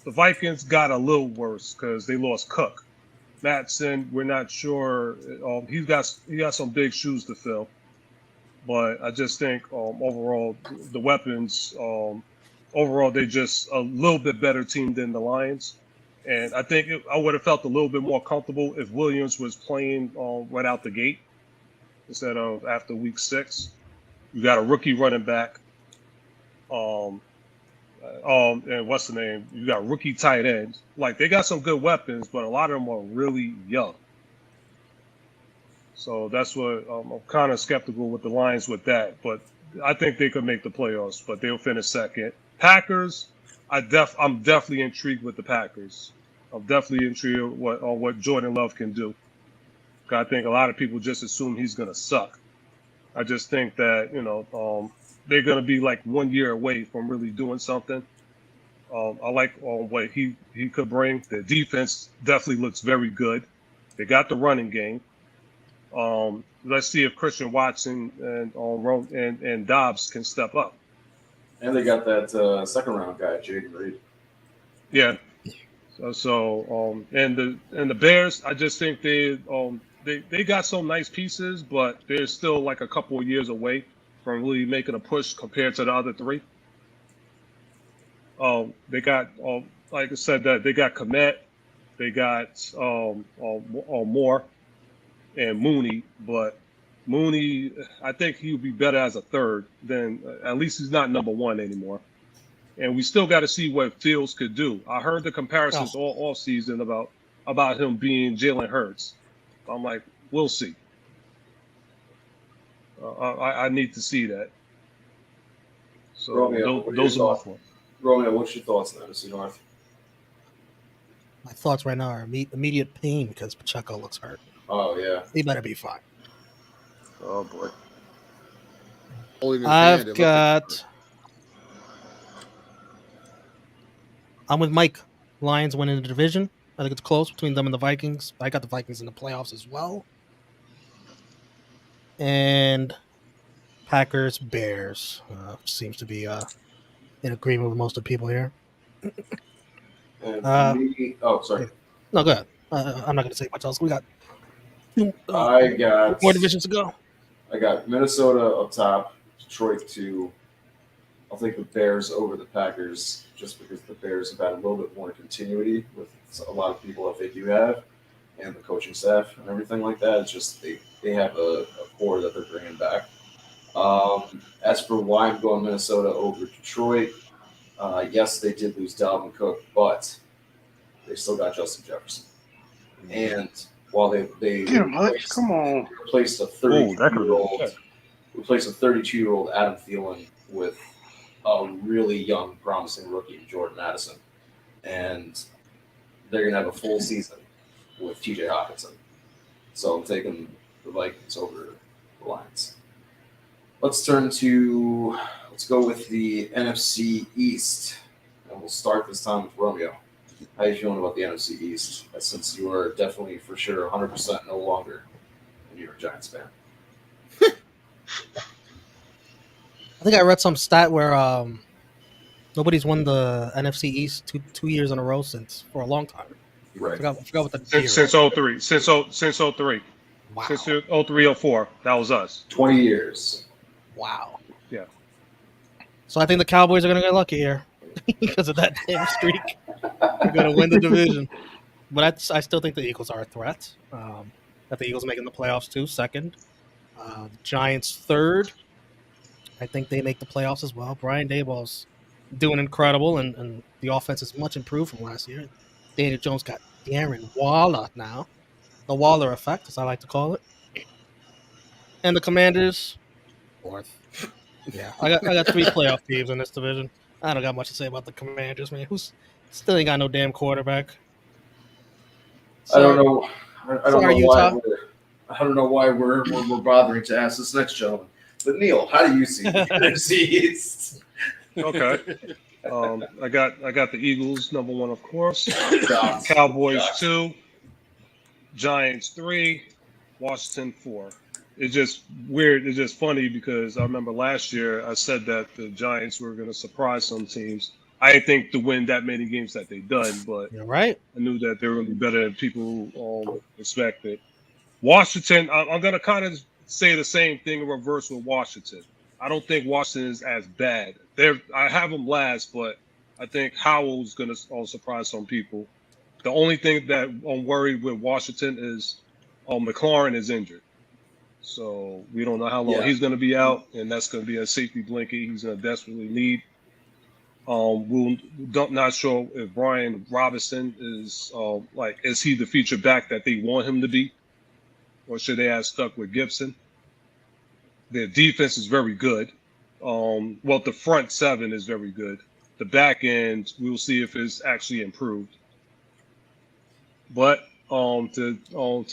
Speaker 6: the Vikings got a little worse because they lost Cook. Matson, we're not sure. He got some big shoes to fill, but I just think overall the weapons. Overall, they're just a little bit better team than the Lions, and I think I would have felt a little bit more comfortable if Williams was playing right out the gate instead of after week 6. You got a rookie running back. And what's the name? You got rookie tight ends. Like, they got some good weapons, but a lot of them are really young. So that's what I'm kind of skeptical with the Lions with that. But I think they could make the playoffs, but they'll finish 2nd. Packers, I'm definitely intrigued with the Packers. I'm definitely intrigued on what Jordan Love can do. I think a lot of people just assume he's going to suck. I just think that, they're going to be like 1 year away from really doing something. I like what he could bring. The defense definitely looks very good. They got the running game. Let's see if Christian Watson and Dobbs can step up.
Speaker 2: And they got that second-round guy, Jaden Reed.
Speaker 6: Yeah. So the Bears, I just think they got some nice pieces, but they're still like a couple of years away from really making a push compared to the other 3. They got, like I said, that they got Komet, they got Moore and Mooney, but Mooney, I think he would be better as a 3rd than, at least he's not number 1 anymore. And we still got to see what Fields could do. I heard the comparisons all season about him being Jalen Hurts. I'm like, we'll see. I need to see that. So
Speaker 2: Romeo,
Speaker 6: those are my thoughts.
Speaker 2: Romeo, what's your thoughts on NFC North?
Speaker 1: My thoughts right now are immediate pain because Pacheco looks hurt.
Speaker 2: Oh, yeah.
Speaker 1: He better be fine.
Speaker 4: Oh boy.
Speaker 1: I'm with Mike. Lions winning the division. I think it's close between them and the Vikings. I got the Vikings in the playoffs as well. And Packers, Bears seems to be in agreement with most of the people here.
Speaker 2: And for me, sorry.
Speaker 1: No, go ahead. I'm not going to say much else. We got
Speaker 2: I got
Speaker 1: more divisions to go.
Speaker 2: I got Minnesota up top, Detroit 2. I'll take the Bears over the Packers just because the Bears have had a little bit more continuity with a lot of people that they do have and the coaching staff and everything like that. It's just they have a core that they're bringing back. As for why I'm going Minnesota over Detroit, yes, they did lose Dalvin Cook, but they still got Justin Jefferson. And while they
Speaker 3: Get him, Hutch. Come on.
Speaker 2: replaced a
Speaker 6: Ooh, that could've been
Speaker 2: 32-year-old Adam Thielen with a really young, promising rookie, Jordan Addison. And they're going to have a full season with TJ Hawkinson. So I'm taking the Vikings over the Lions. Let's go with the NFC East. And we'll start this time with Romeo. How are you feeling about the NFC East? Since you are definitely, for sure, 100% no longer a New York Giants fan.
Speaker 1: I think I read some stat where nobody's won the NFC East two years in a row for a long time.
Speaker 2: Right.
Speaker 1: I forgot what the
Speaker 6: Since 03. Since 03.
Speaker 1: Wow.
Speaker 6: Since 03, 04. That was us.
Speaker 2: 20 years.
Speaker 1: Wow.
Speaker 6: Yeah.
Speaker 1: So I think the Cowboys are going to get lucky here because of that damn streak. They're going to win the division. But I still think the Eagles are a threat. That the Eagles making the playoffs too, second. Giants third. I think they make the playoffs as well. Brian Daboll's doing incredible, and the offense is much improved from last year. Daniel Jones got Darren Waller now. The Waller effect, as I like to call it. And the Commanders, fourth. Yeah, I got three playoff teams in this division. I don't got much to say about the Commanders, man. Who's still ain't got no damn quarterback.
Speaker 2: I don't know. I don't know why we're bothering to ask this next gentleman. But Neil, how do you see the NFC East?
Speaker 6: Okay. I got the Eagles number one, of course. Cowboys 2, Giants 3, Washington 4. It's just weird. It's just funny because I remember last year I said that the Giants were going to surprise some teams. I didn't think to win that many games that they done, but
Speaker 1: You're right.
Speaker 6: I knew that they were going to be better than people expected. Washington, I'm going to kind of say the same thing in reverse with Washington. I don't think Washington is as bad. I have them last, but I think Howell's going to surprise some people. The only thing that I'm worried with Washington is McLaurin is injured. So we don't know how long he's going to be out, and that's going to be a safety blanket he's going to desperately need. Not sure if Brian Robinson is is he the feature back that they want him to be, or should they have stuck with Gibson? Their defense is very good. The front seven is very good. The back end, we'll see if it's actually improved. But to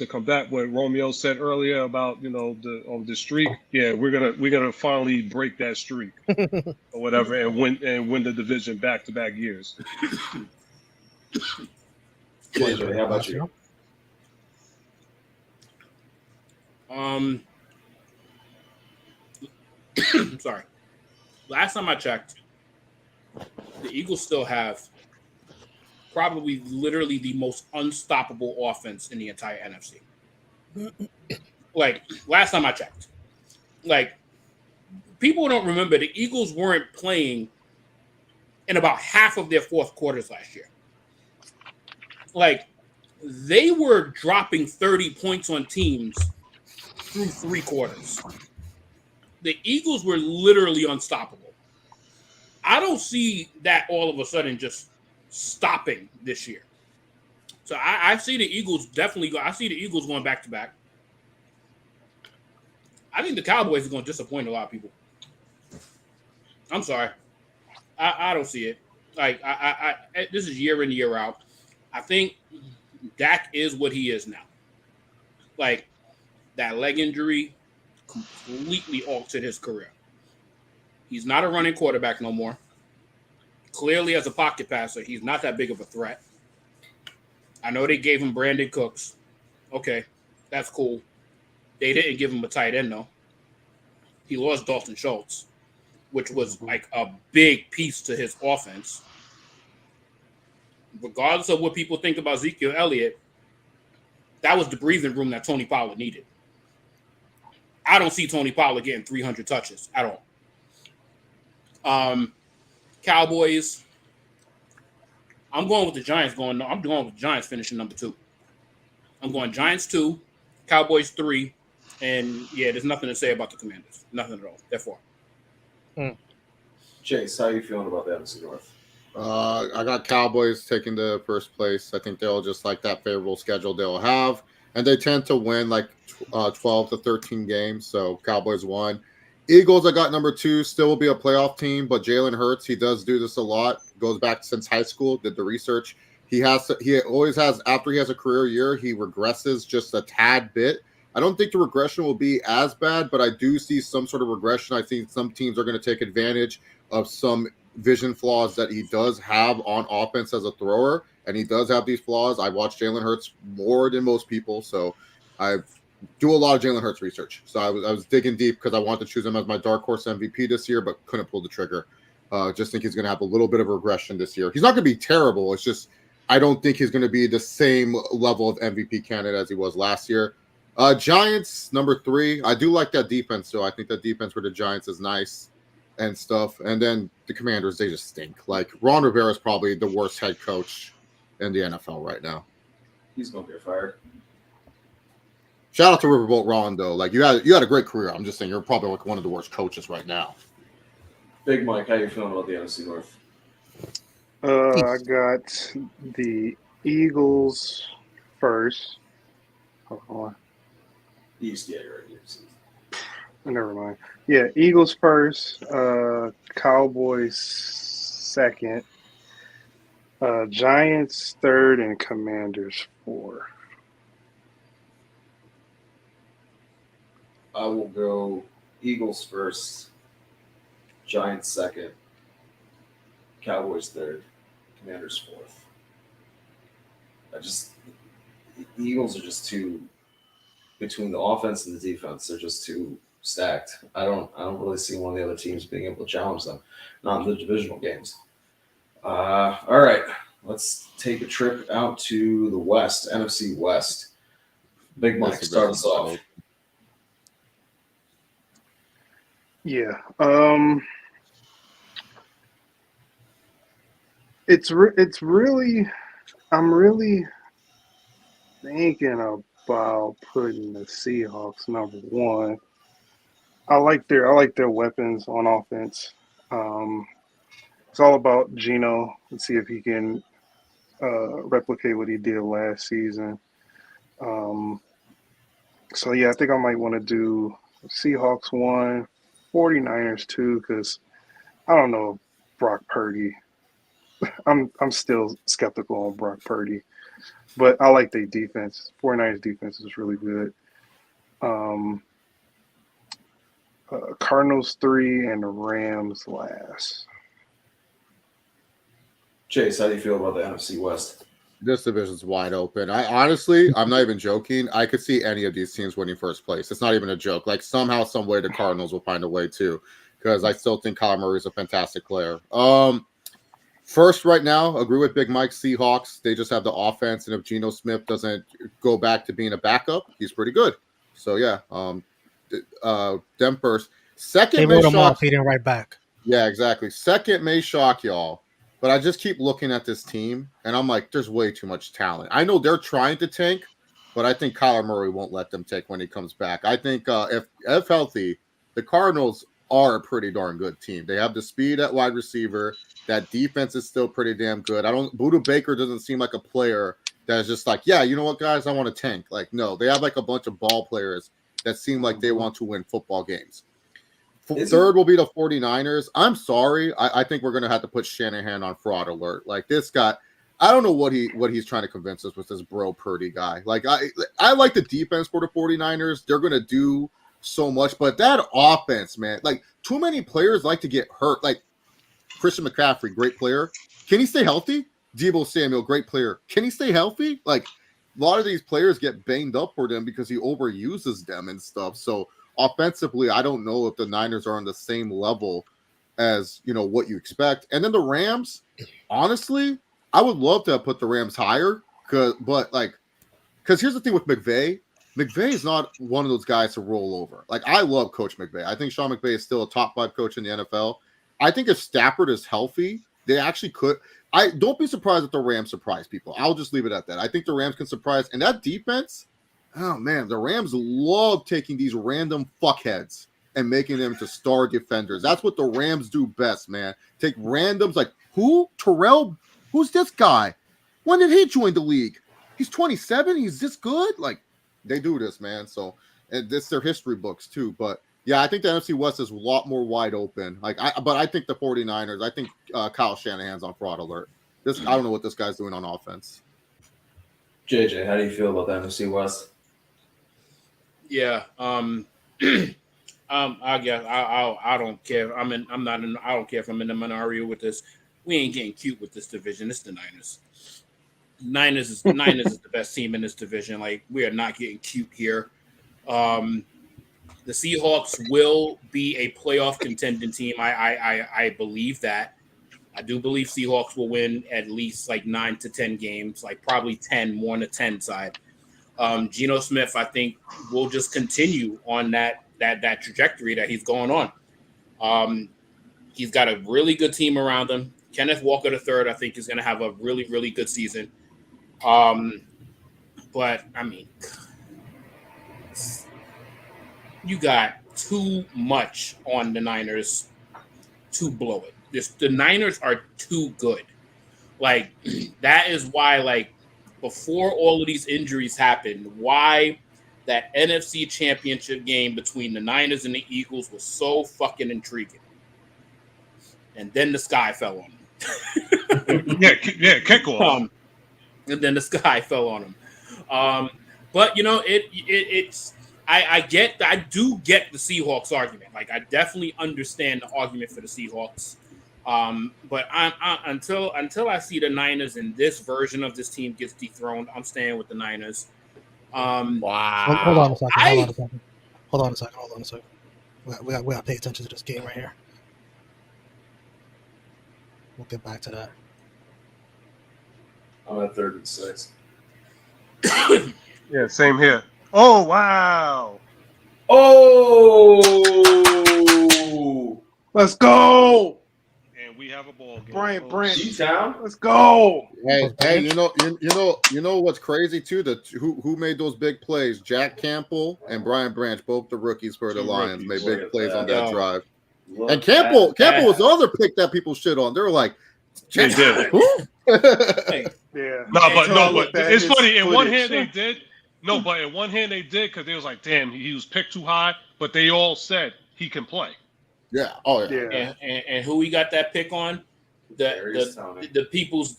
Speaker 6: combat what Romeo said earlier about the streak, we're gonna finally break that streak or whatever and win the division back-to-back years.
Speaker 2: JJ, how about you?
Speaker 5: I'm sorry. Last time I checked, the Eagles still have probably literally the most unstoppable offense in the entire NFC. Like, last time I checked. Like, people don't remember the Eagles weren't playing in about half of their fourth quarters last year. Like, they were dropping 30 points on teams through three quarters. The Eagles were literally unstoppable. I don't see that all of a sudden just stopping this year. So I see the Eagles I see the Eagles going back to back. I think the Cowboys are going to disappoint a lot of people. I'm sorry. I don't see it. Like, I this is year in, year out. I think Dak is what he is now. Like, that leg injury completely altered his career. He's not a running quarterback no more. Clearly, as a pocket passer, he's not that big of a threat. I know they gave him Brandon Cooks. Okay, that's cool. They didn't give him a tight end, though. He lost Dalton Schultz, which was like a big piece to his offense. Regardless of what people think about Ezekiel Elliott, that was the breathing room that Tony Pollard needed. I don't see Tony Pollard getting 300 touches at all. Cowboys, I'm going with the Giants I'm going with the Giants finishing number 2. I'm going Giants 2, Cowboys 3, and there's nothing to say about the Commanders. Nothing at all. Therefore.
Speaker 2: Chase, how you feeling about the NFC North?
Speaker 4: I got Cowboys taking the first place. I think they'll just like that favorable schedule they'll have, and they tend to win like 12 to 13 games. So Cowboys won. Eagles, I got number 2. Still will be a playoff team, but Jalen Hurts, he does do this a lot. Goes back since high school. Did the research. He always has after he has a career year, he regresses just a tad bit. I don't think the regression will be as bad, but I do see some sort of regression. I think some teams are going to take advantage of some vision flaws that he does have on offense as a thrower, and he does have these flaws. I watch Jalen Hurts more than most people, so I do a lot of Jalen Hurts research. So I was digging deep because I wanted to choose him as my dark horse MVP this year, but couldn't pull the trigger. Just think he's going to have a little bit of regression this year. He's not going to be terrible. It's just I don't think he's going to be the same level of MVP candidate as he was last year. Giants, number 3. I do like that defense, though. I think that defense for the Giants is nice and stuff. And then the Commanders, they just stink. Like, Ron Rivera is probably the worst head coach in the NFL right now.
Speaker 2: He's going to get fired.
Speaker 4: Shout out to Riverboat Ron, though. Like, you had a great career. I'm just saying you're probably like one of the worst coaches right now.
Speaker 2: Big Mike, how you feeling about the NFC North?
Speaker 3: I got the Eagles first. Hold on.
Speaker 2: East, yeah, you're right.
Speaker 3: Never mind. Yeah, Eagles first, Cowboys second, Giants third, and Commanders 4.
Speaker 2: I will go Eagles first, Giants second, Cowboys third, Commanders 4th. The Eagles are just too, between the offense and the defense, they're just too stacked. I don't really see one of the other teams being able to challenge them, not in the divisional games. All right, let's take a trip out to the West, NFC West. Big Mike, start us off.
Speaker 3: Yeah. It's really, I'm really thinking about putting the Seahawks number 1. I like their weapons on offense. It's all about Geno and see if he can replicate what he did last season. So yeah, I think I might want to do Seahawks 1, 49ers 2, because I don't know Brock Purdy. I'm still skeptical on Brock Purdy, but I like their defense. 49ers defense is really good. Cardinals 3 and the Rams last.
Speaker 2: Chase, how do you feel about the NFC West?
Speaker 4: This division's wide open. I'm not even joking. I could see any of these teams winning first place. It's not even a joke. Like, somehow, some way, the Cardinals will find a way too, because I still think Kyler Murray is a fantastic player. First, right now, agree with Big Mike. Seahawks, they just have the offense, and if Geno Smith doesn't go back to being a backup, he's pretty good. So yeah, them first. Second,
Speaker 1: They
Speaker 4: may
Speaker 1: wrote him
Speaker 4: shock.
Speaker 1: off. He didn't write back.
Speaker 4: Yeah, exactly. Second may shock y'all, but I just keep looking at this team, and I'm like, there's way too much talent. I know they're trying to tank, but I think Kyler Murray won't let them tank when he comes back. I think if healthy, the Cardinals are a pretty darn good team. They have the speed at wide receiver. That defense is still pretty damn good. Buda Baker doesn't seem like a player that's just like, yeah, you know what, guys, I want to tank. Like, no, they have like a bunch of ball players that seem like they want to win football games. Third will be the 49ers. I'm sorry. I think we're going to have to put Shanahan on fraud alert. Like, this guy, I don't know what he's trying to convince us with this bro Purdy guy. Like, I like the defense for the 49ers. They're going to do so much, but that offense, man, like, too many players like to get hurt. Like, Christian McCaffrey, great player. Can he stay healthy? Deebo Samuel, great player. Can he stay healthy? Like, a lot of these players get banged up for them because he overuses them and stuff. So offensively, I don't know if the Niners are on the same level as, you know, what you expect. And then the Rams, honestly, I would love to have put the Rams higher, because here's the thing with McVay. McVay is not one of those guys to roll over. Like, I love Coach McVay. I think Sean McVay is still a top 5 coach in the NFL. I think if Stafford is healthy, they actually could. I don't be surprised if the Rams surprise people. I'll just leave it at that. I think the Rams can surprise. And that defense, oh man, the Rams love taking these random fuckheads and making them to star defenders. That's what the Rams do best, man. Take randoms like, who? Terrell? Who's this guy? When did he join the league? He's 27. He's this good? Like, they do this, man. So, and this their history books too. But yeah, I think the NFC West is a lot more wide open. But I think the 49ers, I think Kyle Shanahan's on fraud alert. I don't know what this guy's doing on offense.
Speaker 2: JJ, how do you feel about the NFC West?
Speaker 5: Yeah. I guess I don't care. I don't care if I'm in the minority with this. We ain't getting cute with this division. It's the Niners. Niners is the best team in this division. Like, we are not getting cute here. The Seahawks will be a playoff contending team. I believe that. I do believe Seahawks will win at least like 9 to 10 games, like probably 10, more on the 10 side. Geno Smith, I think, will just continue on that trajectory that he's going on. He's got a really good team around him. Kenneth Walker III, I think, is going to have a really, really good season. But, I mean, you got too much on the Niners to blow it. The Niners are too good. Like, that is why, like, before all of these injuries happened, why that NFC Championship game between the Niners and the Eagles was so fucking intriguing. And then the sky fell on them.
Speaker 6: Kickoff.
Speaker 5: And then the sky fell on them. But, you know, it's I do get the Seahawks argument. Like, I definitely understand the argument for the Seahawks. But until I see the Niners and this version of this team gets dethroned, I'm staying with the Niners.
Speaker 1: Wow. Hold on a second. We got to pay attention to this game right here. We'll get back to that.
Speaker 2: I'm at 3rd and 6.
Speaker 6: Yeah, same here. Oh, wow.
Speaker 2: Oh!
Speaker 3: Let's go.
Speaker 6: And we have a ball game.
Speaker 3: Brent.
Speaker 2: G-Town?
Speaker 3: Let's go.
Speaker 4: Hey, you know what's crazy too? Who made those big plays? Jack Campbell and Brian Branch, both the rookies for the Lions, made big plays on that drive. And Campbell was the other pick that people shit on. They were like,
Speaker 6: They did.
Speaker 4: who?
Speaker 3: Yeah.
Speaker 6: But it's funny. In one hand they did. No, but in one hand they did because they was like, damn, he was picked too high. But they all said he can play.
Speaker 4: Yeah. Oh yeah.
Speaker 5: And who we got that pick on? The people's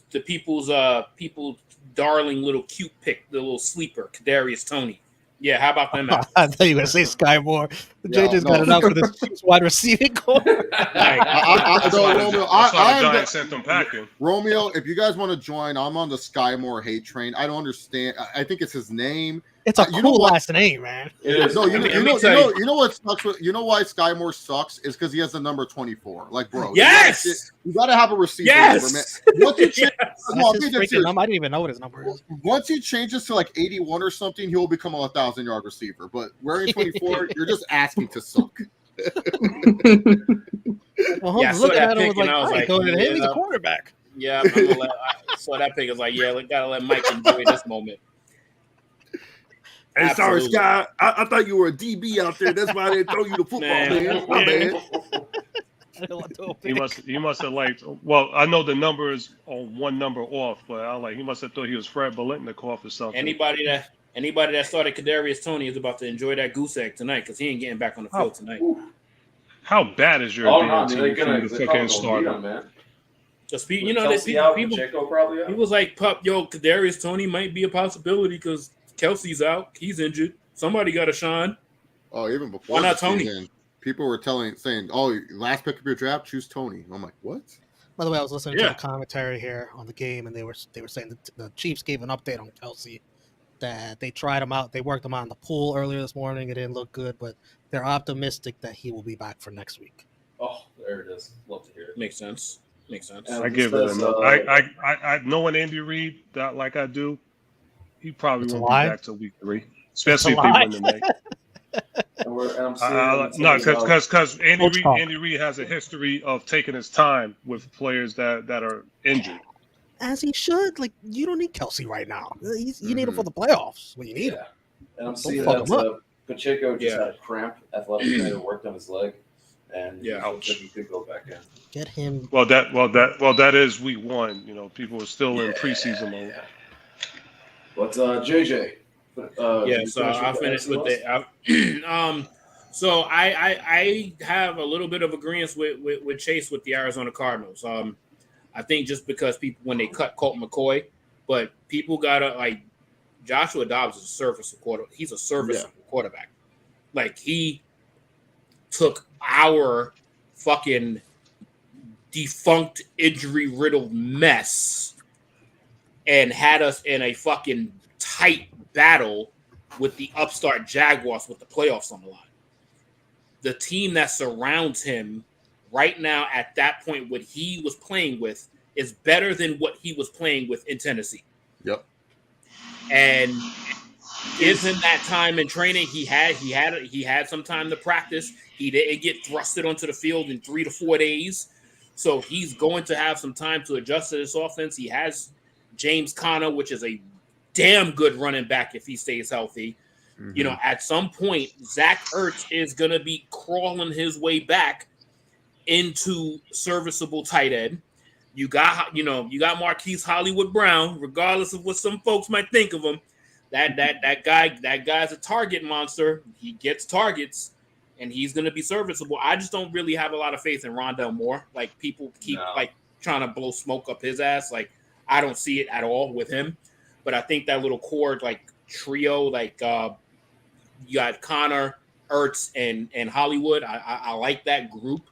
Speaker 5: darling little cute pick, the little sleeper, Kadarius Toney. Yeah, how about them?
Speaker 1: I thought you were going to say Sky Moore. JJ's got enough for this wide receiving core.
Speaker 4: Romeo, if you guys want to join, I'm on the Sky Moore hate train. I don't understand. I think it's his name.
Speaker 1: It's a cool last name, man.
Speaker 2: It is.
Speaker 4: No, you know what sucks? You know why Sky Moore sucks is because he has the number 24. Like, bro,
Speaker 5: yes,
Speaker 4: you got to have a receiver.
Speaker 5: Yes,
Speaker 4: once you change,
Speaker 1: I didn't even know what his number is.
Speaker 4: Once he changes to like 81 or something, he'll become a 1,000-yard receiver. But wearing 24, you're just asking to suck.
Speaker 1: Well, yeah, looking at him was like, going to him. He's a quarterback.
Speaker 5: Yeah, I saw that pick. I was like, yeah, we gotta let Mike enjoy this moment.
Speaker 8: Hey, sorry, Sky. I thought you were a DB out there. That's why they throw you the football, man. My bad.
Speaker 6: He must have liked. Well, I know the number is on one number off, but he must have thought he was Fred Biletnikoff or something.
Speaker 5: Anybody that started Kadarius Toney is about to enjoy that goose egg tonight because he ain't getting back on the field tonight.
Speaker 6: How bad is your damn team for the fucking starter?
Speaker 5: Man. Just people, he was like, "Pup, yo, Kadarius Toney might be a possibility because Kelsey's out, he's injured. Somebody got to shine."
Speaker 4: Oh, even before
Speaker 5: why not Toney?
Speaker 4: Season, people were saying, "Oh, last pick of your draft, choose Toney." I'm like, what?
Speaker 1: By the way, I was listening to the commentary here on the game, and they were saying that the Chiefs gave an update on Kelsey. That they tried him out, they worked him out in the pool earlier this morning. It didn't look good, but they're optimistic that he will be back for next week.
Speaker 2: Oh, there it is. Love to hear it.
Speaker 5: Makes sense.
Speaker 6: I give it enough. I knowing Andy Reid that like I do, he probably won't be back till week 3, especially if they win tonight. No, because Andy Reid has a history of taking his time with players that are injured.
Speaker 1: As he should. Like, you don't need Kelsey right now. You need him for the playoffs when you need him.
Speaker 2: And I'm seeing that Pacheco just
Speaker 5: Yeah.
Speaker 2: had a cramp. Athletic trainer worked on his leg, and
Speaker 5: Yeah.
Speaker 2: he looks like he could go back in.
Speaker 1: Get him.
Speaker 6: Well, that is week 1. You know, people are still in preseason mode.
Speaker 2: But JJ,
Speaker 5: Yeah,
Speaker 2: you
Speaker 5: so
Speaker 2: finish
Speaker 5: I'll
Speaker 2: with the
Speaker 5: finish
Speaker 2: NFC
Speaker 5: with
Speaker 2: West?
Speaker 5: so I have a little bit of agreement with Chase with the Arizona Cardinals. I think just because people when they cut Colt McCoy, but people gotta like Joshua Dobbs is a serviceable quarterback. He's a serviceable quarterback. Like he took our fucking defunct injury riddled mess and had us in a fucking tight battle with the upstart Jaguars with the playoffs on the line. The team that surrounds him right now at that point, what he was playing with is better than what he was playing with in Tennessee.
Speaker 4: Yep.
Speaker 5: And gives him that time in training. He had some time to practice. He didn't get thrusted onto the field in 3 to 4 days. So he's going to have some time to adjust to this offense. He has James Conner, which is a damn good running back if he stays healthy. Mm-hmm. You know, at some point, Zach Ertz is going to be crawling his way back into serviceable tight end. You got Marquise Hollywood Brown, regardless of what some folks might think of him. That guy's a target monster. He gets targets, and he's going to be serviceable. I just don't really have a lot of faith in Rondell Moore. Like people keep like trying to blow smoke up his ass. Like I don't see it at all with him. But I think that little core like trio, like you got Connor, Ertz, and Hollywood. I like that group.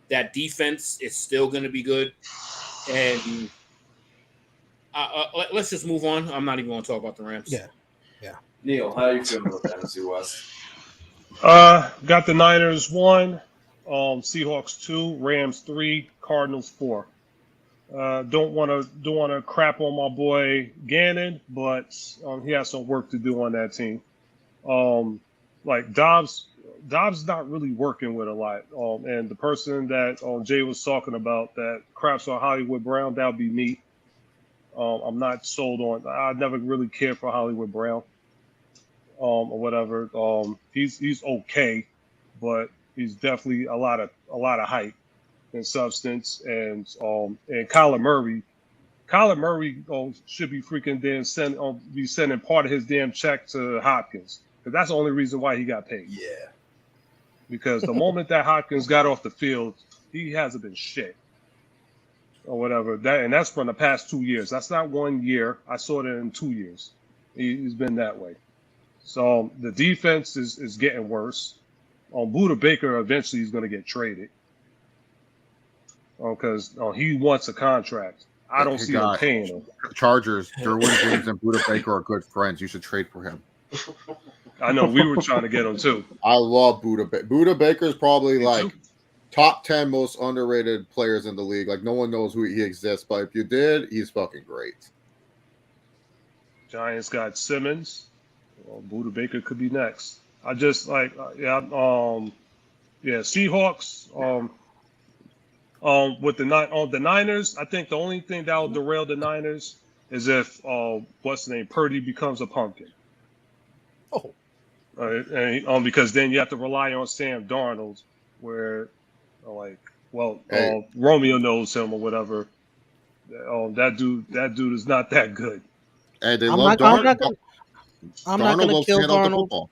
Speaker 5: That defense is still going to be good. And let's just move on. I'm not even going to talk about the Rams.
Speaker 1: Yeah.
Speaker 2: Neil, how are you feeling about the NFC West?
Speaker 6: Got the Niners 1, Seahawks 2, Rams 3, Cardinals 4. Don't want to crap on my boy Gannon, but he has some work to do on that team. Like Dobbs not really working with a lot. And the person that Jay was talking about that craps on Hollywood Brown, that'll be me. I'm not sold on. I never really cared for Hollywood Brown, or whatever. He's okay, but he's definitely a lot of hype and substance. And Kyler Murray should be freaking damn be sending part of his damn check to Hopkins, because that's the only reason why he got paid.
Speaker 2: Yeah.
Speaker 6: Because the moment that Hopkins got off the field, he hasn't been shit. Or whatever. That's from the past 2 years. That's not 1 year. I saw it in 2 years. He's been that way. So the defense is getting worse. Buda Baker eventually is going to get traded. Because he wants a contract. I don't see him paying him.
Speaker 4: Chargers, Derwin James and Buda Baker are good friends. You should trade for him.
Speaker 6: I know we were trying to get him too.
Speaker 4: I love Buda Baker. Buda Baker is probably like top 10 most underrated players in the league. Like no one knows who he exists, but if you did, he's fucking great.
Speaker 6: Giants got Simmons. Well, Buda Baker could be next. I just like Seahawks. With the Niners, I think the only thing that will derail the Niners is if what's the name, Purdy becomes a pumpkin.
Speaker 1: Oh.
Speaker 6: Because then you have to rely on Sam Darnold, where Romeo knows him or whatever. That dude is not that good.
Speaker 4: Hey, they love Darnold.
Speaker 1: I'm not gonna kill Darnold.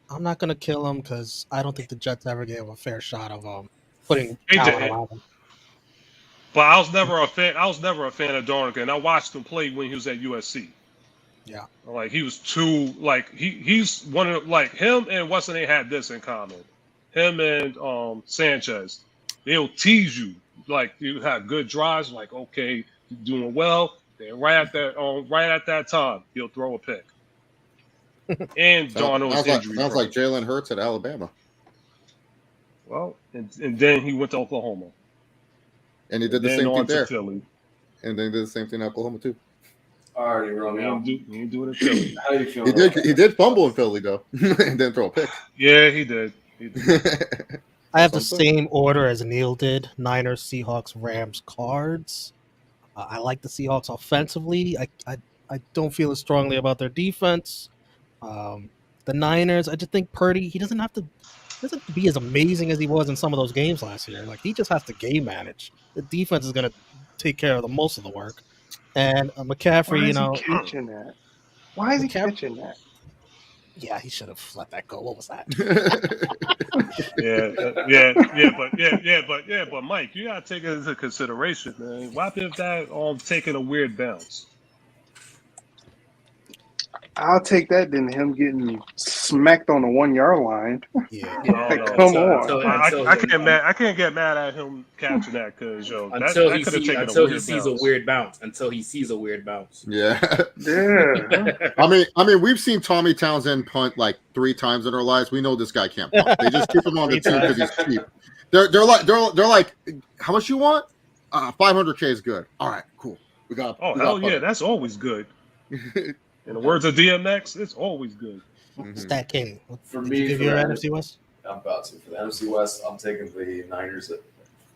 Speaker 1: I'm not gonna kill him because I don't think the Jets ever gave him a fair shot of putting talent around him.
Speaker 6: But I was never a fan of Darnold, and I watched him play when he was at USC.
Speaker 1: Yeah,
Speaker 6: like he was too he's one of him and Weston had this in common. Him and Sanchez, they'll tease you you have good drives. Like okay, you're doing well. Then right at that time, he'll throw a pick. And Darnold's injury.
Speaker 4: Sounds like Jalen Hurts at Alabama.
Speaker 6: Well, and then he went to Oklahoma.
Speaker 4: And he did the same thing there.
Speaker 6: Philly.
Speaker 4: And then he did the same thing in Oklahoma too.
Speaker 2: Alrighty, Romeo.
Speaker 6: He didn't do it in Philly.
Speaker 2: How do you feel?
Speaker 4: He did fumble in Philly though, and then throw a pick.
Speaker 6: Yeah, he did.
Speaker 1: I have the same order as Neil did: Niners, Seahawks, Rams, Cards. I like the Seahawks offensively. I don't feel as strongly about their defense. The Niners, I just think Purdy, he doesn't have to be as amazing as he was in some of those games last year. Like, he just has to game manage. The defense is going to take care of the most of the work. And McCaffrey,
Speaker 3: Why
Speaker 1: you
Speaker 3: is he
Speaker 1: know,
Speaker 3: catching that? Why is he
Speaker 1: McCaffrey,
Speaker 3: catching that?
Speaker 1: yeah, he should have let that go. What was that?
Speaker 6: But Mike, you gotta take it into consideration, man. What if that taking a weird bounce?
Speaker 3: I'll take that than him getting smacked on the 1 yard line.
Speaker 1: Yeah.
Speaker 3: Like, come on.
Speaker 6: I can't get mad at him catching that because
Speaker 5: until he
Speaker 6: could have taken
Speaker 5: sees a weird bounce. Until he sees a weird bounce.
Speaker 4: Yeah.
Speaker 3: Yeah.
Speaker 4: I mean, we've seen Tommy Townsend punt like 3 times in our lives. We know this guy can't punt. They just keep him on the team because he's cheap. They're like, how much you want? 500K is good. All right, cool. We got.
Speaker 6: That's always good. In the words of DMX, it's always good.
Speaker 1: Stat King.
Speaker 2: For
Speaker 1: Did
Speaker 2: me,
Speaker 1: you give
Speaker 2: for
Speaker 1: your
Speaker 2: the
Speaker 1: NFC West?
Speaker 2: I'm about to. For the NFC West, I'm taking the Niners at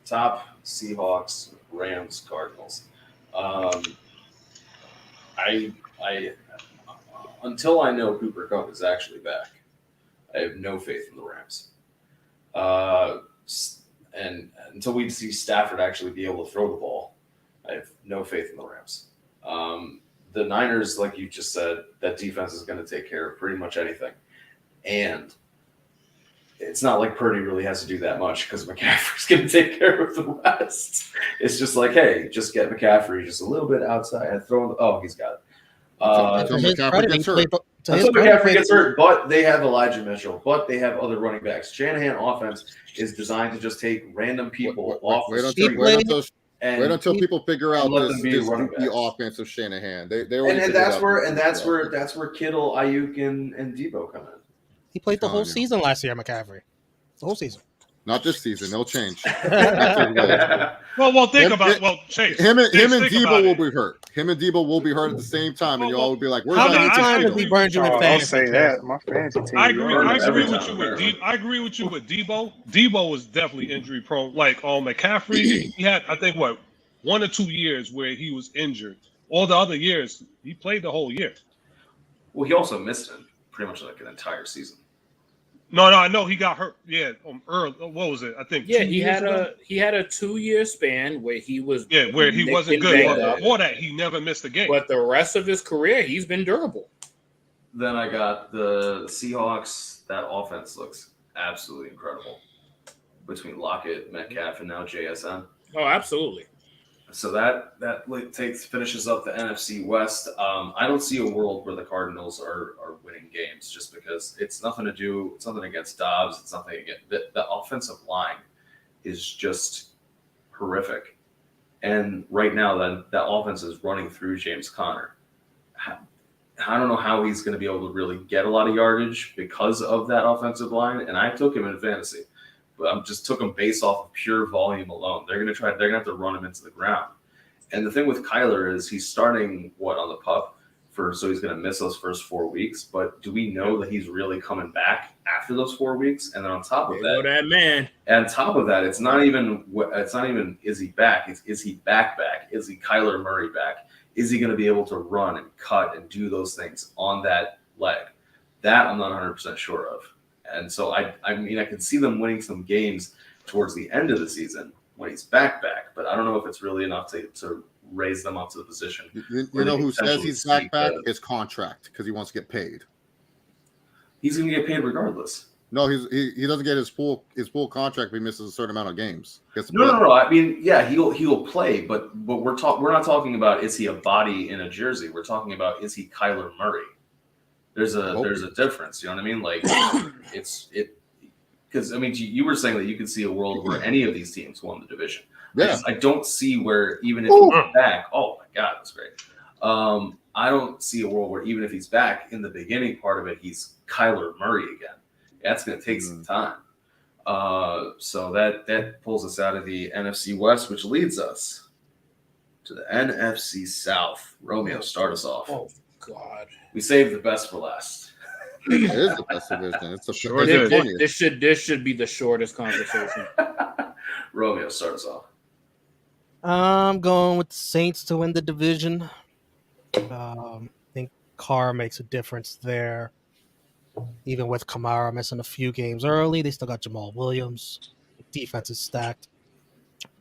Speaker 2: top, Seahawks, Rams, Cardinals. I until I know Cooper Kupp is actually back, I have no faith in the Rams. And until we see Stafford actually be able to throw the ball, I have no faith in the Rams. The Niners, like you just said, that defense is going to take care of pretty much anything. And it's not like Purdy really has to do that much because McCaffrey's going to take care of the rest. It's just like, hey, just get McCaffrey just a little bit outside and throw him. Oh, he's got it.
Speaker 1: To his credit,
Speaker 2: McCaffrey gets hurt, but they have Elijah Mitchell, but they have other running backs. Shanahan offense is designed to just take random people off the street.
Speaker 4: Wait until people figure out this
Speaker 2: goofy
Speaker 4: offense of Shanahan. They
Speaker 2: and that's where Kittle, Ayuk, and Debo come in.
Speaker 1: He played the whole season last year, McCaffrey. The whole season.
Speaker 4: Not this season. They'll change.
Speaker 6: Chase.
Speaker 4: Him and Debo will be hurt. Him and Debo will be hurt at the same time, and y'all will be like, "Where's
Speaker 1: how many times have we burned you in fantasy?
Speaker 3: Don't say that. My fantasy team.
Speaker 6: I agree with you with Debo. Debo was definitely injury prone. Like on McCaffrey, he had, I think, 1 or 2 years where he was injured. All the other years, he played the whole year.
Speaker 2: Well, he also missed it pretty much like an entire season.
Speaker 6: No, I know he got hurt. Yeah, early. What was it? I think.
Speaker 5: Yeah, he had a 2-year span where he was.
Speaker 6: Yeah, where he wasn't good. But before that, he never missed a game.
Speaker 5: But the rest of his career, he's been durable.
Speaker 2: Then I got the Seahawks. That offense looks absolutely incredible between Lockett, Metcalf, and now JSN.
Speaker 5: Oh, absolutely.
Speaker 2: So that finishes up the NFC West. I don't see a world where the Cardinals are winning games just because it's nothing against Dobbs. It's nothing against the offensive line is just horrific. And right now that offense is running through James Conner. I don't know how he's going to be able to really get a lot of yardage because of that offensive line. And I took him in fantasy. I just took him based off of pure volume alone. They're going to have to run him into the ground. And the thing with Kyler is he's starting on the pup so he's going to miss those first 4 weeks. But do we know that he's really coming back after those 4 weeks? And then on top of that,
Speaker 5: man.
Speaker 2: And on top of that, it's not even is he back? Is he back? Is he Kyler Murray back? Is he going to be able to run and cut and do those things on that leg? That I'm not 100% sure of. And so I can see them winning some games towards the end of the season when he's back, but I don't know if it's really enough to raise them up to the position.
Speaker 4: You know who says he's back? His contract, because he wants to get paid.
Speaker 2: He's going to get paid regardless.
Speaker 4: No, he doesn't get his full contract if he misses a certain amount of games.
Speaker 2: No. I mean, yeah, he'll play, but we're not talking about is he a body in a jersey. We're talking about is he Kyler Murray. There's a difference, you know what I mean? Like because I mean you were saying that you could see a world where any of these teams won the division.
Speaker 4: Yeah.
Speaker 2: I don't see where even if he's back, oh my God, that's great. I don't see a world where even if he's back in the beginning part of it, he's Kyler Murray again. That's going to take some time. So that pulls us out of the NFC West, which leads us to the NFC South. Romeo, start us off.
Speaker 5: Oh God.
Speaker 2: We saved the best for last.
Speaker 4: It is the best division. It's the
Speaker 6: sure
Speaker 5: This should be the shortest conversation.
Speaker 2: Romeo, start us off.
Speaker 1: I'm going with the Saints to win the division. I think Carr makes a difference there. Even with Kamara missing a few games early, they still got Jamal Williams. Defense is stacked.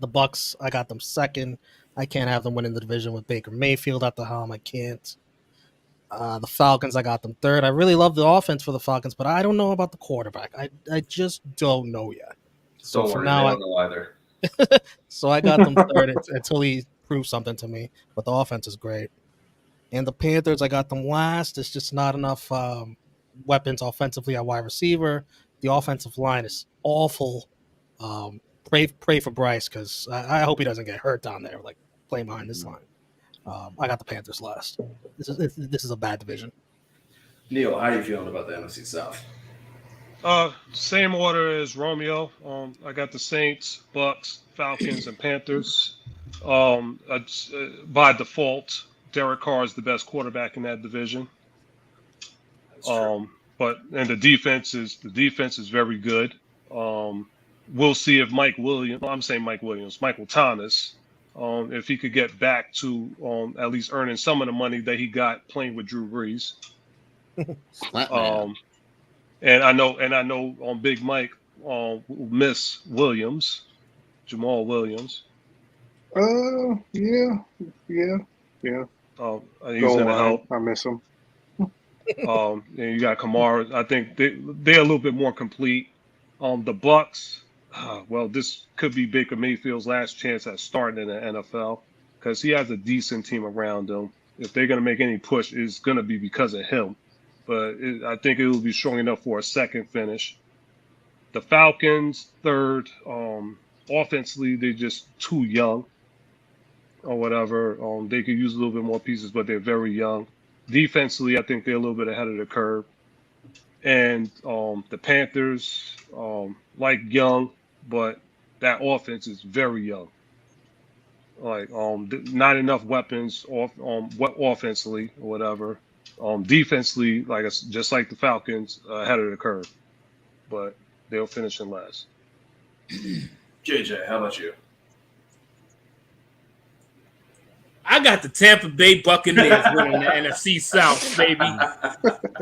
Speaker 1: The Bucks, I got them second. I can't have them winning the division with Baker Mayfield at the helm. I can't. The Falcons, I got them third. I really love the offense for the Falcons, but I don't know about the quarterback. I just don't know yet. So
Speaker 2: Don't
Speaker 1: for
Speaker 2: worry,
Speaker 1: now,
Speaker 2: they don't know either.
Speaker 1: so I got them third until he proves something to me. But the offense is great. And the Panthers, I got them last. It's just not enough weapons offensively at wide receiver. The offensive line is awful. Pray for Bryce because I hope he doesn't get hurt down there, like playing behind this line. I got the Panthers last. This is a bad division.
Speaker 2: Neil, how are you feeling about the NFC South?
Speaker 6: Same order as Romeo. I got the Saints, Bucks, Falcons, and Panthers. By default, Derek Carr is the best quarterback in that division.
Speaker 2: That's true.
Speaker 6: The defense is very good. We'll see if Michael Thomas, if he could get back to at least earning some of the money that he got playing with Drew Brees. And I know on Big Mike miss Jamal Williams.
Speaker 3: Yeah.
Speaker 6: He's gonna help.
Speaker 3: I miss him.
Speaker 6: And you got Kamara. I think they're a little bit more complete. The Bucks. Well, this could be Baker Mayfield's last chance at starting in the NFL because he has a decent team around him. If they're gonna make any push, it's gonna be because of him. But I think it will be strong enough for a second finish. The Falcons, third. Offensively, they're just too young or whatever. They could use a little bit more pieces, but they're very young. Defensively, I think they're a little bit ahead of the curve. And the Panthers, like young, but that offense is very young. Like not enough weapons offensively or whatever. Defensively, just like the Falcons, ahead of the curve, but they'll finish in last.
Speaker 2: JJ, how about you?
Speaker 5: I got the Tampa Bay Buccaneers winning the NFC South, baby.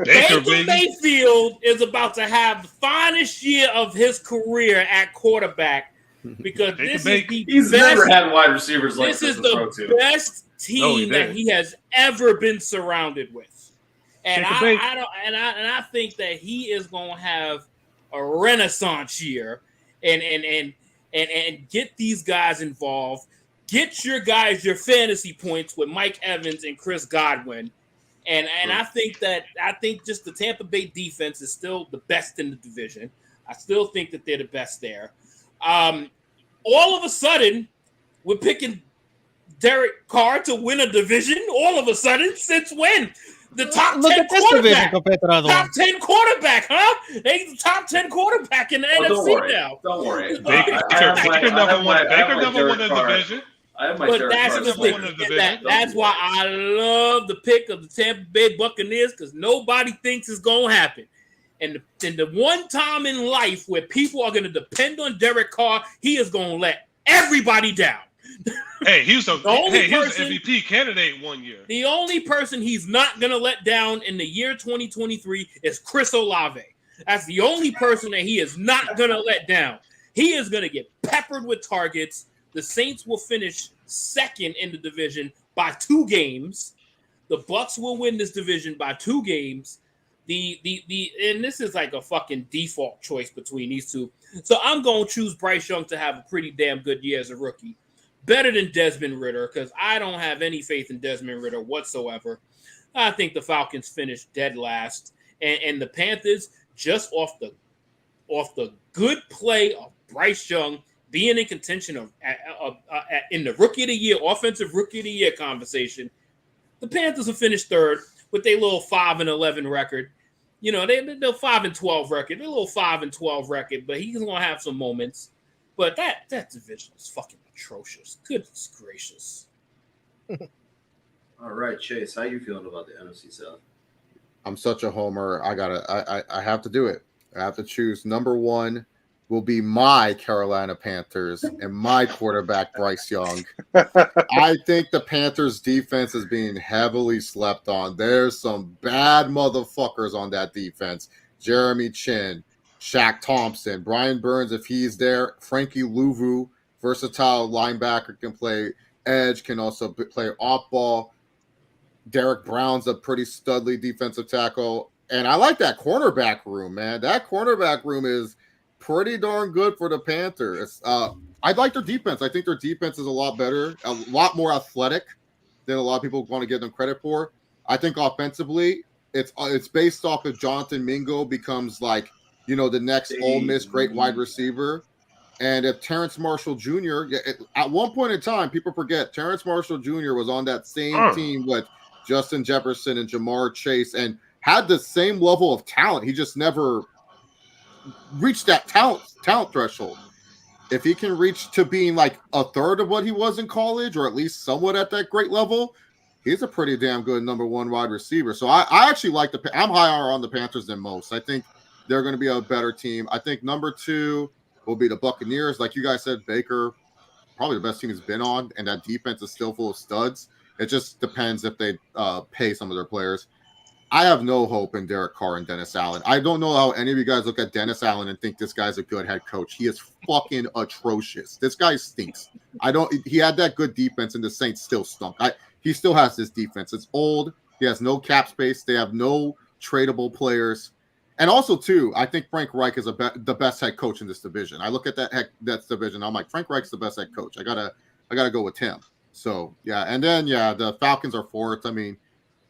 Speaker 5: Baker Mayfield is about to have the finest year of his career at quarterback because
Speaker 2: he's never had wide receivers like this.
Speaker 5: This is the best team that he has ever been surrounded with. And I think that he is going to have a renaissance year and get these guys involved. Get your guys your fantasy points with Mike Evans and Chris Godwin. And I think just the Tampa Bay defense is still the best in the division. I still think that they're the best there. All of a sudden, we're picking Derek Carr to win a division. All of a sudden, since when? The top 10 quarterback. Top 10 quarterback, huh? He's the top 10 quarterback in the NFC now.
Speaker 2: Don't worry.
Speaker 6: Baker never won a division.
Speaker 5: But that's the thing. That's why I love the pick of the Tampa Bay Buccaneers because nobody thinks it's going to happen. And the one time in life where people are going to depend on Derek Carr, he is going to let everybody down.
Speaker 6: Hey, he was an MVP candidate one year.
Speaker 5: The only person he's not going to let down in the year 2023 is Chris Olave. That's the only person that he is not going to let down. He is going to get peppered with targets. The Saints will finish second in the division by 2 games. The Bucks will win this division by 2 games. And this is like a fucking default choice between these two. So I'm going to choose Bryce Young to have a pretty damn good year as a rookie. Better than Desmond Ridder because I don't have any faith in Desmond Ridder whatsoever. I think the Falcons finished dead last. And the Panthers, just off the good play of Bryce Young, being in contention of in the Rookie of the Year, Offensive Rookie of the Year conversation, the Panthers will finish third with their little 5-11 record. You know, they're 5-12 record. They're a little 5-12 record, but he's gonna have some moments. But that division is fucking atrocious. Goodness gracious.
Speaker 2: All right, Chase, how you feeling about the NFC South?
Speaker 4: I'm such a homer. I have to do it. I have to choose number 1 will be my Carolina Panthers and my quarterback, Bryce Young. I think the Panthers defense is being heavily slept on. There's some bad motherfuckers on that defense. Jeremy Chin, Shaq Thompson, Brian Burns, if he's there, Frankie Louvu, versatile linebacker, can play edge, can also play off ball. Derek Brown's a pretty studly defensive tackle. And I like that cornerback room, man. That cornerback room is pretty darn good for the Panthers. I like their defense. I think their defense is a lot better, a lot more athletic than a lot of people want to give them credit for. I think offensively, it's based off if Jonathan Mingo becomes like, the next Ole Miss great wide receiver. And if Terrence Marshall Jr., at one point in time, people forget Terrence Marshall Jr. was on that same team with Justin Jefferson and Jamar Chase and had the same level of talent. He just never reached that talent threshold. If he can reach to being like a third of what he was in college, or at least somewhat at that great level, he's a pretty damn good number one wide receiver. So I actually like I'm higher on the Panthers than most. I think they're going to be a better team. I think number 2 will be the Buccaneers. Like you guys said, Baker, probably the best team he's been on, and that defense is still full of studs. It just depends if they pay some of their players. I have no hope in Derek Carr and Dennis Allen. I don't know how any of you guys look at Dennis Allen and think this guy's a good head coach. He is fucking atrocious. This guy stinks. He had that good defense, and the Saints still stunk. He still has this defense. It's old. He has no cap space. They have no tradable players. And also, too, I think Frank Reich is the best head coach in this division. I look at that division. I'm like, Frank Reich's the best head coach. I gotta go with him. So yeah, and then the Falcons are fourth. I mean,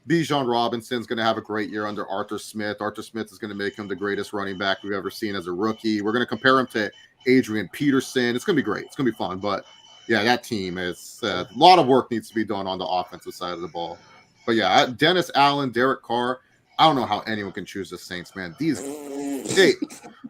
Speaker 4: Bijan Robinson's going to have a great year under Arthur Smith. Arthur Smith is going to make him the greatest running back we've ever seen as a rookie. We're going to compare him to Adrian Peterson. It's going to be great. It's going to be fun. But yeah, that team is a lot of work needs to be done on the offensive side of the ball. But yeah, Dennis Allen, Derek Carr. I don't know how anyone can choose the Saints, man.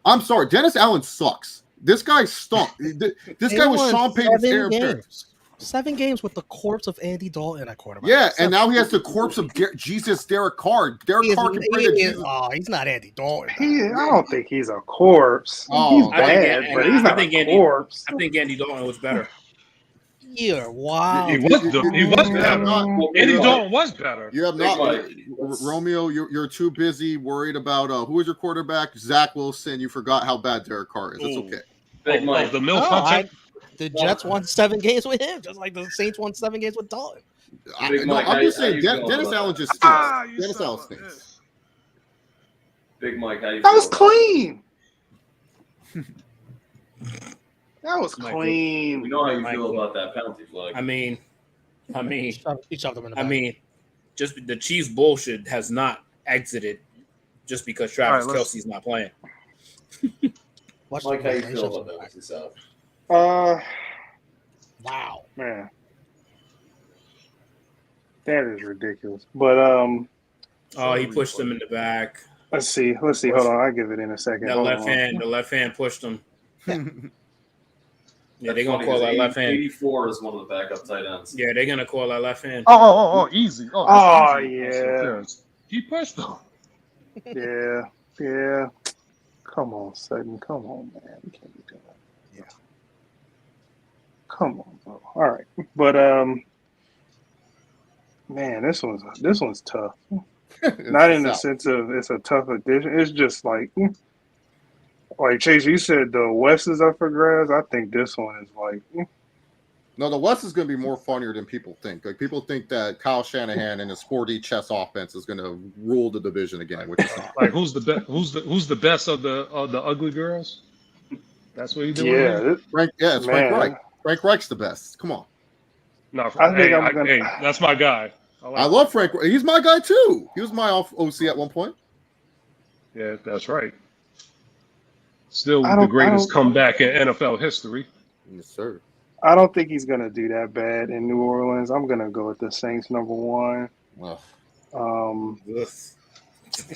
Speaker 4: I'm sorry. Dennis Allen sucks. This guy stunk. This guy was Sean Payton's heir apparent.
Speaker 1: 7 games with the corpse of Andy Dalton at quarterback.
Speaker 4: Yeah, and now he has the corpse of Jesus Derek Carr. Derek Carr can play Jesus.
Speaker 1: Oh, he's not Andy Dalton.
Speaker 3: I don't think he's a corpse. He's bad, but he's not a corpse.
Speaker 5: I think Andy Dalton was better.
Speaker 1: Yeah, wow.
Speaker 6: He was better. Andy Dalton was better.
Speaker 4: You have not, Romeo. You're too busy worried about who is your quarterback, Zach Wilson. You forgot how bad Derek Carr is. It's okay.
Speaker 6: Big Mike, the milk hunter.
Speaker 1: The Jets won 7 games with him, just like the Saints won 7 games with Dalton.
Speaker 4: I'm just saying, Dennis Allen just stinks. Dennis Allen stinks.
Speaker 2: Big Mike, how you
Speaker 3: That was clean. That was clean.
Speaker 2: We know how you feel about that penalty flag.
Speaker 5: I mean,
Speaker 1: he shoved him in the back.
Speaker 5: Just the Chiefs bullshit has not exited just because Travis Kelce's not playing.
Speaker 2: Mike, how you feel about that yourself?
Speaker 1: Wow,
Speaker 3: man, that is ridiculous. But
Speaker 5: he pushed him in the back.
Speaker 3: Let's see. Hold on, I'll give it in a second.
Speaker 5: The left hand pushed him. Yeah, they're gonna call that left hand.
Speaker 2: 84 is one of the backup tight ends.
Speaker 5: Yeah, they're gonna call that left hand.
Speaker 6: Easy.
Speaker 3: Yeah.
Speaker 6: He pushed him.
Speaker 3: Yeah. Come on, Sutton. Come on, man. We can't be doing that. Yeah. Come on, bro. All right, but man, this one's tough. Not in the sense of it's a tough addition. It's just like Chase, you said the West is up for grabs. I think this one is like.
Speaker 4: No, the West is going to be more funnier than people think. Like people think that Kyle Shanahan and his 4D chess offense is going to rule the division again. Which is not.
Speaker 6: Like who's the best? Who's the best of the ugly girls? That's what you doing.
Speaker 3: Yeah,
Speaker 4: it's Frank Reich. Frank Reich's the best. Come on.
Speaker 6: No, that's my guy.
Speaker 4: I love Frank. He's my guy too. He was my OC at one point.
Speaker 6: Yeah, that's right. Still the greatest comeback in NFL history.
Speaker 4: Yes, sir.
Speaker 3: I don't think he's going to do that bad in New Orleans. I'm going to go with the Saints number 1.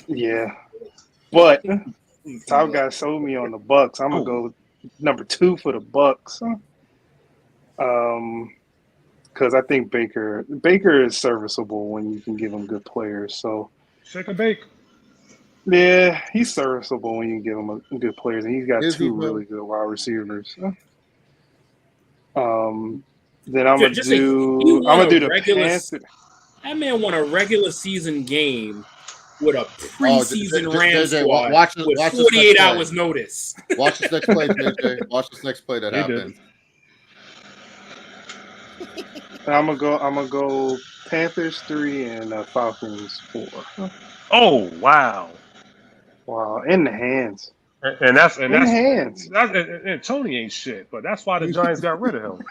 Speaker 3: Yeah. But Top Guy sold me on the Bucks. I'm going to go number 2 for the Bucks. Because I think Baker is serviceable when you can give him good players. So
Speaker 6: shake a bake.
Speaker 3: Yeah, he's serviceable when you give him a good players, and he's got
Speaker 4: Is he,
Speaker 3: two
Speaker 4: bro?
Speaker 3: really good wide receivers. Then I'm gonna
Speaker 5: Just say he
Speaker 3: do
Speaker 5: won a
Speaker 3: the
Speaker 5: regular.
Speaker 3: Panthers.
Speaker 5: That man won a regular season game with a
Speaker 4: Oh,
Speaker 5: preseason Ram
Speaker 4: JJ,
Speaker 5: squad
Speaker 4: watch
Speaker 5: with
Speaker 4: this
Speaker 5: 48
Speaker 4: next play.
Speaker 5: hours notice.
Speaker 4: Watch this next play, JJ. Watch this next play that
Speaker 6: He did.
Speaker 4: happened.
Speaker 3: And I'm gonna go Panthers 3 and Falcons 4.
Speaker 6: Oh wow.
Speaker 3: Wow, in the hands.
Speaker 6: And that's
Speaker 3: In the hands.
Speaker 6: and Tony ain't shit, but that's why the Giants got rid of him.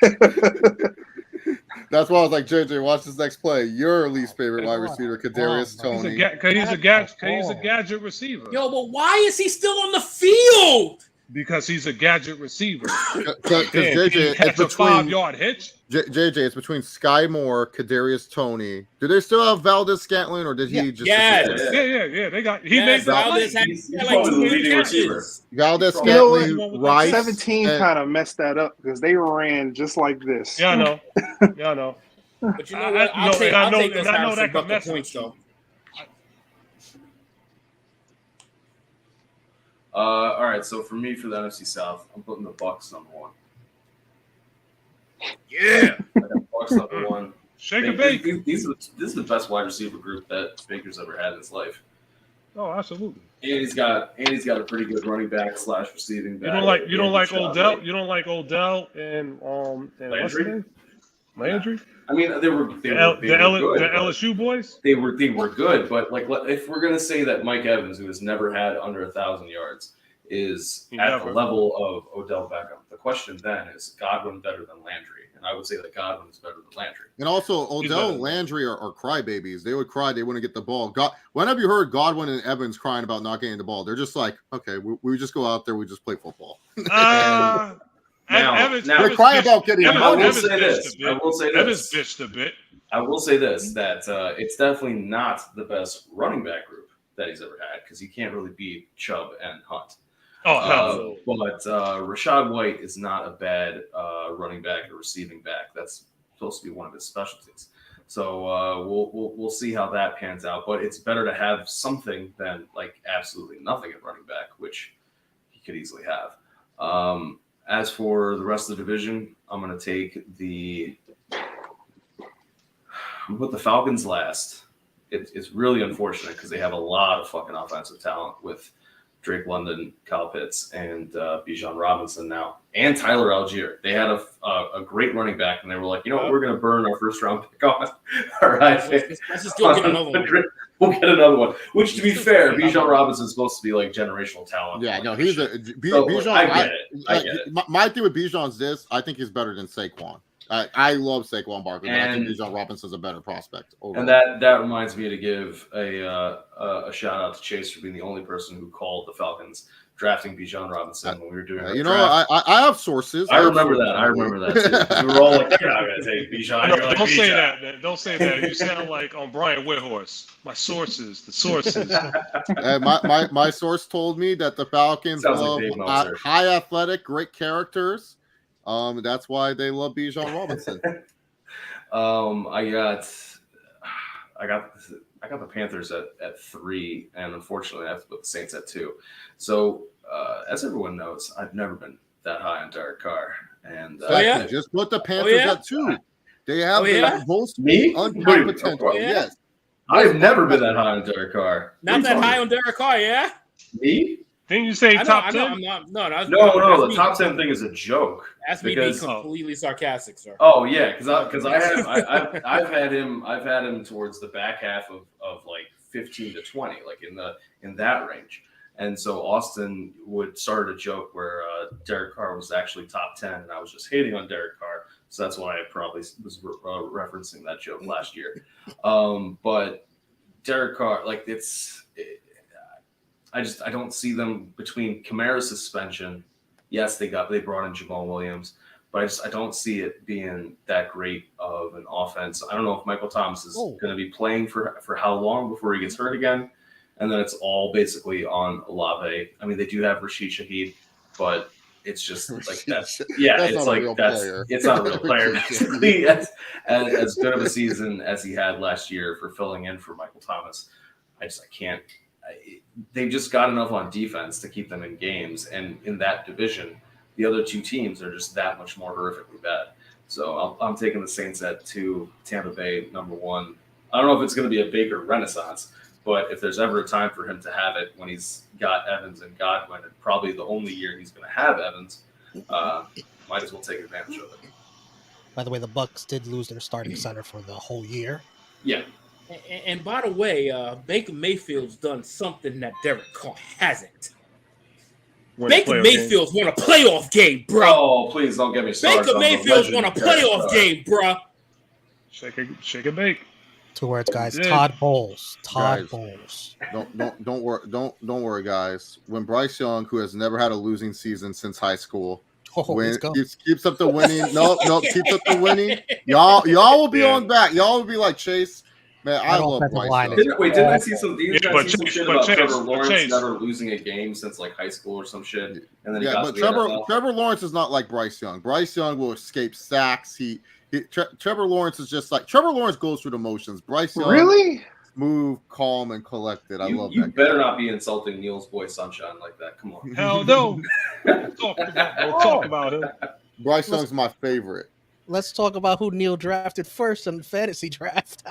Speaker 4: That's why I was like, JJ, watch this next play. Your least favorite wide receiver, Kadarius Tony.
Speaker 6: He's a gadget receiver.
Speaker 5: Yo, but why is he still on the field?
Speaker 6: Because he's a gadget receiver.
Speaker 4: Because
Speaker 6: Damn,
Speaker 4: JJ,
Speaker 6: can you catch a 5-yard hitch?
Speaker 4: JJ, it's between Sky Moore, Kadarius Tony. Do they still have Valdez Scantling, or did he just?
Speaker 5: Yes.
Speaker 6: Yeah. They got. He
Speaker 5: Yes,
Speaker 6: made the
Speaker 5: Valdez
Speaker 6: play.
Speaker 5: had
Speaker 2: He's
Speaker 5: like
Speaker 2: probably the
Speaker 5: 2
Speaker 2: leading
Speaker 5: catches.
Speaker 2: receiver.
Speaker 4: Valdez
Speaker 3: You know
Speaker 4: Scantling, Rice.
Speaker 3: 17
Speaker 4: and-
Speaker 3: kind of messed that up because they ran just like this.
Speaker 6: Yeah, I know. Yeah, I know.
Speaker 5: But you know what? I'll take those Harrison Bucket points, though.
Speaker 2: All right, so for me, for the NFC South, I'm putting the Bucks number 1.
Speaker 5: Yeah.
Speaker 2: I got Bucks number 1.
Speaker 6: Shake and bake.
Speaker 2: This is the best wide receiver group that Baker's ever had in his life.
Speaker 6: Oh, absolutely.
Speaker 2: And he's got a pretty good running back / receiving back.
Speaker 6: You don't like Odell. You don't like Odell and what's his
Speaker 2: Landry?
Speaker 6: name? Landry.
Speaker 2: I mean, they were
Speaker 6: The
Speaker 2: good,
Speaker 6: LSU boys.
Speaker 2: They were good, but like if we're gonna say that Mike Evans, who has never had under 1,000 yards, is at the level of Odell Beckham, the question then is Godwin better than Landry? And I would say that Godwin is better than Landry.
Speaker 4: And also, Odell and Landry are crybabies. They would cry. They wouldn't get the ball. When have you heard Godwin and Evans crying about not getting the ball? They're just like, okay, we just go out there. We just play football.
Speaker 6: They
Speaker 4: cry about getting.
Speaker 2: I will say this.
Speaker 6: Evans bitched a bit.
Speaker 2: I will say this: that it's definitely not the best running back group that he's ever had because he can't really beat Chubb and Hunt. But Rashad White is not a bad running back or receiving back. That's supposed to be one of his specialties. So we'll see how that pans out. But it's better to have something than like absolutely nothing at running back, which he could easily have. As for the rest of the division, I'm going to put the Falcons last. It's really unfortunate because they have a lot of fucking offensive talent with Drake London, Kyle Pitts, and Bijan Robinson now, and Tyler Algier. They had a great running back, and they were like, you know what, we're going to burn our first round pick on. All right,
Speaker 5: let's just go get another one.
Speaker 2: We'll get another one. Which, to be fair, Bijan Robinson is supposed to be like generational talent.
Speaker 4: Yeah, no, he's a Bijan.
Speaker 2: I get it.
Speaker 4: My thing with Bijan is this: I think he's better than Saquon. I love Saquon Barkley, but I think Bijan Robinson's a better prospect. Overall.
Speaker 2: And that reminds me to give a shout out to Chase for being the only person who called the Falcons drafting Bijan Robinson when we were doing.
Speaker 4: I have sources.
Speaker 2: I remember that too. We were all like, "You're not going to take Bijan."
Speaker 6: No, don't say that. Man. Don't say that. You sound like on Brian Whithorse. My sources, the sources.
Speaker 4: my source told me that the Falcons love high athletic, great characters. That's why they love Bijan Robinson.
Speaker 2: I got the Panthers at 3, and unfortunately, I have to put the Saints at 2. So, as everyone knows, I've never been that high on Derek Carr, and
Speaker 4: just put the Panthers at 2. They have the most untapped potential. Yes,
Speaker 2: I've never been that high on Derek Carr.
Speaker 5: Not that high on Derek Carr, yeah.
Speaker 2: Me?
Speaker 6: Didn't you say top 10?
Speaker 2: No. The top 10 thing is a joke.
Speaker 5: That's me being completely sarcastic, sir.
Speaker 2: Oh yeah, because I've had him towards the back half of like 15 to 20, like in that range. And so Austin would start a joke where Derek Carr was actually top 10, and I was just hating on Derek Carr. So that's why I probably was referencing that joke last year. But Derek Carr, like I don't see them between Kamara's suspension. Yes, they brought in Jamal Williams, but I don't see it being that great of an offense. I don't know if Michael Thomas is going to be playing for how long before he gets hurt again, and then it's all basically on Olave. I mean, they do have Rashid Shaheed, but it's just like that's it's like it's not a real player. Basically, as good of a season as he had last year for filling in for Michael Thomas, I can't they've just got enough on defense to keep them in games. And in that division, the other two teams are just that much more horrifically bad. So I'm taking the Saints at 2, Tampa Bay number 1. I don't know if it's going to be a Baker renaissance, but if there's ever a time for him to have it when he's got Evans and Godwin, and probably the only year he's going to have Evans, might as well take advantage of it.
Speaker 1: By the way, the Bucks did lose their starting center for the whole year.
Speaker 2: Yeah.
Speaker 5: And by the way, Baker Mayfield's done something that Derek Carr hasn't. Baker Mayfield's won a playoff game, bro.
Speaker 2: Oh, please don't get me started.
Speaker 5: Baker Mayfield's won a playoff game, bro.
Speaker 6: Shake and bake.
Speaker 1: 2 words, guys.
Speaker 6: Yeah.
Speaker 1: Todd Bowles. Todd
Speaker 4: Guys.
Speaker 1: Bowles.
Speaker 4: Don't worry, guys. When Bryce Young, who has never had a losing season since high school,
Speaker 1: Let's go.
Speaker 4: keeps up the winning. No, keeps up the winning. Y'all will be on back. Y'all will be like, Chase, man, I love
Speaker 1: offensive
Speaker 4: Bryce
Speaker 1: line
Speaker 4: Young.
Speaker 1: is
Speaker 2: Didn't I see some
Speaker 6: Yeah,
Speaker 2: shit about
Speaker 6: Chase,
Speaker 2: Trevor Lawrence
Speaker 6: Chase.
Speaker 2: never losing a game since like high school or some shit? And then he
Speaker 4: Yeah,
Speaker 2: got
Speaker 4: but
Speaker 2: to the NFL?
Speaker 4: Trevor Lawrence is not like Bryce Young. Bryce Young will escape sacks. Trevor Lawrence is just like Trevor Lawrence goes through the motions. Bryce Young,
Speaker 3: Really?
Speaker 4: smooth, calm, and collected. I love
Speaker 2: You
Speaker 4: that.
Speaker 2: better not be insulting Neil's boy Sunshine like that. Come on.
Speaker 6: Hell no. Don't talk about him.
Speaker 4: Bryce Young's my favorite.
Speaker 1: Let's talk about who Neil drafted first in the fantasy draft.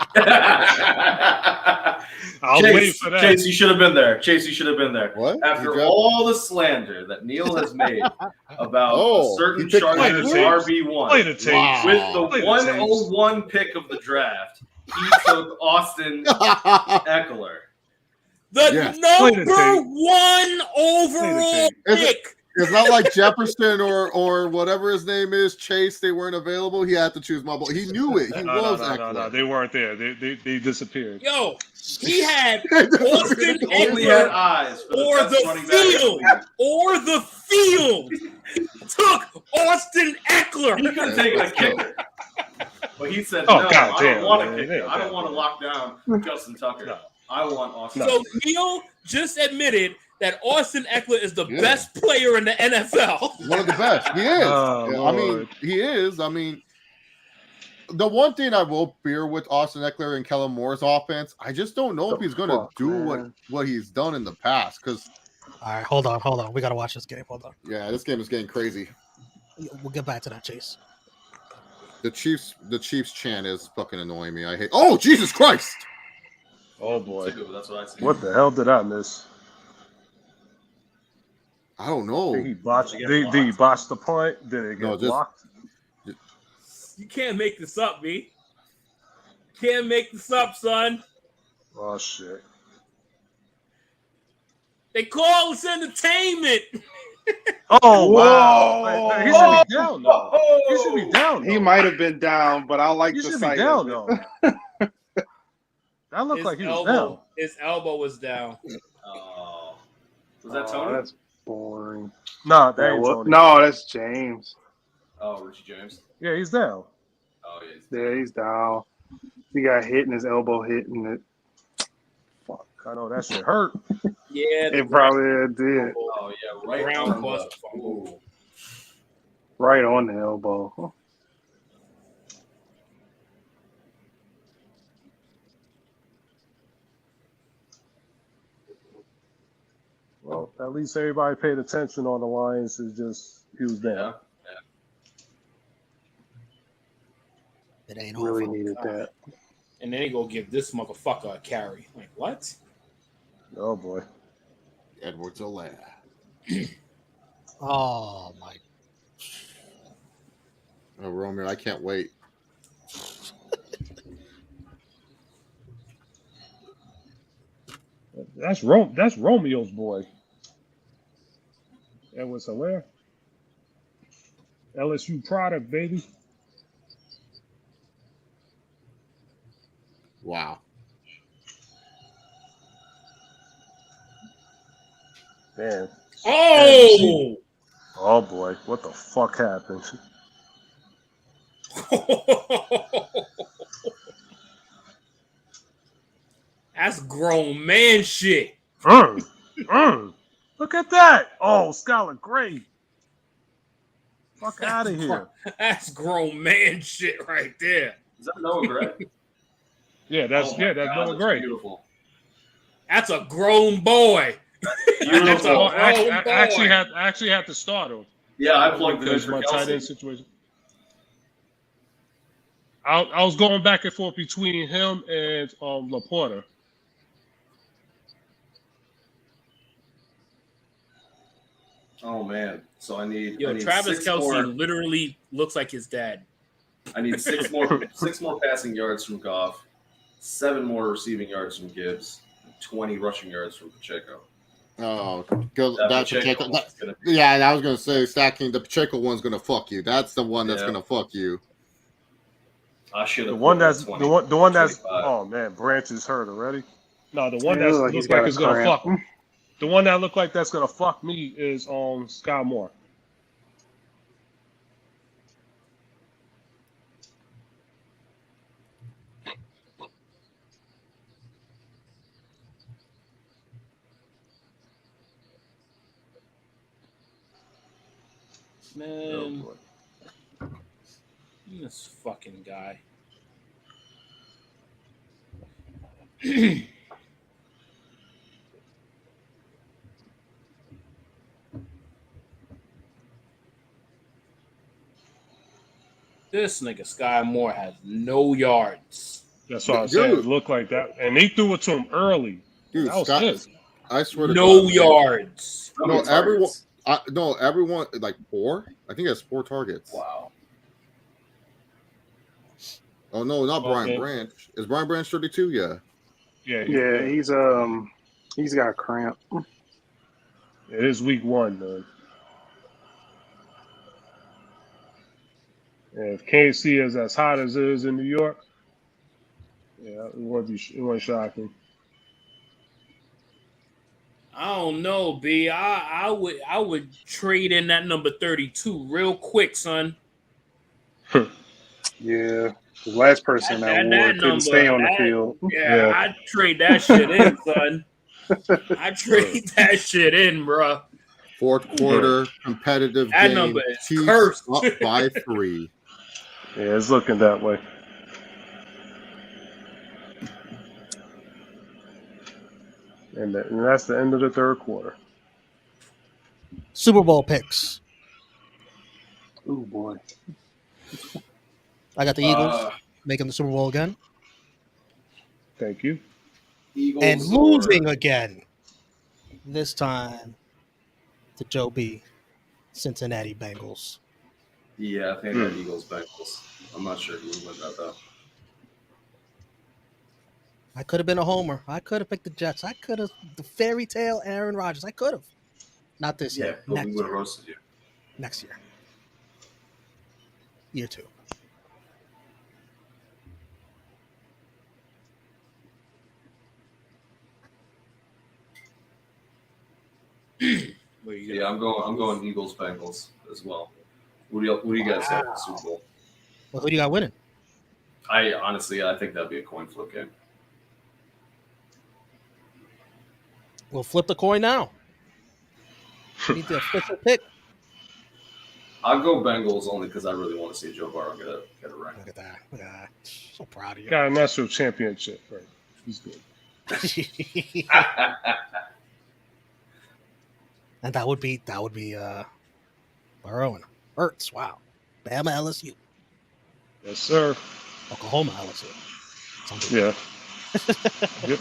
Speaker 6: I'll wait for that.
Speaker 2: Chase, you should have been there. Chase, you should have been there.
Speaker 4: What?
Speaker 2: After
Speaker 4: You
Speaker 2: all the slander that Neil has made about a certain
Speaker 4: he picked
Speaker 2: Chargers
Speaker 6: Cleveland.
Speaker 2: RB1,
Speaker 6: Play the tape.
Speaker 4: Wow.
Speaker 2: with the
Speaker 6: Play the
Speaker 2: 101 pick of the draft, he took Austin Eckler.
Speaker 5: The
Speaker 4: Yes.
Speaker 6: Play the
Speaker 5: number
Speaker 6: tape.
Speaker 5: 1 overall
Speaker 4: Is it-
Speaker 5: pick.
Speaker 4: It's not like Jefferson or whatever his name is, Chase. They weren't available. He had to choose my boy. He knew it. He loves Eckler.
Speaker 6: No. They weren't there. They disappeared.
Speaker 5: Yo, he had Austin
Speaker 2: Only had
Speaker 5: Eckler
Speaker 2: eyes for
Speaker 5: or
Speaker 2: best running
Speaker 5: the
Speaker 2: back in
Speaker 5: field.
Speaker 2: league.
Speaker 5: Or the field. Took Austin
Speaker 2: He
Speaker 5: Eckler.
Speaker 2: could have taken a kicker. But he said,
Speaker 6: Oh,
Speaker 2: no,
Speaker 6: God
Speaker 2: I don't
Speaker 6: damn,
Speaker 2: want a
Speaker 6: man.
Speaker 2: kicker.
Speaker 6: Yeah,
Speaker 2: I don't
Speaker 6: yeah.
Speaker 2: want to lock down Justin Tucker.
Speaker 6: No.
Speaker 2: I want Austin.
Speaker 5: So Neil just admitted that Austin Eckler is the
Speaker 4: Yeah.
Speaker 5: best player in the NFL.
Speaker 4: One of the best. He is.
Speaker 6: Oh,
Speaker 4: Yeah, I mean,
Speaker 6: Lord.
Speaker 4: he is. I mean, the one thing I will fear with Austin Eckler and Kellen Moore's offense, I just don't know if he's going to
Speaker 3: fuck,
Speaker 4: do
Speaker 3: man?
Speaker 4: what he's done in the past. Because
Speaker 1: All right, hold on. We got to watch this game. Hold on.
Speaker 4: yeah, this game is getting crazy.
Speaker 1: We'll get back to that, Chase.
Speaker 4: The Chiefs chant is fucking annoying me. I hate. Oh, Jesus Christ!
Speaker 6: Oh boy.
Speaker 2: That's what I see.
Speaker 6: What the hell did I miss?
Speaker 4: I don't know.
Speaker 6: Did he botch?
Speaker 2: Did he get
Speaker 6: Did he botch the punt? Did it get
Speaker 4: No, just-
Speaker 6: blocked?
Speaker 5: You can't make this up, B. Can't make this up, son.
Speaker 6: Oh shit.
Speaker 5: They call us entertainment.
Speaker 6: Oh wow.
Speaker 3: Whoa.
Speaker 6: He should be down though. He should be down.
Speaker 3: He
Speaker 6: though.
Speaker 3: might have been down, but I like
Speaker 6: He
Speaker 3: the
Speaker 6: should be
Speaker 3: sight
Speaker 6: down
Speaker 3: of it.
Speaker 6: though. That looked like he was down.
Speaker 5: His elbow was down.
Speaker 2: Oh. Was that
Speaker 3: Oh,
Speaker 2: Tony?
Speaker 3: that's boring.
Speaker 6: Nah, that ain't Tony.
Speaker 3: No, that's James.
Speaker 2: Oh, Richie James.
Speaker 6: Yeah, he's down.
Speaker 2: Oh, yeah.
Speaker 3: Yeah, he's down. He got hit and his elbow hit, and it
Speaker 6: I know that shit hurt.
Speaker 5: Yeah,
Speaker 3: it probably did.
Speaker 2: Oh, yeah. Right
Speaker 5: Brown
Speaker 2: on
Speaker 5: caused
Speaker 2: the.
Speaker 5: the fumble.
Speaker 2: Ooh.
Speaker 3: Right on the elbow.
Speaker 6: Well, at least everybody paid attention on the Lions. It's just he was down.
Speaker 2: Yeah.
Speaker 1: It ain't
Speaker 3: Really
Speaker 1: over.
Speaker 3: needed that.
Speaker 5: And then they go give this motherfucker a carry. Like, what?
Speaker 6: Oh boy.
Speaker 4: Edwards Alaire.
Speaker 1: Oh my!
Speaker 4: Oh, Romeo, I can't wait.
Speaker 6: That's Romeo's boy. Edwards Alaire. LSU product, baby.
Speaker 4: Wow.
Speaker 6: Man.
Speaker 5: Oh!
Speaker 6: Oh boy. What the fuck happened?
Speaker 5: That's grown man shit.
Speaker 6: Look at that. Oh, Skylar Gray. Fuck out of here.
Speaker 5: That's grown man shit right there.
Speaker 2: Is that Noah Gray?
Speaker 6: Yeah, that's
Speaker 2: Oh my
Speaker 6: that's
Speaker 2: God,
Speaker 6: Noah Gray.
Speaker 2: Beautiful.
Speaker 5: That's a grown boy. That's a
Speaker 6: Well,
Speaker 5: grown
Speaker 6: I
Speaker 5: boy.
Speaker 6: actually had to start him.
Speaker 2: Yeah, I plugged in
Speaker 6: There's
Speaker 2: for
Speaker 6: my tight
Speaker 2: Kelsey.
Speaker 6: end situation. I was going back and forth between him and Laporta.
Speaker 2: Oh man, so I need
Speaker 5: Travis
Speaker 2: 6
Speaker 5: Kelce
Speaker 2: more.
Speaker 5: literally looks like his dad.
Speaker 2: I need 6 more passing yards from Goff, 7 more receiving yards from Gibbs, and 20 rushing yards from Pacheco.
Speaker 4: Oh, go
Speaker 2: That
Speaker 4: that
Speaker 2: Pacheco
Speaker 4: Pacheco.
Speaker 2: one's gonna be-
Speaker 4: Yeah, I was gonna say stacking the Pacheco one's gonna fuck you. That's the one that's
Speaker 2: Yeah.
Speaker 4: gonna fuck you.
Speaker 2: I should
Speaker 6: The
Speaker 2: have
Speaker 6: one
Speaker 2: put
Speaker 6: that's
Speaker 2: 20,
Speaker 6: the one that's
Speaker 2: 25.
Speaker 6: oh man, Branch is hurt already. No, the one
Speaker 3: Yeah, it
Speaker 6: that
Speaker 3: looks like he's
Speaker 6: looks
Speaker 3: got
Speaker 6: like
Speaker 3: a
Speaker 6: it's gonna
Speaker 3: cramp.
Speaker 6: fuck. The one that looked like that's gonna fuck me is Sky Moore.
Speaker 5: Man, this fucking guy. This nigga Sky Moore has no yards.
Speaker 6: That's what I
Speaker 4: Dude.
Speaker 6: said. It looked like that, and they threw it to him early.
Speaker 4: Dude,
Speaker 6: That was
Speaker 4: Scott,
Speaker 6: it.
Speaker 4: I swear to
Speaker 5: No
Speaker 4: God, man.
Speaker 5: yards.
Speaker 2: How
Speaker 4: No,
Speaker 2: many
Speaker 4: everyone.
Speaker 2: targets?
Speaker 4: Everyone like 4. I think that's 4 targets.
Speaker 2: Wow.
Speaker 4: Oh no, not Brian
Speaker 6: Okay.
Speaker 4: Branch. Is Brian Branch 32? Yeah.
Speaker 6: Yeah,
Speaker 3: He's got a cramp.
Speaker 6: It is week 1, man. And if KC is as hot as it is in New York, yeah, it wasn't shocking.
Speaker 5: I don't know, B. I would trade in that number 32 real quick, son.
Speaker 3: Yeah, the last person that wore it couldn't stay on the field.
Speaker 5: Yeah, I'd trade that shit in, son. I'd trade that shit in, bro.
Speaker 4: Fourth quarter competitive
Speaker 5: That
Speaker 4: game.
Speaker 5: number is
Speaker 4: Chiefs
Speaker 5: cursed.
Speaker 4: up by 3.
Speaker 6: Yeah, it's looking that way. And that's the end of the third quarter.
Speaker 1: Super Bowl picks.
Speaker 3: Oh boy.
Speaker 1: I got the Eagles making the Super Bowl again
Speaker 6: Thank you.
Speaker 2: Eagles
Speaker 1: and
Speaker 2: or-
Speaker 1: losing again. This time to Joe B. Cincinnati Bengals.
Speaker 2: Yeah, I think I got Eagles Bengals. I'm not sure who would win that though.
Speaker 1: I could have been a homer. I could have picked the Jets. I could have the fairy tale Aaron Rodgers. I could have. Not this
Speaker 2: Yeah,
Speaker 1: year.
Speaker 2: but
Speaker 1: Next
Speaker 2: we would have
Speaker 1: year.
Speaker 2: roasted you.
Speaker 1: Next year. Year 2.
Speaker 2: Yeah, I'm going Eagles Bengals as well. What do you guys have for the Super Bowl?
Speaker 1: Well, who do you got winning?
Speaker 2: I honestly think that'd be a coin flip game.
Speaker 1: We'll flip the coin now. Need the official pick.
Speaker 2: I'll go Bengals only because I really want to see Joe Burrow get a ring.
Speaker 1: Look at that. Look at that. So proud of you.
Speaker 6: Got a national championship, right? He's good.
Speaker 1: And that would be Burrow and Hurts. Wow. Bama LSU.
Speaker 6: Yes, sir.
Speaker 1: Oklahoma LSU. Something.
Speaker 6: Yeah. Yep.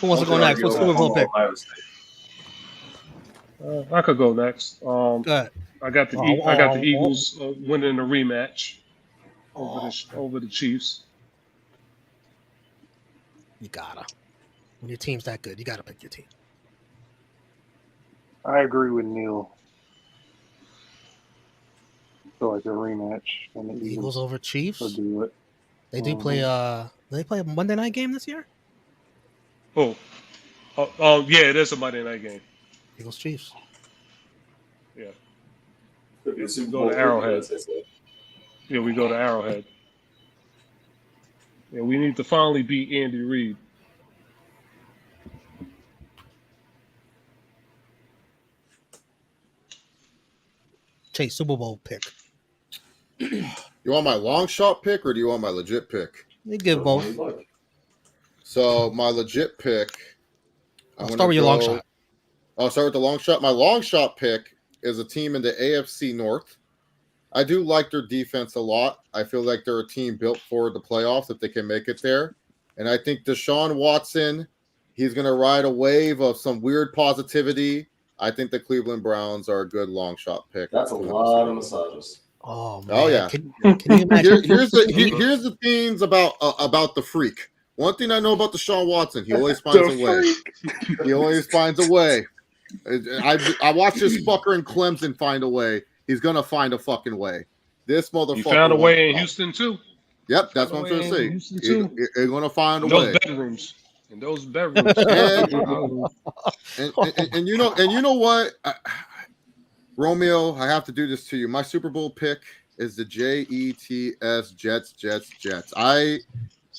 Speaker 1: Who wants to go next? What's the Super Bowl pick?
Speaker 2: Ohio State.
Speaker 6: I could go next.
Speaker 1: Go ahead.
Speaker 6: I got the Eagles winning the rematch over the Chiefs.
Speaker 1: You gotta. When your team's that good, you gotta pick your team.
Speaker 3: I agree with Neil. feel like a rematch. And the
Speaker 1: Eagles over Chiefs.
Speaker 3: will do it.
Speaker 1: They do play. Do they play a Monday night game this year?
Speaker 6: Oh, yeah, it is a Monday night game.
Speaker 1: Eagles Chiefs.
Speaker 6: Yeah.
Speaker 2: Could be a
Speaker 6: We
Speaker 2: Super
Speaker 6: go
Speaker 2: Bowl
Speaker 6: to
Speaker 2: pick,
Speaker 6: Arrowhead.
Speaker 2: as they say.
Speaker 6: Yeah, we go to Arrowhead. Yeah, we need to finally beat Andy Reid.
Speaker 1: Chase Super Bowl pick.
Speaker 4: You want my long shot pick or do you want my legit pick?
Speaker 1: They give both.
Speaker 4: So my legit pick.
Speaker 1: I'll start with your long shot.
Speaker 4: I'll start with the long shot. My long shot pick is a team in the AFC North. I do like their defense a lot. I feel like they're a team built for the playoffs if they can make it there. And I think Deshaun Watson, he's going to ride a wave of some weird positivity. I think the Cleveland Browns are a good long shot pick.
Speaker 2: That's a lot of massages.
Speaker 1: Oh, man.
Speaker 4: Oh, yeah.
Speaker 1: Can you imagine?
Speaker 4: Here's the things about the freak. One thing I know about Deshaun Watson, he always finds a way. He always finds a way. I watched this fucker in Clemson find a way. He's gonna find a fucking way. This motherfucker.
Speaker 6: He found a way in Houston too.
Speaker 4: Yep, that's what I'm trying to say. He's gonna find a way.
Speaker 6: In those bedrooms.
Speaker 4: And you know what, Romeo, I have to do this to you. My Super Bowl pick is the Jets. Jets.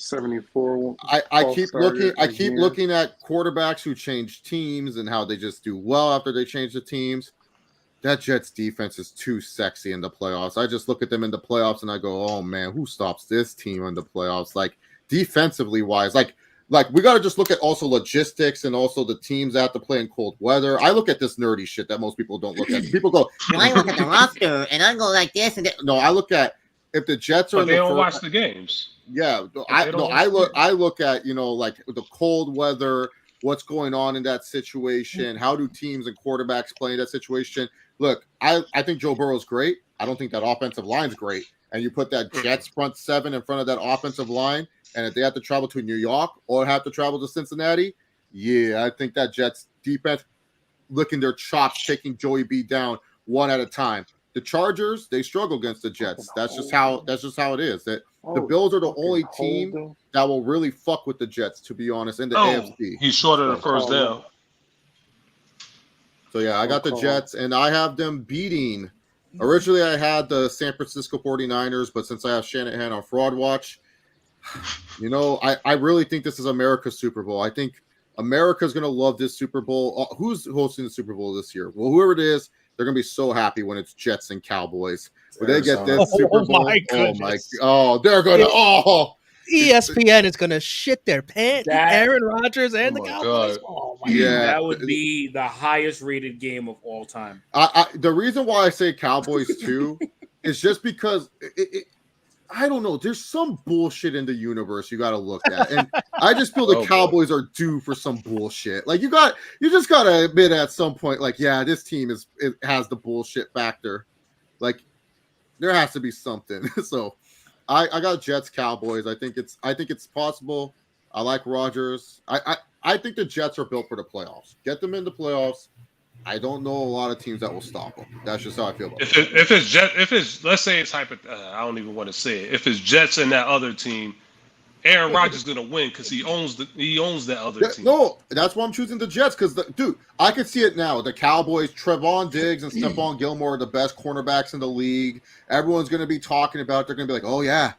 Speaker 3: 74.
Speaker 4: I keep looking at quarterbacks who change teams and how they just do well after they change the teams. That Jets defense is too sexy in the playoffs. I just look at them in the playoffs and I go, oh man, who stops this team in the playoffs? Like defensively wise, like we got to just look at also logistics and also the teams that have to play in cold weather. I look at this nerdy shit that most people don't look at. People go,
Speaker 9: I look at the roster and I go like this and that.
Speaker 4: No, I look at if the Jets are.
Speaker 6: But they don't watch the games.
Speaker 4: Yeah, I look at like the cold weather, what's going on in that situation, how do teams and quarterbacks play in that situation. Look, I think Joe Burrow's great. I don't think that offensive line's great. And you put that Jets front seven in front of that offensive line, and if they have to travel to New York or have to travel to Cincinnati, yeah, I think that Jets defense licking their chops, taking Joey B down one at a time. The Chargers, they struggle against the Jets. That's just how it is. That the Bills are the only team that will really fuck with the Jets, to be honest, in the AFC.
Speaker 6: He's short of the first down.
Speaker 4: So, yeah, I got the Jets, and I have them beating. Originally, I had the San Francisco 49ers, but since I have Shanahan on Fraud Watch, I really think this is America's Super Bowl. I think America's going to love this Super Bowl. Who's hosting the Super Bowl this year? Well, whoever it is, they're going to be so happy when it's Jets and Cowboys. When they get this Super Bowl, they're going to,
Speaker 1: ESPN is going to shit their pants. Aaron Rodgers and the Cowboys.
Speaker 6: God.
Speaker 1: Oh, my
Speaker 4: Yeah.
Speaker 1: God.
Speaker 5: That would be the highest rated game of all time.
Speaker 4: The reason why I say Cowboys too is just because I don't know. There's some bullshit in the universe you got to look at, and I just feel the Cowboys are due for some bullshit. Like you just got to admit at some point, like, yeah, this team has the bullshit factor. Like there has to be something. So I got Jets Cowboys. I think it's possible. I like Rodgers. I think the Jets are built for the playoffs. Get them in the playoffs. I don't know a lot of teams that will stop them. That's just how I feel about it.
Speaker 6: If it's let's say it's I don't even want to say it. If it's Jets and that other team, Aaron Rodgers is gonna win because he owns that other team.
Speaker 4: No, that's why I'm choosing the Jets because dude, I can see it now. The Cowboys, Trevon Diggs and Stephon Gilmore are the best cornerbacks in the league. Everyone's gonna be talking about. They're gonna be like, oh yeah,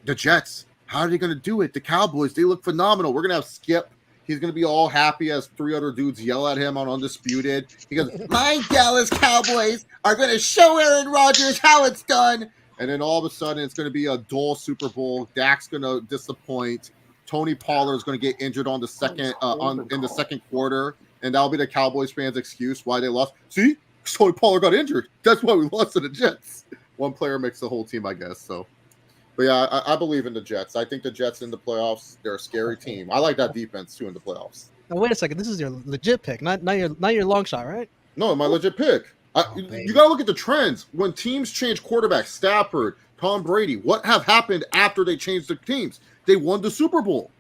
Speaker 4: the Jets. How are they gonna do it? The Cowboys, they look phenomenal. We're gonna have Skip. He's going to be all happy as three other dudes yell at him on Undisputed. He goes, my Dallas Cowboys are going to show Aaron Rodgers how it's done. And then all of a sudden, it's going to be a dull Super Bowl. Dak's going to disappoint. Tony Pollard is going to get injured on the second in the second quarter. And that'll be the Cowboys fans' excuse why they lost. See, Tony Pollard got injured. That's why we lost to the Jets. One player makes the whole team, I guess. So. But yeah, I believe in the Jets. I think the Jets in the playoffs, they're a scary team. I like that defense too in the playoffs.
Speaker 1: Now wait a second. This is your legit pick, not your long shot, right?
Speaker 4: No, my legit pick. You got to look at the trends. When teams change quarterbacks, Stafford, Tom Brady, what have happened after they changed their teams? They won the Super Bowl.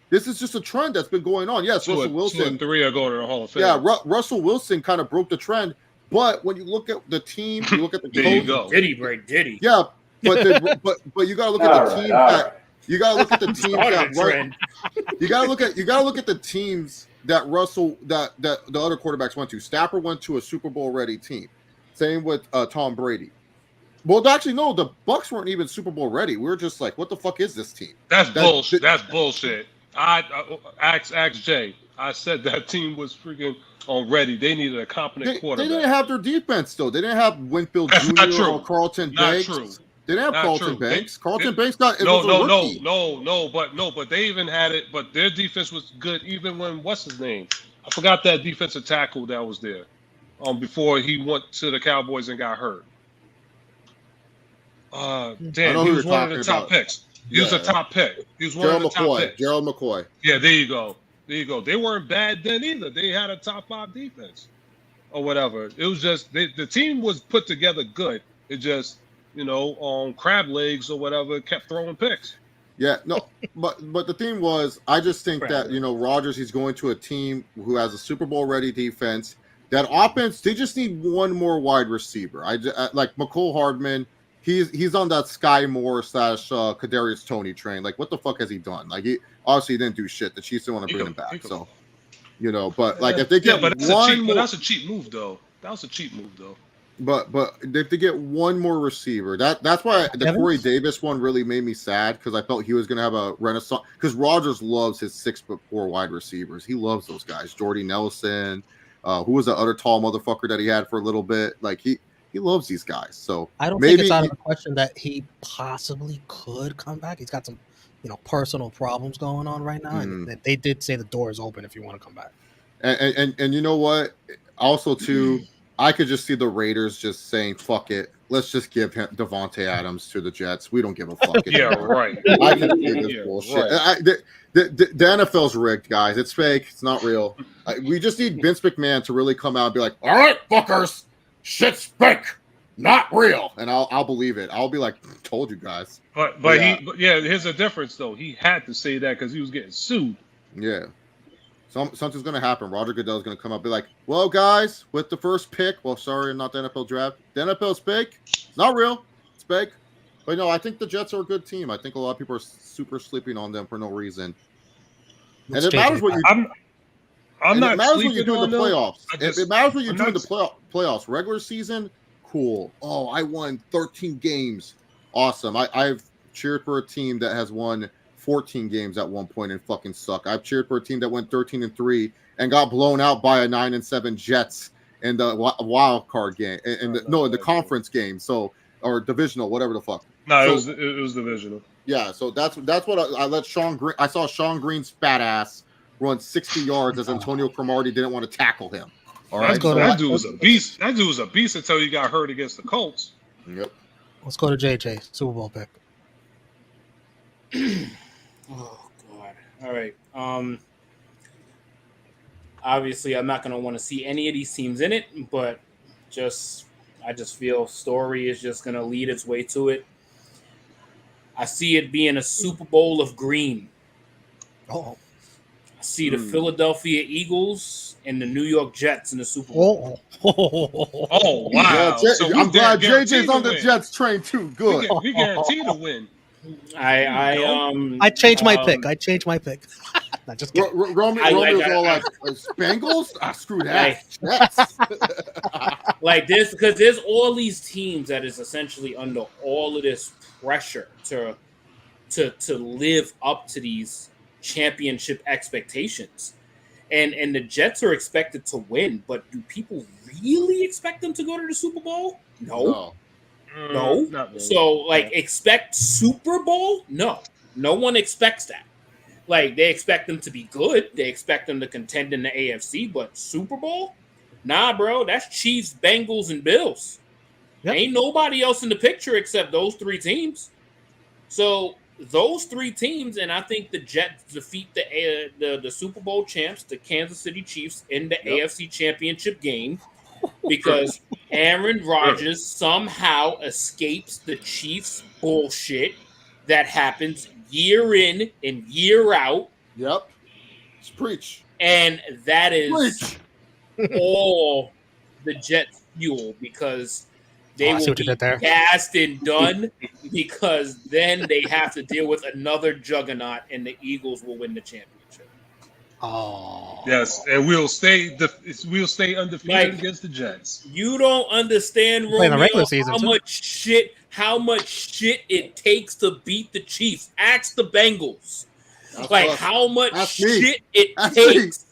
Speaker 4: This is just a trend that's been going on. Yes, Russell Wilson.
Speaker 6: 2 and 3 are going to the Hall of Fame.
Speaker 4: Yeah, Russell Wilson kind of broke the trend. But when you look at the team, you look at the coach.
Speaker 5: Diddy.
Speaker 4: Yeah. But you gotta look at the team that you gotta look at the teams that you gotta look at the teams that that the other quarterbacks went to. Stafford went to a Super Bowl ready team. Same with Tom Brady. Well, actually, no, the Bucs weren't even Super Bowl ready. We were just like, what the fuck is this team?
Speaker 6: That's bullshit. That's bullshit. I asked Jay. I said that team was freaking on ready. They needed a competent quarterback.
Speaker 4: They didn't have their defense though. They didn't have Winfield
Speaker 6: That's
Speaker 4: Jr. or Carlton Banks.
Speaker 6: Not true.
Speaker 4: They didn't have
Speaker 6: Not
Speaker 4: Carlton
Speaker 6: true.
Speaker 4: Banks.
Speaker 6: They-
Speaker 4: Carlton
Speaker 6: they-
Speaker 4: Banks got it
Speaker 6: No,
Speaker 4: was a
Speaker 6: no, no,
Speaker 4: rookie.
Speaker 6: no. But they even had it. But their defense was good even when what's his name? I forgot that defensive tackle that was there. Before he went to the Cowboys and got hurt.
Speaker 4: I
Speaker 6: Damn,
Speaker 4: know
Speaker 6: he
Speaker 4: who
Speaker 6: was
Speaker 4: you're
Speaker 6: one of the
Speaker 4: talking
Speaker 6: top
Speaker 4: about.
Speaker 6: picks. He was a
Speaker 4: Yeah.
Speaker 6: top pick. He was one of
Speaker 4: Gerald
Speaker 6: the top
Speaker 4: McCoy.
Speaker 6: picks.
Speaker 4: Gerald McCoy.
Speaker 6: Yeah, there you go. There you go. They weren't bad then either. They had a top 5 defense or whatever. It was just the team was put together good. It just, on crab legs or whatever, kept throwing picks.
Speaker 4: Yeah, no, but the thing was, I just think that
Speaker 5: Crap.
Speaker 4: Rodgers, he's going to a team who has a Super Bowl ready defense. That offense, they just need one more wide receiver. I like McCole Hardman. He's on that Sky Moore / Kadarius Toney train. Like, what the fuck has he done? Like, he obviously didn't do shit. The Chiefs didn't want to bring him back. So, but like if they get
Speaker 6: but
Speaker 4: one more,
Speaker 6: that's a cheap move though. That was a cheap move though.
Speaker 4: But if they get one more receiver, that's why the
Speaker 1: Evans?
Speaker 4: Corey Davis one really made me sad because I felt he was going to have a renaissance. Because Rodgers loves his 6'4" wide receivers. He loves those guys. Jordy Nelson, who was the other tall motherfucker that he had for a little bit. Like he loves these guys. So
Speaker 1: I don't
Speaker 4: maybe
Speaker 1: think it's out of the question that he possibly could come back. He's got some, personal problems going on right now, and they did say the door is open if you want to come back.
Speaker 4: And you know what? Also, too, I could just see the Raiders just saying, "Fuck it, let's just give him Devontae Adams to the Jets. We don't give a fuck."
Speaker 6: Yeah, right.
Speaker 4: I can see this bullshit.
Speaker 6: Right.
Speaker 4: The NFL's rigged, guys. It's fake. It's not real. We just need Vince McMahon to really come out and be like, "All right, fuckers, shit's fake, not real," and I'll believe it. I'll be like, "Told you guys."
Speaker 6: But here's a difference though. He had to say that because he was getting sued.
Speaker 4: Yeah. Something's going to happen. Roger Goodell's going to come up and be like, well, guys, with the first pick, well, sorry, not the NFL draft. The NFL's fake. It's not real. It's fake. But no, I think the Jets are a good team. I think a lot of people are super sleeping on them for no reason. And it matters what you do.
Speaker 6: I'm not
Speaker 4: it matters what you
Speaker 6: sleeping
Speaker 4: do in
Speaker 6: on
Speaker 4: the
Speaker 6: them.
Speaker 4: playoffs. It matters what you
Speaker 6: I'm
Speaker 4: do in
Speaker 6: not-
Speaker 4: the playoffs. Regular season, cool. Oh, I won 13 games. Awesome. I've cheered for a team that has won 14 games at one point and fucking suck. I've cheered for a team that went 13-3 and got blown out by a 9-7 Jets in the wild card game, in the conference game. So, or divisional, whatever the fuck.
Speaker 6: No,
Speaker 4: So-
Speaker 6: it was divisional.
Speaker 4: Yeah, so that's what I let Sean Green. I saw Sean Green's fat ass run 60 yards as Antonio Cromartie didn't want to tackle him. All right,
Speaker 6: That dude was a beast. That dude was a beast until he got hurt against the Colts.
Speaker 4: Yep.
Speaker 1: Let's go to JJ, Super Bowl pick.
Speaker 5: Oh God! All right. Obviously, I'm not going to want to see any of these teams in it, but I just feel Story is just going to lead its way to it. I see it being a Super Bowl of green.
Speaker 1: Oh,
Speaker 5: I see the Philadelphia Eagles and the New York Jets in the Super Bowl.
Speaker 6: Oh wow!
Speaker 4: Yeah,
Speaker 6: So
Speaker 4: I'm glad
Speaker 6: guaranteed
Speaker 4: JJ's on
Speaker 6: to
Speaker 4: the
Speaker 6: win.
Speaker 4: Jets train too. Good.
Speaker 6: We guaranteed to win.
Speaker 5: I
Speaker 1: changed my pick. I changed my pick. Not just kidding.
Speaker 4: Romeo's all like Bengals. Screw that. Jets.
Speaker 5: like this because there's all these teams that is essentially under all of this pressure to live up to these championship expectations, and the Jets are expected to win, but do people really expect them to go to the Super Bowl? No.
Speaker 6: Not really.
Speaker 5: So expect Super Bowl? No one expects that. Like, they expect them to be good. They expect them to contend in the AFC, but Super Bowl? Nah, bro. That's Chiefs, Bengals, and Bills.
Speaker 1: Yep.
Speaker 5: Ain't nobody else in the picture except those three teams. So those three teams, and I think the Jets defeat the Super Bowl champs, the Kansas City Chiefs, in the AFC Championship game because Aaron Rodgers somehow escapes the Chiefs bullshit that happens year in and year out.
Speaker 4: Yep. It's preach.
Speaker 5: And that is all the Jets fuel because they will be gassed and done because then they have to deal with another juggernaut and the Eagles will win the championship.
Speaker 1: Oh.
Speaker 6: Yes, and we'll stay undefeated against the Jets.
Speaker 5: You don't understand, Romeo, how much shit it takes to beat the Chiefs. Ask the Bengals. How much shit it takes.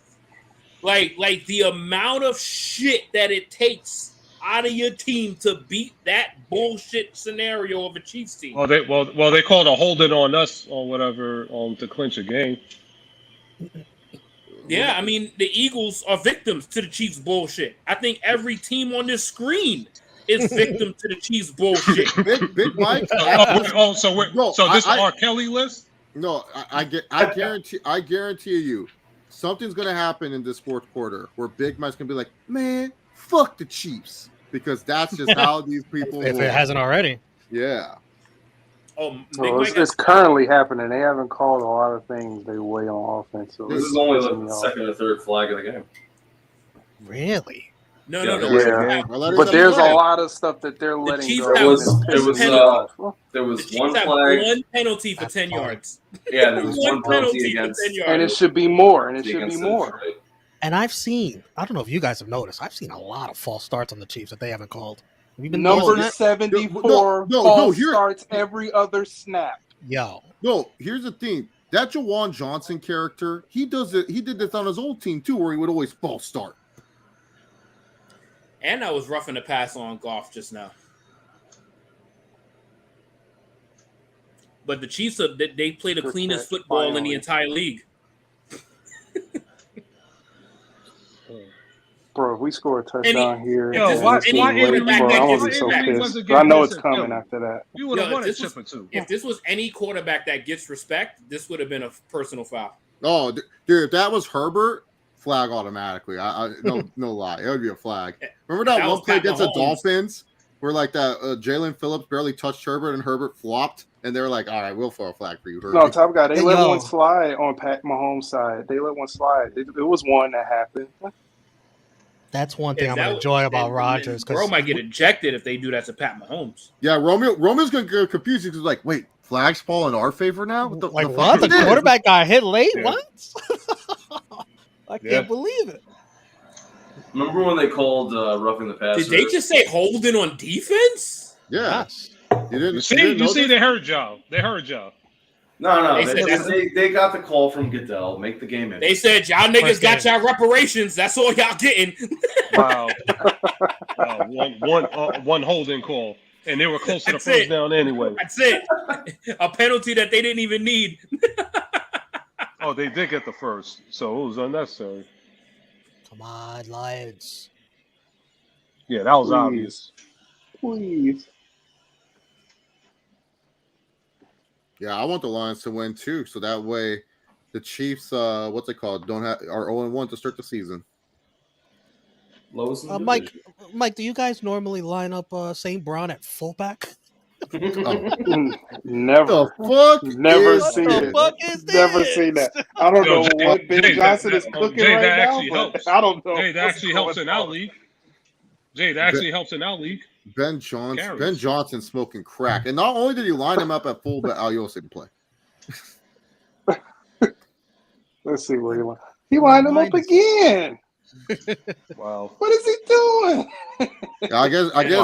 Speaker 5: Like the amount of shit that it takes out of your team to beat that bullshit scenario of a Chiefs team.
Speaker 6: Well, they called a holding on us or whatever to clinch a game.
Speaker 5: Yeah, I mean, the Eagles are victims to the Chiefs bullshit. I think every team on this screen is victim to the Chiefs bullshit.
Speaker 4: Big Mike.
Speaker 6: So this R. Kelly list?
Speaker 4: No, I guarantee you, something's gonna happen in this fourth quarter where Big Mike's gonna be like, man, fuck the Chiefs, because that's just how these people.
Speaker 1: If it hasn't already.
Speaker 4: Yeah.
Speaker 3: So it's currently happening. They haven't called a lot of things they weigh on offense. So
Speaker 2: this is only the second or third flag of the game.
Speaker 1: Really?
Speaker 5: No.
Speaker 3: Yeah. But there's a lot of stuff that they're letting go.
Speaker 2: There was one flag.
Speaker 5: One penalty for 10 yards.
Speaker 2: Yeah, there was one penalty against.
Speaker 3: And it should be more.
Speaker 1: And I've seen, I don't know if you guys have noticed, I've seen a lot of false starts on the Chiefs that they haven't called. Have you been
Speaker 3: Number 74 starts every other snap.
Speaker 1: Yo.
Speaker 4: No, here's the thing. That Jawan Johnson character, he does it. He did this on his old team too, where he would always false start.
Speaker 5: And I was roughing the pass on Goff just now. But the Chiefs, they play the cleanest football in the entire league.
Speaker 3: Bro, if we score a touchdown here,
Speaker 6: I
Speaker 3: know it's coming after that.
Speaker 6: You would have won a chip or two.
Speaker 5: If this was any quarterback that gets respect, this would have been a personal foul.
Speaker 4: Oh, dude, if that was Herbert, flag automatically. No lie, it would be a flag. Remember that one play against the Dolphins where like that Jalen Phillips barely touched Herbert and Herbert flopped, and they were like, "All right, we'll throw a flag for you." Herbert.
Speaker 3: No, top guy, they let one slide on Pat Mahomes' side. They let one slide. It was one that happened.
Speaker 1: That's one thing I'm gonna enjoy about Rodgers.
Speaker 5: Bro might get ejected if they do that to Pat Mahomes.
Speaker 4: Yeah, Romeo's gonna get confused because like, wait, flags fall in our favor now?
Speaker 1: What? The quarterback got hit late?
Speaker 6: Yeah.
Speaker 1: What? I can't believe it.
Speaker 2: Remember when they called roughing the passer?
Speaker 5: Did they just say holding on defense?
Speaker 4: Yeah.
Speaker 6: You see, they heard y'all.
Speaker 2: No. They got the call from Goodell. Make the game in.
Speaker 5: They said y'all niggas got y'all reparations. That's all y'all getting.
Speaker 6: Wow. One holding call, and they were close to the first down anyway.
Speaker 5: That's it. A penalty that they didn't even need.
Speaker 6: Oh, they did get the first, so it was unnecessary.
Speaker 1: Come on, Lions.
Speaker 6: Yeah, that was obvious.
Speaker 3: Please.
Speaker 4: Yeah, I want the Lions to win too, so that way the Chiefs, are 0-1 to start the season.
Speaker 1: Mike, do you guys normally line up St. Brown at fullback?
Speaker 3: Never.
Speaker 4: The fuck?
Speaker 3: Never seen it. Never seen that. I don't know what Ben Johnson is cooking right now, but I don't know.
Speaker 6: Jay, that actually helps in our league. Ben
Speaker 4: Johnson smoking crack, and not only did he line him up at fullback, you also didn't play.
Speaker 3: Let's see where he went. He lined him up again.
Speaker 6: Wow.
Speaker 3: What is he doing?
Speaker 4: Yeah, I guess.
Speaker 6: They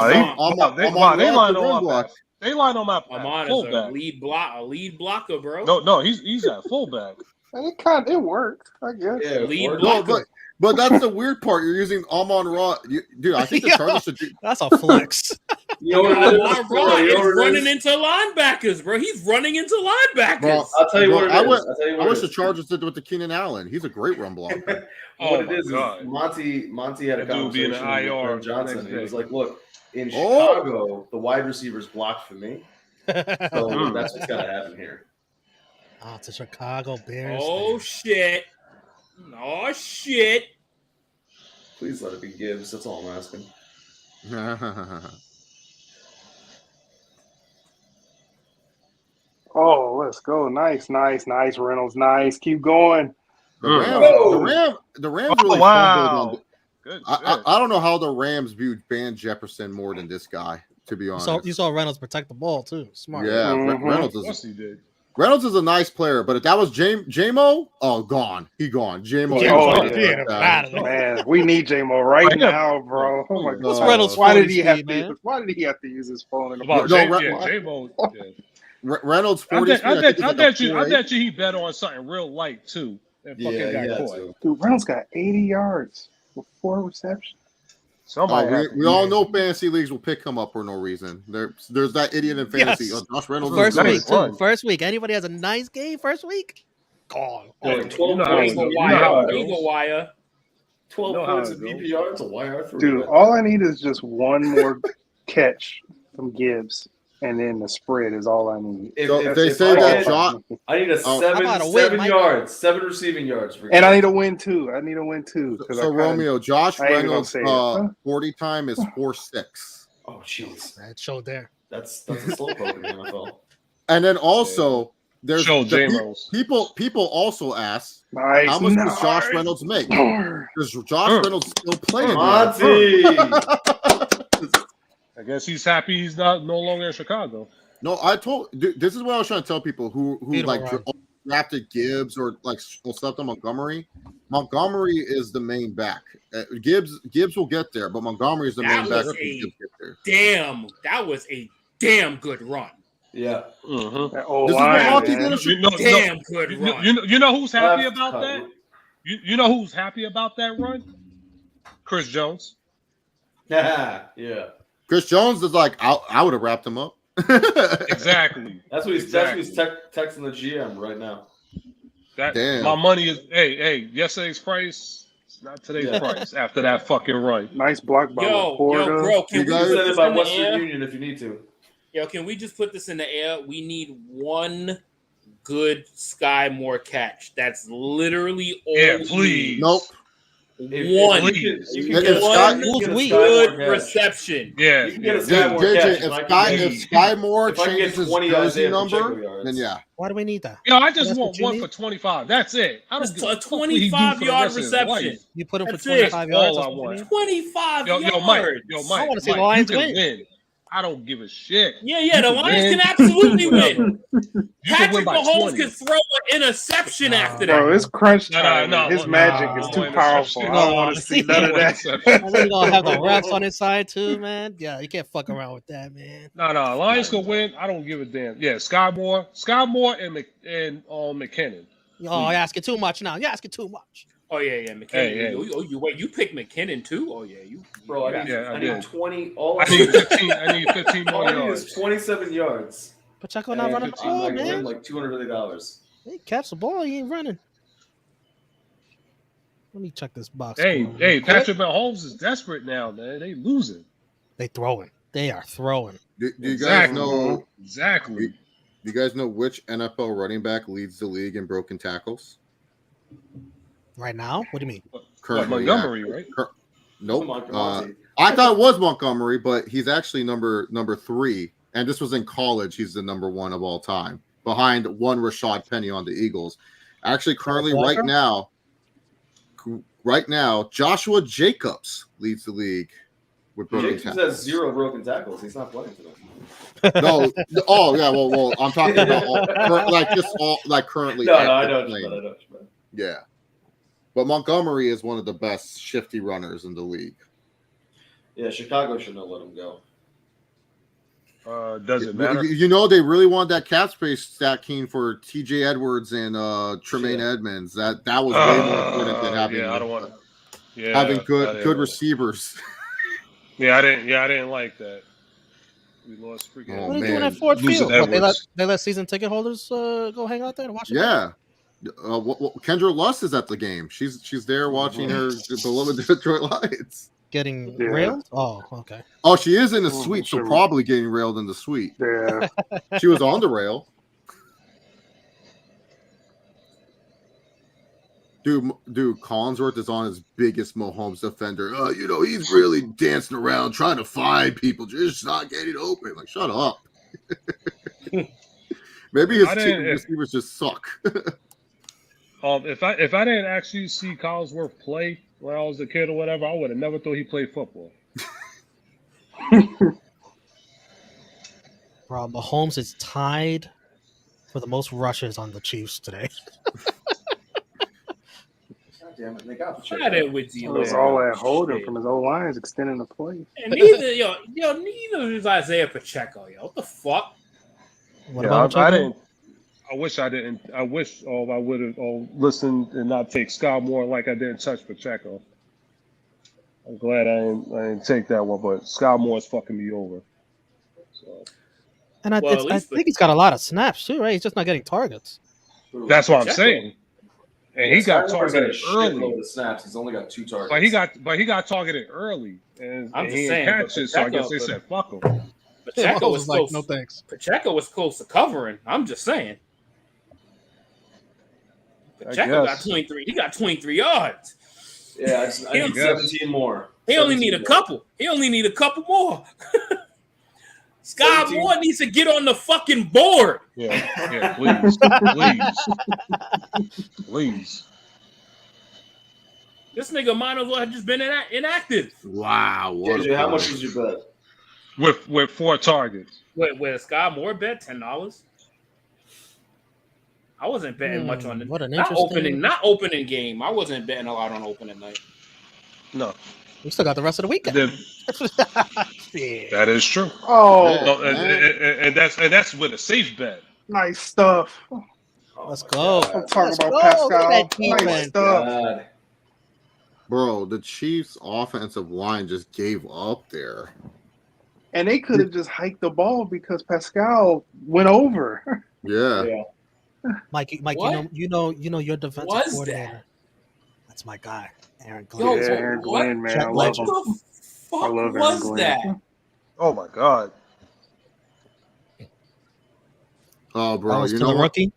Speaker 6: line him up.
Speaker 5: Amon is a lead blocker, bro.
Speaker 6: No, he's at fullback.
Speaker 3: It worked, I guess.
Speaker 2: Yeah,
Speaker 5: lead blocker.
Speaker 4: But that's the weird part. You're using Amon Ra. Dude, I think the Chargers should do.
Speaker 1: That's a flex.
Speaker 5: Amon Ra is running into linebackers, bro. He's running into linebackers.
Speaker 4: Bro,
Speaker 2: I'll tell you what it is.
Speaker 4: I wish the Chargers did it with the Keenan Allen. He's a great run blocker.
Speaker 2: What it is Monty had a conversation with Ben Johnson. He was like, look, in Chicago, the wide receivers blocked for me. So that's what's got to happen here.
Speaker 1: Oh, it's a Chicago Bears.
Speaker 5: Oh, shit.
Speaker 2: Please let it be Gibbs. That's all I'm asking.
Speaker 3: Oh, let's go. Nice, Reynolds. Nice. Keep going.
Speaker 4: The Rams really
Speaker 6: wow. Good.
Speaker 4: I don't know how the Rams viewed Van Jefferson more than this guy, to be honest.
Speaker 1: So you saw Reynolds protect the ball, too. Smart.
Speaker 4: Yeah,
Speaker 6: Of course he did.
Speaker 4: Reynolds is a nice player, but if that was J-Mo, gone. He gone. J-Mo.
Speaker 3: Man, we need J-Mo right now, bro. Oh my God.
Speaker 1: Reynolds
Speaker 3: Why did he have to use his phone in the
Speaker 6: J-Mo.
Speaker 4: Reynolds 40
Speaker 6: I bet you he bet on something real light too. And fucking got caught.
Speaker 3: Dude, Reynolds got 80 yards with 4 receptions.
Speaker 6: Somebody has to
Speaker 4: we
Speaker 6: be
Speaker 4: all
Speaker 6: there.
Speaker 4: know fantasy leagues will pick him up for no reason. There's that idiot in fantasy.
Speaker 1: Yes.
Speaker 4: Josh Reynolds.
Speaker 1: First
Speaker 4: is
Speaker 1: week,
Speaker 4: good.
Speaker 1: too. First week. Anybody has a nice game first week? Gone.
Speaker 6: Yeah,
Speaker 1: Off the
Speaker 6: you know how it
Speaker 5: Waiver
Speaker 6: goes.
Speaker 5: wire. Waiver wire.
Speaker 8: 12
Speaker 6: know how
Speaker 8: points
Speaker 6: it
Speaker 8: of
Speaker 6: goes.
Speaker 8: PPR to YR3.
Speaker 3: Dude, all I need is just one more catch from Gibbs, and then the spread is all I need.
Speaker 4: So if they say that Josh,
Speaker 8: I need a
Speaker 1: How about a win,
Speaker 8: seven
Speaker 1: Mike?
Speaker 8: yards, 7 receiving yards. For
Speaker 3: And I
Speaker 8: Gibbs.
Speaker 3: need a win too. I need a win too. 'cause
Speaker 4: so Romeo, Josh
Speaker 3: I ain't even gonna
Speaker 4: Reynolds
Speaker 3: say it.
Speaker 4: 40 time is 4.6.
Speaker 8: Oh, jeez.
Speaker 1: That showed there.
Speaker 8: That's a slow poke in the NFL.
Speaker 4: And then also there's
Speaker 6: Show
Speaker 4: the
Speaker 6: J-Rose.
Speaker 4: people also ask
Speaker 3: Nice.
Speaker 4: how much does Josh Reynolds make? Does Josh Reynolds still play in the
Speaker 8: Monty.
Speaker 6: I guess he's happy he's no longer in Chicago.
Speaker 4: No, dude, this is what I was trying to tell people who
Speaker 1: Beautiful
Speaker 4: like
Speaker 1: run.
Speaker 4: drafted Gibbs or like slept on Montgomery. Montgomery is the main back. Gibbs will get there, but Montgomery is the main back.
Speaker 5: That was a damn good run.
Speaker 8: Yeah.
Speaker 6: Mm-hmm.
Speaker 3: Oh,
Speaker 4: This is what Monty did.
Speaker 5: Damn good run.
Speaker 6: You know who's happy
Speaker 8: Left
Speaker 6: about
Speaker 8: cover.
Speaker 6: that? You know who's happy about that run? Chris Jones.
Speaker 8: Yeah.
Speaker 4: Chris Jones is like, I would have wrapped him up.
Speaker 6: Exactly.
Speaker 8: That's what he's texting the GM right now.
Speaker 4: Damn.
Speaker 6: My money is yesterday's price. It's not today's price after that fucking run.
Speaker 3: Nice block by
Speaker 5: Yo,
Speaker 3: Laporta.
Speaker 5: bro, can we
Speaker 8: Send
Speaker 5: put
Speaker 8: it
Speaker 5: this
Speaker 8: by
Speaker 5: in the
Speaker 8: Western
Speaker 5: air?
Speaker 8: Union if you need to.
Speaker 5: Yo, can we just put this in the air? We need one good Sky Moore catch. That's literally all.
Speaker 6: Yeah,
Speaker 5: we
Speaker 6: please.
Speaker 5: need.
Speaker 4: Nope.
Speaker 5: One.
Speaker 8: You can
Speaker 4: If
Speaker 8: get
Speaker 4: Sky-
Speaker 8: a
Speaker 1: we?
Speaker 8: Sky Moore
Speaker 5: Good
Speaker 8: catch.
Speaker 5: reception.
Speaker 6: Yeah.
Speaker 8: You can get a
Speaker 4: JJ,
Speaker 8: Sky Moore catch.
Speaker 4: if Sky Moore
Speaker 8: if I can get
Speaker 4: changes his
Speaker 8: 20 yards
Speaker 4: jersey
Speaker 8: there for
Speaker 4: number,
Speaker 8: Pacheco yards.
Speaker 4: then yeah.
Speaker 1: Why do we need that?
Speaker 6: Yo, I just
Speaker 1: That's
Speaker 6: want
Speaker 1: what you
Speaker 6: one
Speaker 1: need?
Speaker 6: for 25. That's it. I don't
Speaker 5: Just
Speaker 6: give
Speaker 5: a
Speaker 6: fuck what he do for the
Speaker 5: 25-yard
Speaker 6: rest of his life.
Speaker 5: reception.
Speaker 1: You put him for
Speaker 5: That's it.
Speaker 1: 25
Speaker 6: All
Speaker 1: yards?
Speaker 6: I
Speaker 1: That's what
Speaker 6: want.
Speaker 1: we need?
Speaker 5: 25
Speaker 6: Yo,
Speaker 5: yards.
Speaker 6: Mike.
Speaker 1: I wanna see the
Speaker 6: Mike,
Speaker 1: Lions
Speaker 6: you can
Speaker 1: win.
Speaker 6: I don't give a shit.
Speaker 5: Yeah, the
Speaker 6: You
Speaker 5: Lions
Speaker 6: win.
Speaker 5: can absolutely win.
Speaker 6: You can
Speaker 5: Patrick
Speaker 6: win by
Speaker 5: Mahomes
Speaker 6: 20.
Speaker 5: can throw an interception after
Speaker 3: Bro,
Speaker 5: that.
Speaker 3: it's crunch
Speaker 6: No,
Speaker 3: time.
Speaker 6: no,
Speaker 3: His
Speaker 6: no,
Speaker 3: magic
Speaker 6: no,
Speaker 3: is too
Speaker 6: no,
Speaker 3: powerful.
Speaker 6: no,
Speaker 3: I don't want to see none of that.
Speaker 1: And then you gonna have the refs on his side too, man. Yeah, you can't fuck around with that, man.
Speaker 6: No, Lions can win. I don't give a damn. Yeah, Sky Moore, and McKinnon.
Speaker 1: Oh, you're asking too much now. You're asking too much.
Speaker 5: Oh yeah, McKinnon.
Speaker 6: Hey.
Speaker 5: You picked McKinnon too? Oh yeah,
Speaker 8: Bro, I
Speaker 6: did.
Speaker 8: need 20. All
Speaker 6: I need 15. I need 15
Speaker 8: all
Speaker 6: more
Speaker 8: I need
Speaker 6: yards.
Speaker 8: is 27 yards.
Speaker 1: Pacheco not running the ball,
Speaker 8: Win
Speaker 1: man.
Speaker 8: like $250.
Speaker 1: He catch the ball, he ain't running. Let me check this box.
Speaker 6: Hey,
Speaker 1: score real quick.
Speaker 6: Patrick Mahomes is desperate now, man. They losing.
Speaker 1: They throwing. They are throwing.
Speaker 4: Do you
Speaker 6: Exactly.
Speaker 4: guys know?
Speaker 6: Exactly.
Speaker 4: Do you guys know which NFL running back leads the league in broken tackles?
Speaker 1: Right now? What do you mean?
Speaker 4: Currently,
Speaker 6: Montgomery, right?
Speaker 4: Nope.
Speaker 8: Come on, Monty.
Speaker 4: I thought it was Montgomery, but he's actually number 3, and this was in college. He's the number 1 of all time, behind one Rashad Penny on the Eagles. Actually, currently, right now, Joshua Jacobs leads the league with broken
Speaker 8: Jacobs
Speaker 4: tackles.
Speaker 8: has 0 broken tackles. He's not playing today.
Speaker 4: No, oh yeah, well, I'm talking about currently.
Speaker 8: No, I
Speaker 4: active
Speaker 8: know.
Speaker 4: playing.
Speaker 8: I know.
Speaker 4: Yeah, but Montgomery is one of the best shifty runners in the league.
Speaker 8: Yeah, Chicago shouldn't have let him go.
Speaker 6: Does it matter?
Speaker 4: You know, they really wanted that cap space stat keen for TJ Edwards and Tremaine Edmonds. That was way more important than having
Speaker 6: I don't want to. Yeah,
Speaker 4: having good receivers.
Speaker 6: Yeah, I didn't like that. We lost freaking.
Speaker 4: Oh,
Speaker 1: What are they
Speaker 4: man.
Speaker 1: doing at Ford
Speaker 6: Losing
Speaker 1: Field? What,
Speaker 6: Edwards.
Speaker 1: they let season ticket holders go hang out there and watch it?
Speaker 4: Yeah. Kendra Luss is at the game. She's there watching her beloved Detroit Lions.
Speaker 1: Getting
Speaker 3: Yeah.
Speaker 1: railed? Oh, okay.
Speaker 4: Oh, she is in the suite, so
Speaker 3: sure.
Speaker 4: probably getting railed in the suite.
Speaker 3: Yeah.
Speaker 4: She was on the rail. Dude, Collinsworth is on his biggest Mahomes defender. He's really dancing around trying to find people, just not getting open. Like, shut up. Maybe his team receivers just suck.
Speaker 6: If I didn't actually see Collinsworth play when I was a kid or whatever, I would have never thought he played football.
Speaker 1: Bro, Mahomes is tied for the most rushes on the Chiefs today.
Speaker 8: God damn it, they got
Speaker 5: Try that with
Speaker 3: It
Speaker 5: you.
Speaker 3: was all that holding from his old lines extending the play.
Speaker 5: And neither is Isaiah Pacheco. What the fuck?
Speaker 1: What about
Speaker 6: I
Speaker 1: Pacheco?
Speaker 6: didn't. I wish I didn't. I wish I would have listened and not take Scott Moore like I didn't touch Pacheco. I'm glad I didn't take that one, but Sky Moore's fucking me over. So
Speaker 1: And I
Speaker 5: Well, at least
Speaker 1: think he's got a lot of snaps too, right? He's just not getting targets.
Speaker 6: that's what I'm
Speaker 5: Pacheco.
Speaker 6: saying. And he got targeted early.
Speaker 2: The snaps. He's only got 2 targets.
Speaker 6: But he got targeted early, and
Speaker 5: I'm just
Speaker 6: he
Speaker 5: saying,
Speaker 6: didn't
Speaker 5: but
Speaker 6: catch it. So I guess they
Speaker 5: Pacheco-
Speaker 6: said fuck him.
Speaker 5: Pacheco was
Speaker 1: like,
Speaker 5: close.
Speaker 1: no thanks.
Speaker 5: Pacheco was close to covering. I'm just saying. Pacheco got 23. He got 23 yards.
Speaker 2: Yeah, I need 17 more.
Speaker 5: He only need a couple. He only need a couple more. Sky Moore needs to get on the fucking board.
Speaker 6: Yeah, please.
Speaker 5: This nigga might as well have just been inactive.
Speaker 4: Wow. What
Speaker 2: JJ, how much was your bet?
Speaker 6: With 4 targets.
Speaker 5: With Sky Moore bet $10. I wasn't betting much on the
Speaker 1: what an
Speaker 5: not
Speaker 1: interesting-
Speaker 5: opening game. I wasn't betting a lot on opening night.
Speaker 6: No,
Speaker 1: We still got the rest of the weekend. Yeah.
Speaker 6: that is true.
Speaker 3: Oh,
Speaker 6: And that's with a safe bet.
Speaker 3: nice stuff.
Speaker 1: Let's go.
Speaker 3: I'm talking
Speaker 1: Let's
Speaker 3: about
Speaker 1: go.
Speaker 3: Pascal.
Speaker 1: Look at that
Speaker 3: Nice
Speaker 1: defense.
Speaker 3: stuff.
Speaker 2: God.
Speaker 4: Bro, the Chiefs' offensive line just gave up there.
Speaker 3: And they could have just hiked the ball because Pascal went over.
Speaker 4: Yeah.
Speaker 1: Mike,
Speaker 5: What?
Speaker 1: you know your defensive
Speaker 5: Was
Speaker 1: coordinator.
Speaker 5: that?
Speaker 1: That's my guy, Aaron
Speaker 5: Yo,
Speaker 1: Glenn.
Speaker 3: Yeah, Aaron
Speaker 5: what
Speaker 3: Glenn, man.
Speaker 1: Chet
Speaker 3: I love
Speaker 1: Legend.
Speaker 3: him.
Speaker 5: What the fuck
Speaker 3: I love Aaron
Speaker 5: was
Speaker 3: Glenn.
Speaker 5: that?
Speaker 6: Oh my god.
Speaker 4: Oh,
Speaker 1: That
Speaker 4: bro,
Speaker 1: was
Speaker 4: you
Speaker 1: to
Speaker 4: know
Speaker 1: the
Speaker 4: what?
Speaker 1: rookie.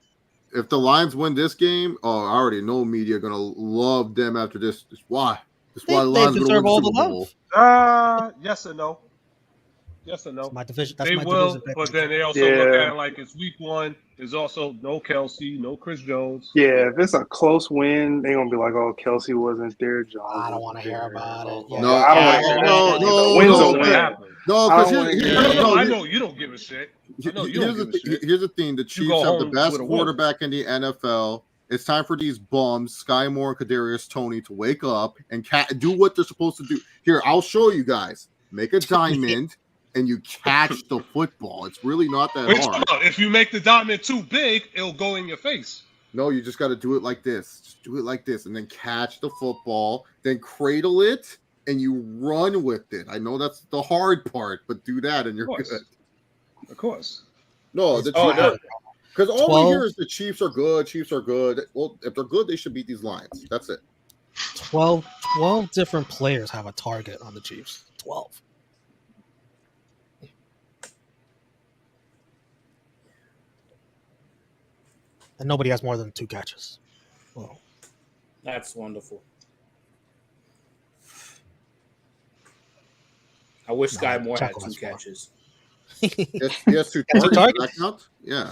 Speaker 4: If the Lions win this game, I already know media gonna love them after this. That's why. That's why the
Speaker 1: They
Speaker 4: Lions gonna
Speaker 1: deserve
Speaker 4: win the
Speaker 1: all the
Speaker 4: Super Bowl.
Speaker 1: love.
Speaker 6: Yes and no. Yes and no.
Speaker 1: That's my division. That's
Speaker 6: They
Speaker 1: my
Speaker 6: will,
Speaker 1: division pick.
Speaker 6: but then they also look at it like it's week 1. There's also no Kelsey, no Chris Jones.
Speaker 3: Yeah, if it's a close win, they're gonna be like, "Oh, Kelsey wasn't there, Jones."
Speaker 1: I don't
Speaker 3: want to
Speaker 1: hear about it. Yeah.
Speaker 4: No,
Speaker 3: I don't want to hear that.
Speaker 4: no,
Speaker 3: Win's
Speaker 4: no,
Speaker 3: a
Speaker 6: what
Speaker 3: win.
Speaker 6: happened.
Speaker 4: No,
Speaker 3: I
Speaker 4: because
Speaker 3: don't wanna hear
Speaker 6: I know you don't give a shit. I know you don't give a shit.
Speaker 4: Here's the thing: the Chiefs
Speaker 6: go
Speaker 4: have the
Speaker 6: home
Speaker 4: best
Speaker 6: with a win.
Speaker 4: quarterback in the NFL. It's time for these bums, Sky Moore and Kadarius Toney, to wake up and do what they're supposed to do. Here, I'll show you guys. Make a diamond, and you catch the football. It's really not that hard.
Speaker 6: If you make the diamond too big, it'll go in your face.
Speaker 4: No, you just got to do it like this. Just do it like this, and then catch the football, then cradle it, and you run with it. I know that's the hard part, but do that, and you're good.
Speaker 6: Of course.
Speaker 4: No, the Chiefs. Because all we hear is the Chiefs are good. Chiefs are good. Well, if they're good, they should beat these Lions. That's it.
Speaker 1: 12 different players have a target on the Chiefs. 12. And nobody has more than 2 catches. Well,
Speaker 5: That's wonderful. I wish Sky Moore had
Speaker 1: Pacheco
Speaker 5: 2
Speaker 1: has 4.
Speaker 5: catches.
Speaker 4: He has 2
Speaker 1: That's a
Speaker 4: targets.
Speaker 1: target?
Speaker 4: Does that count? Yeah.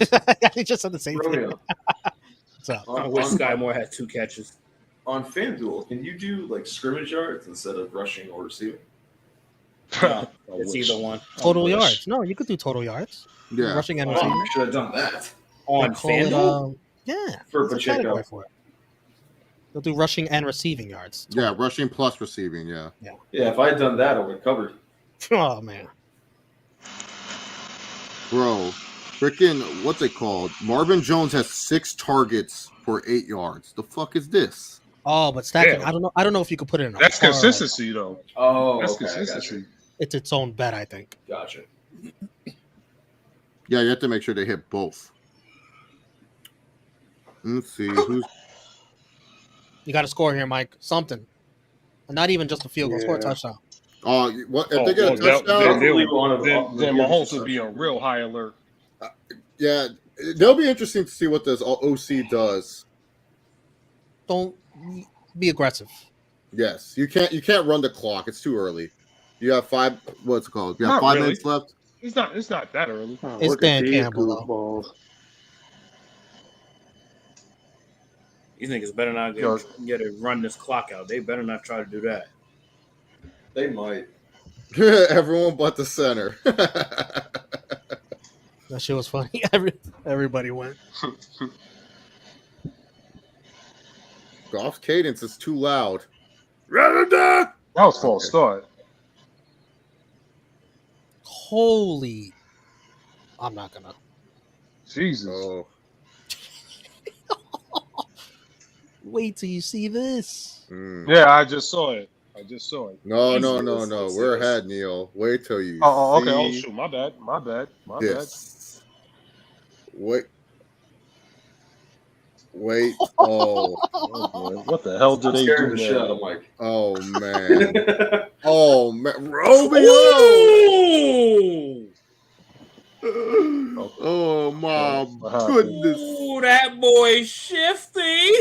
Speaker 1: he just said the same thing.
Speaker 2: Romeo,
Speaker 1: What's up?
Speaker 5: I wish Sky Moore had 2 catches.
Speaker 2: on FanDuel, can you do like scrimmage yards instead of rushing or receiving?
Speaker 5: No, it's either one.
Speaker 1: Total yards. No, you could do total yards.
Speaker 4: Yeah.
Speaker 1: Rushing and
Speaker 2: Oh,
Speaker 1: receiving.
Speaker 2: I should have done that.
Speaker 5: On
Speaker 1: They call it,
Speaker 5: FanDuel?
Speaker 1: yeah.
Speaker 2: For
Speaker 1: there's a category
Speaker 2: Pacheco.
Speaker 1: for it. They'll do rushing and receiving yards.
Speaker 4: Yeah, rushing plus receiving, yeah.
Speaker 2: Yeah, if I had done that, I would have covered.
Speaker 1: Oh, man.
Speaker 4: Bro, freaking, what's it called? Marvin Jones has 6 targets for 8 yards. The fuck is this?
Speaker 1: Oh, but stacking,
Speaker 6: Yeah.
Speaker 1: I don't know if you could put it in a
Speaker 6: That's
Speaker 1: parlay.
Speaker 6: consistency, though.
Speaker 2: Oh,
Speaker 6: That's
Speaker 2: okay, I
Speaker 6: consistency.
Speaker 1: It's its own bet, I think.
Speaker 2: Gotcha.
Speaker 4: Yeah, you have to make sure they hit both. Let's see who's.
Speaker 1: You got to score here, Mike. Something. And not even just a field goal. Score a
Speaker 3: Yeah.
Speaker 1: touchdown.
Speaker 4: Oh, what if they get a
Speaker 6: well,
Speaker 4: touchdown?
Speaker 6: then Mahomes will be on real high alert.
Speaker 4: Yeah, that'll be interesting to see what this OC does.
Speaker 1: Don't be aggressive.
Speaker 4: Yes, you can't run the clock. It's too early. You have 5. What's it called? You have
Speaker 6: Not
Speaker 4: 5
Speaker 6: really.
Speaker 4: minutes left.
Speaker 6: It's not that early.
Speaker 3: Oh,
Speaker 1: It's
Speaker 3: look at
Speaker 1: Dan
Speaker 3: these
Speaker 1: Campbell, though.
Speaker 3: goofballs.
Speaker 5: These niggas better not get to run this clock out. They better not try to do that.
Speaker 2: They might.
Speaker 4: Everyone but the center.
Speaker 1: That shit was funny. Everybody went.
Speaker 4: Goff's cadence is too loud.
Speaker 6: That was false start.
Speaker 1: Holy. I'm not going to.
Speaker 6: Jesus.
Speaker 4: Oh,
Speaker 1: Wait till you see this.
Speaker 4: mm.
Speaker 6: Yeah, I just saw it. I just saw it.
Speaker 4: No.
Speaker 2: let's see
Speaker 4: We're
Speaker 2: this.
Speaker 4: ahead, Neil. Wait till you
Speaker 6: Oh, okay. Oh,
Speaker 4: see
Speaker 6: shoot. My bad.
Speaker 4: this. Wait. Oh.
Speaker 6: Oh, boy. What the hell do
Speaker 2: I'm
Speaker 6: they
Speaker 2: scaring
Speaker 6: do
Speaker 2: the shit out
Speaker 6: now?
Speaker 2: of Mike.
Speaker 4: Oh man. Oh man. Romeo.
Speaker 5: Ooh!
Speaker 4: Oh my
Speaker 6: What happened?
Speaker 4: goodness.
Speaker 5: Ooh, that boy shifty.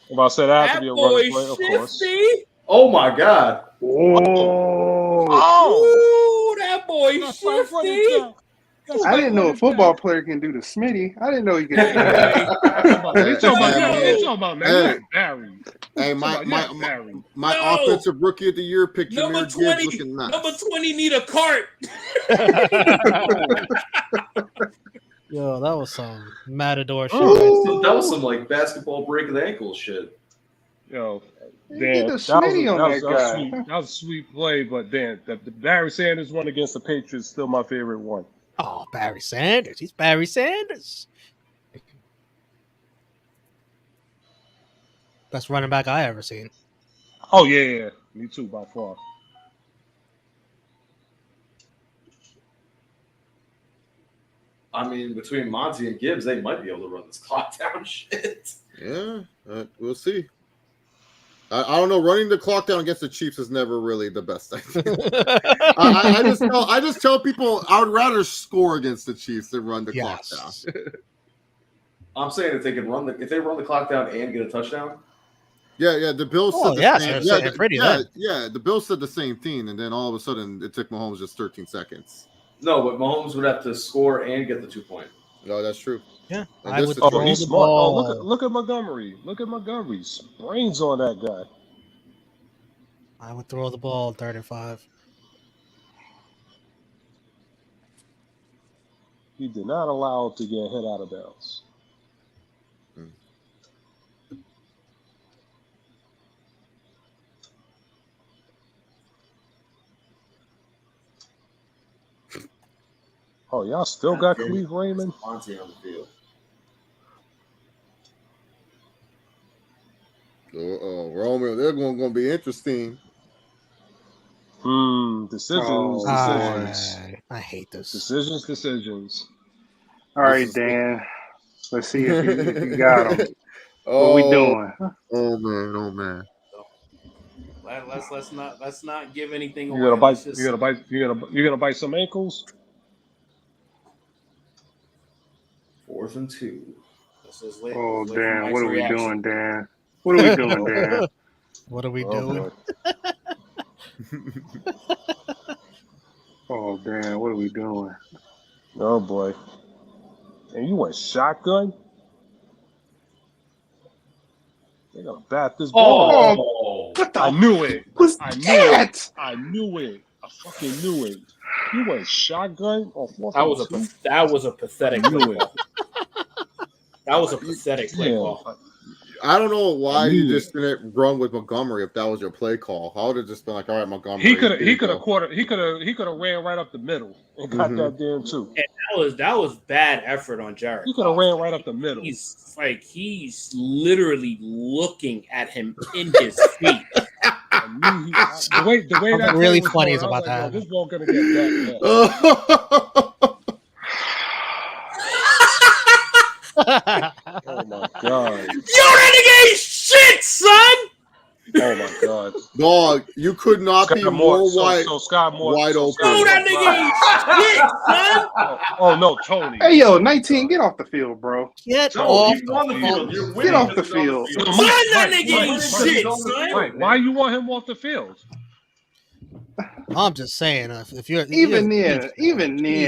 Speaker 6: If I said that had to be
Speaker 5: That
Speaker 6: a
Speaker 5: boy
Speaker 6: running play, of course.
Speaker 5: shifty.
Speaker 2: Oh my god.
Speaker 3: Whoa!
Speaker 6: Oh!
Speaker 5: Ooh, that boy
Speaker 6: That's my running
Speaker 5: shifty.
Speaker 6: back. That's
Speaker 3: I
Speaker 6: my
Speaker 3: didn't know a
Speaker 6: running
Speaker 3: football
Speaker 6: back.
Speaker 3: player can do the Smitty. I didn't know he could do
Speaker 5: That
Speaker 3: that.
Speaker 5: boy.
Speaker 6: They talking about,
Speaker 5: No.
Speaker 6: they talking about, man, you had Barry.
Speaker 4: Hey,
Speaker 6: Barry.
Speaker 4: my
Speaker 5: No.
Speaker 4: offensive rookie of the year pick,
Speaker 5: Number
Speaker 4: Jahmyr Gibbs
Speaker 5: 20.
Speaker 4: looking nice.
Speaker 5: Number 20 need a cart.
Speaker 1: Yo, that was some matador shit.
Speaker 6: Oh.
Speaker 1: Right?
Speaker 2: That was some like basketball break of the ankle shit.
Speaker 6: Yo,
Speaker 3: He
Speaker 6: Dan,
Speaker 3: did the
Speaker 6: that was
Speaker 3: Smitty on
Speaker 6: a
Speaker 3: that guy.
Speaker 6: sweet, that was a sweet play, but Dan, the Barry Sanders one against the Patriots is still my favorite one.
Speaker 1: Oh, Barry Sanders. He's Barry Sanders. Best running back I ever seen.
Speaker 6: Oh yeah, me too, by far.
Speaker 2: I mean, between Monty and Gibbs, they might be able to run this clock down shit.
Speaker 4: Yeah, we'll see. I don't know. Running the clock down against the Chiefs is never really the best idea. I just tell people I would rather score against the Chiefs than run the clock down.
Speaker 2: I'm saying if they run the clock down and get a touchdown.
Speaker 4: Yeah. The Bills
Speaker 1: Oh,
Speaker 4: said the
Speaker 1: yeah,
Speaker 4: same.
Speaker 1: so
Speaker 4: Yeah,
Speaker 1: pretty then.
Speaker 4: the Bills said the same thing, and then all of a sudden it took Mahomes just 13 seconds.
Speaker 2: No, but Mahomes would have to score and get the 2 point.
Speaker 4: No, that's true.
Speaker 1: Yeah,
Speaker 4: And
Speaker 1: I
Speaker 4: this
Speaker 1: would
Speaker 4: is-
Speaker 1: throw
Speaker 6: he's
Speaker 1: the
Speaker 6: smart. Oh,
Speaker 1: ball.
Speaker 6: look at Montgomery. Look at Montgomery's brains on that guy.
Speaker 1: I would throw the ball 35.
Speaker 6: He did not allow it to get hit out of bounds. Oh, y'all still got Khalif Raymond?
Speaker 2: Monty on the field.
Speaker 4: Oh, Romeo, they're going to be interesting.
Speaker 6: Decisions.
Speaker 1: I hate this.
Speaker 6: Decisions.
Speaker 3: All right, Dan. Let's see if you got him. What we doing?
Speaker 4: Oh man.
Speaker 5: Let's not give anything
Speaker 6: You
Speaker 5: away.
Speaker 6: gonna bite?
Speaker 5: Let's just-
Speaker 6: You gonna bite some ankles?
Speaker 2: 4th and 2.
Speaker 5: let's just wait-
Speaker 3: Oh,
Speaker 5: let's wait for
Speaker 3: Dan.
Speaker 5: Mike's
Speaker 3: What are we
Speaker 5: reaction.
Speaker 3: doing, Dan? What are we doing, Dan?
Speaker 1: What are we
Speaker 6: Oh,
Speaker 1: doing?
Speaker 6: boy.
Speaker 3: Oh, Dan. What are we doing?
Speaker 6: Oh boy. And you went shotgun? They're gonna bat this ball.
Speaker 2: Oh,
Speaker 3: What the
Speaker 6: I knew it.
Speaker 3: was
Speaker 6: I knew
Speaker 3: that?
Speaker 6: it. I knew it. I fucking knew it. You went shotgun on 4th
Speaker 5: That
Speaker 6: and
Speaker 5: was a
Speaker 6: 2?
Speaker 5: that was a pathetic
Speaker 6: I knew
Speaker 5: play
Speaker 6: it.
Speaker 5: call. That was a pathetic play
Speaker 6: Yeah.
Speaker 5: call.
Speaker 4: I don't know why you
Speaker 6: knew
Speaker 4: just didn't run with Montgomery if that was your play call. I would have just been like, all right, Montgomery.
Speaker 6: He could
Speaker 4: here you
Speaker 6: have
Speaker 4: go.
Speaker 6: he could have ran right up the middle and got that damn too.
Speaker 5: And that was bad effort on Jared.
Speaker 6: He could have ran right up the middle.
Speaker 5: He's literally looking at him in his feet.
Speaker 6: The way
Speaker 1: Something
Speaker 6: that
Speaker 1: really
Speaker 6: play was
Speaker 1: funny
Speaker 6: going,
Speaker 1: is
Speaker 6: I was
Speaker 1: about to
Speaker 6: like,
Speaker 1: happen.
Speaker 6: this ball gonna get that. Oh my god.
Speaker 5: You renegade shit, son!
Speaker 6: Oh my god.
Speaker 4: Dog, you could not be more wide.
Speaker 6: So Scott Moore
Speaker 4: wide open.
Speaker 5: You renegade shit, son!
Speaker 6: Oh no, Tony.
Speaker 3: Hey, yo, 19, get off the field, bro.
Speaker 1: Get
Speaker 2: no,
Speaker 1: off
Speaker 2: he's on the field. You're
Speaker 3: Get
Speaker 2: winning
Speaker 3: off the
Speaker 2: because he's on
Speaker 3: field.
Speaker 5: Son, that nigga ain't shit, son!
Speaker 6: Mike, why you want him off the field?
Speaker 1: I'm just saying, if you're
Speaker 3: Even
Speaker 1: you're-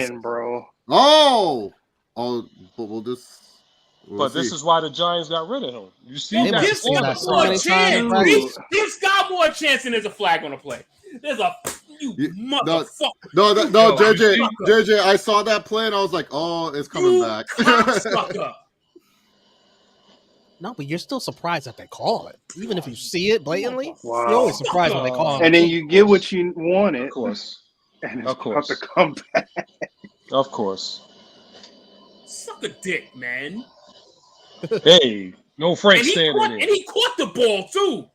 Speaker 3: then, bro.
Speaker 4: Oh, but we'll just.
Speaker 6: But this is why the Giants got rid of him. You see
Speaker 1: They
Speaker 6: that?
Speaker 1: must
Speaker 5: Give
Speaker 1: seen that
Speaker 5: Scott
Speaker 1: so
Speaker 5: more
Speaker 1: many
Speaker 5: chance.
Speaker 1: times.
Speaker 5: Give Scott more chance and there's a flag on the play. There's a motherfucker.
Speaker 4: No,
Speaker 6: Yo,
Speaker 4: JJ, I saw that play and I was like, oh, it's coming back.
Speaker 5: Cocksucker.
Speaker 1: No, but you're still surprised that they call it. Even if you see it blatantly,
Speaker 3: Wow.
Speaker 1: you're always surprised when they call it.
Speaker 3: And then you get what you wanted,
Speaker 6: Of course.
Speaker 3: and it's
Speaker 6: Of course.
Speaker 3: about to come back.
Speaker 6: Of course.
Speaker 5: Suck a dick, man.
Speaker 6: Hey, no Frank
Speaker 5: And
Speaker 6: standing
Speaker 5: and
Speaker 6: there.
Speaker 5: he caught the ball too.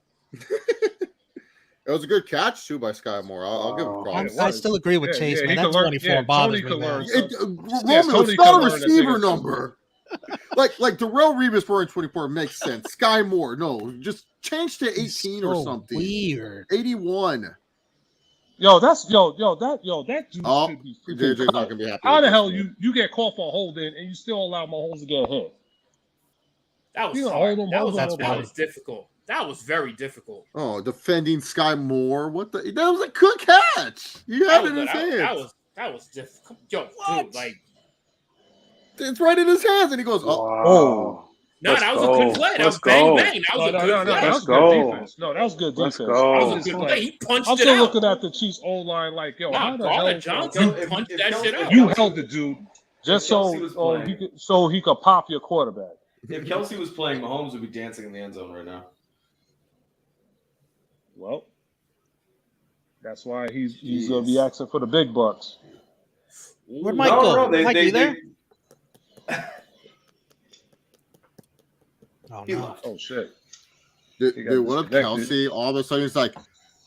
Speaker 4: It was a good catch too by Sky Moore. I'll give him props.
Speaker 6: it
Speaker 1: I
Speaker 6: was.
Speaker 1: still agree with Chase,
Speaker 6: he
Speaker 1: man.
Speaker 6: could
Speaker 1: That
Speaker 6: learn-
Speaker 1: 24 bothers
Speaker 6: Tony
Speaker 1: me,
Speaker 6: could
Speaker 1: man.
Speaker 6: learn.
Speaker 4: Romeo,
Speaker 6: Tony
Speaker 4: it's not
Speaker 6: could
Speaker 4: a
Speaker 6: learn that
Speaker 4: receiver
Speaker 6: thing.
Speaker 4: number. like Darrell Revis wearing 24 makes sense. Sky Moore, no, just change to 18 or
Speaker 1: So
Speaker 4: something.
Speaker 1: weird.
Speaker 4: 81.
Speaker 6: That dude
Speaker 4: Oh,
Speaker 6: should be freaking
Speaker 4: JJ's
Speaker 6: cut.
Speaker 4: not gonna be happy.
Speaker 6: How
Speaker 4: with
Speaker 6: the
Speaker 4: this,
Speaker 6: hell
Speaker 4: man.
Speaker 6: you get called for a holding and you still allow Mahomes to get hit?
Speaker 5: That was
Speaker 6: You know,
Speaker 5: hard.
Speaker 6: hold him,
Speaker 5: That
Speaker 6: hold
Speaker 5: was
Speaker 6: him,
Speaker 5: that
Speaker 1: hold
Speaker 5: was difficult. That was very difficult.
Speaker 4: Oh, defending Sky Moore. What the? That was a good catch. You had it in his hands.
Speaker 5: That was difficult. Yo,
Speaker 2: What?
Speaker 5: dude, like
Speaker 4: It's right in his hands, and he goes, "Oh,
Speaker 3: Wow.
Speaker 5: no,
Speaker 3: Let's
Speaker 5: that was
Speaker 3: go.
Speaker 5: a good play. That
Speaker 3: Let's
Speaker 5: was bang
Speaker 3: go.
Speaker 5: bang. That was a good
Speaker 6: That
Speaker 5: play.
Speaker 6: was
Speaker 3: go.
Speaker 6: good defense. No, that was good
Speaker 3: Let's
Speaker 6: defense.
Speaker 3: go.
Speaker 5: That
Speaker 6: I
Speaker 5: was a
Speaker 6: was
Speaker 5: good
Speaker 6: just
Speaker 5: play.
Speaker 6: like,
Speaker 5: He punched
Speaker 6: I'm
Speaker 5: it
Speaker 6: still
Speaker 5: out.
Speaker 6: looking at the Chiefs O line like, yo,
Speaker 5: Nah,
Speaker 6: how the
Speaker 5: Garner
Speaker 6: hell
Speaker 5: Johnson
Speaker 2: If-
Speaker 5: punched
Speaker 2: if
Speaker 5: that
Speaker 2: Kelsey-
Speaker 5: shit out.
Speaker 6: you held the dude just
Speaker 2: Kelsey was
Speaker 6: so
Speaker 2: playing.
Speaker 6: he could pop your quarterback?
Speaker 2: If Kelsey was playing, Mahomes would be dancing in the end zone right now.
Speaker 6: Well, that's why he's gonna be asking for the big bucks.
Speaker 1: Where'd Mike go? Mike, you there? Oh,
Speaker 2: He
Speaker 1: no.
Speaker 2: left.
Speaker 6: Oh shit!
Speaker 4: dude,
Speaker 6: He got
Speaker 4: what if
Speaker 6: disconnected.
Speaker 4: Kelsey all of a sudden he's like,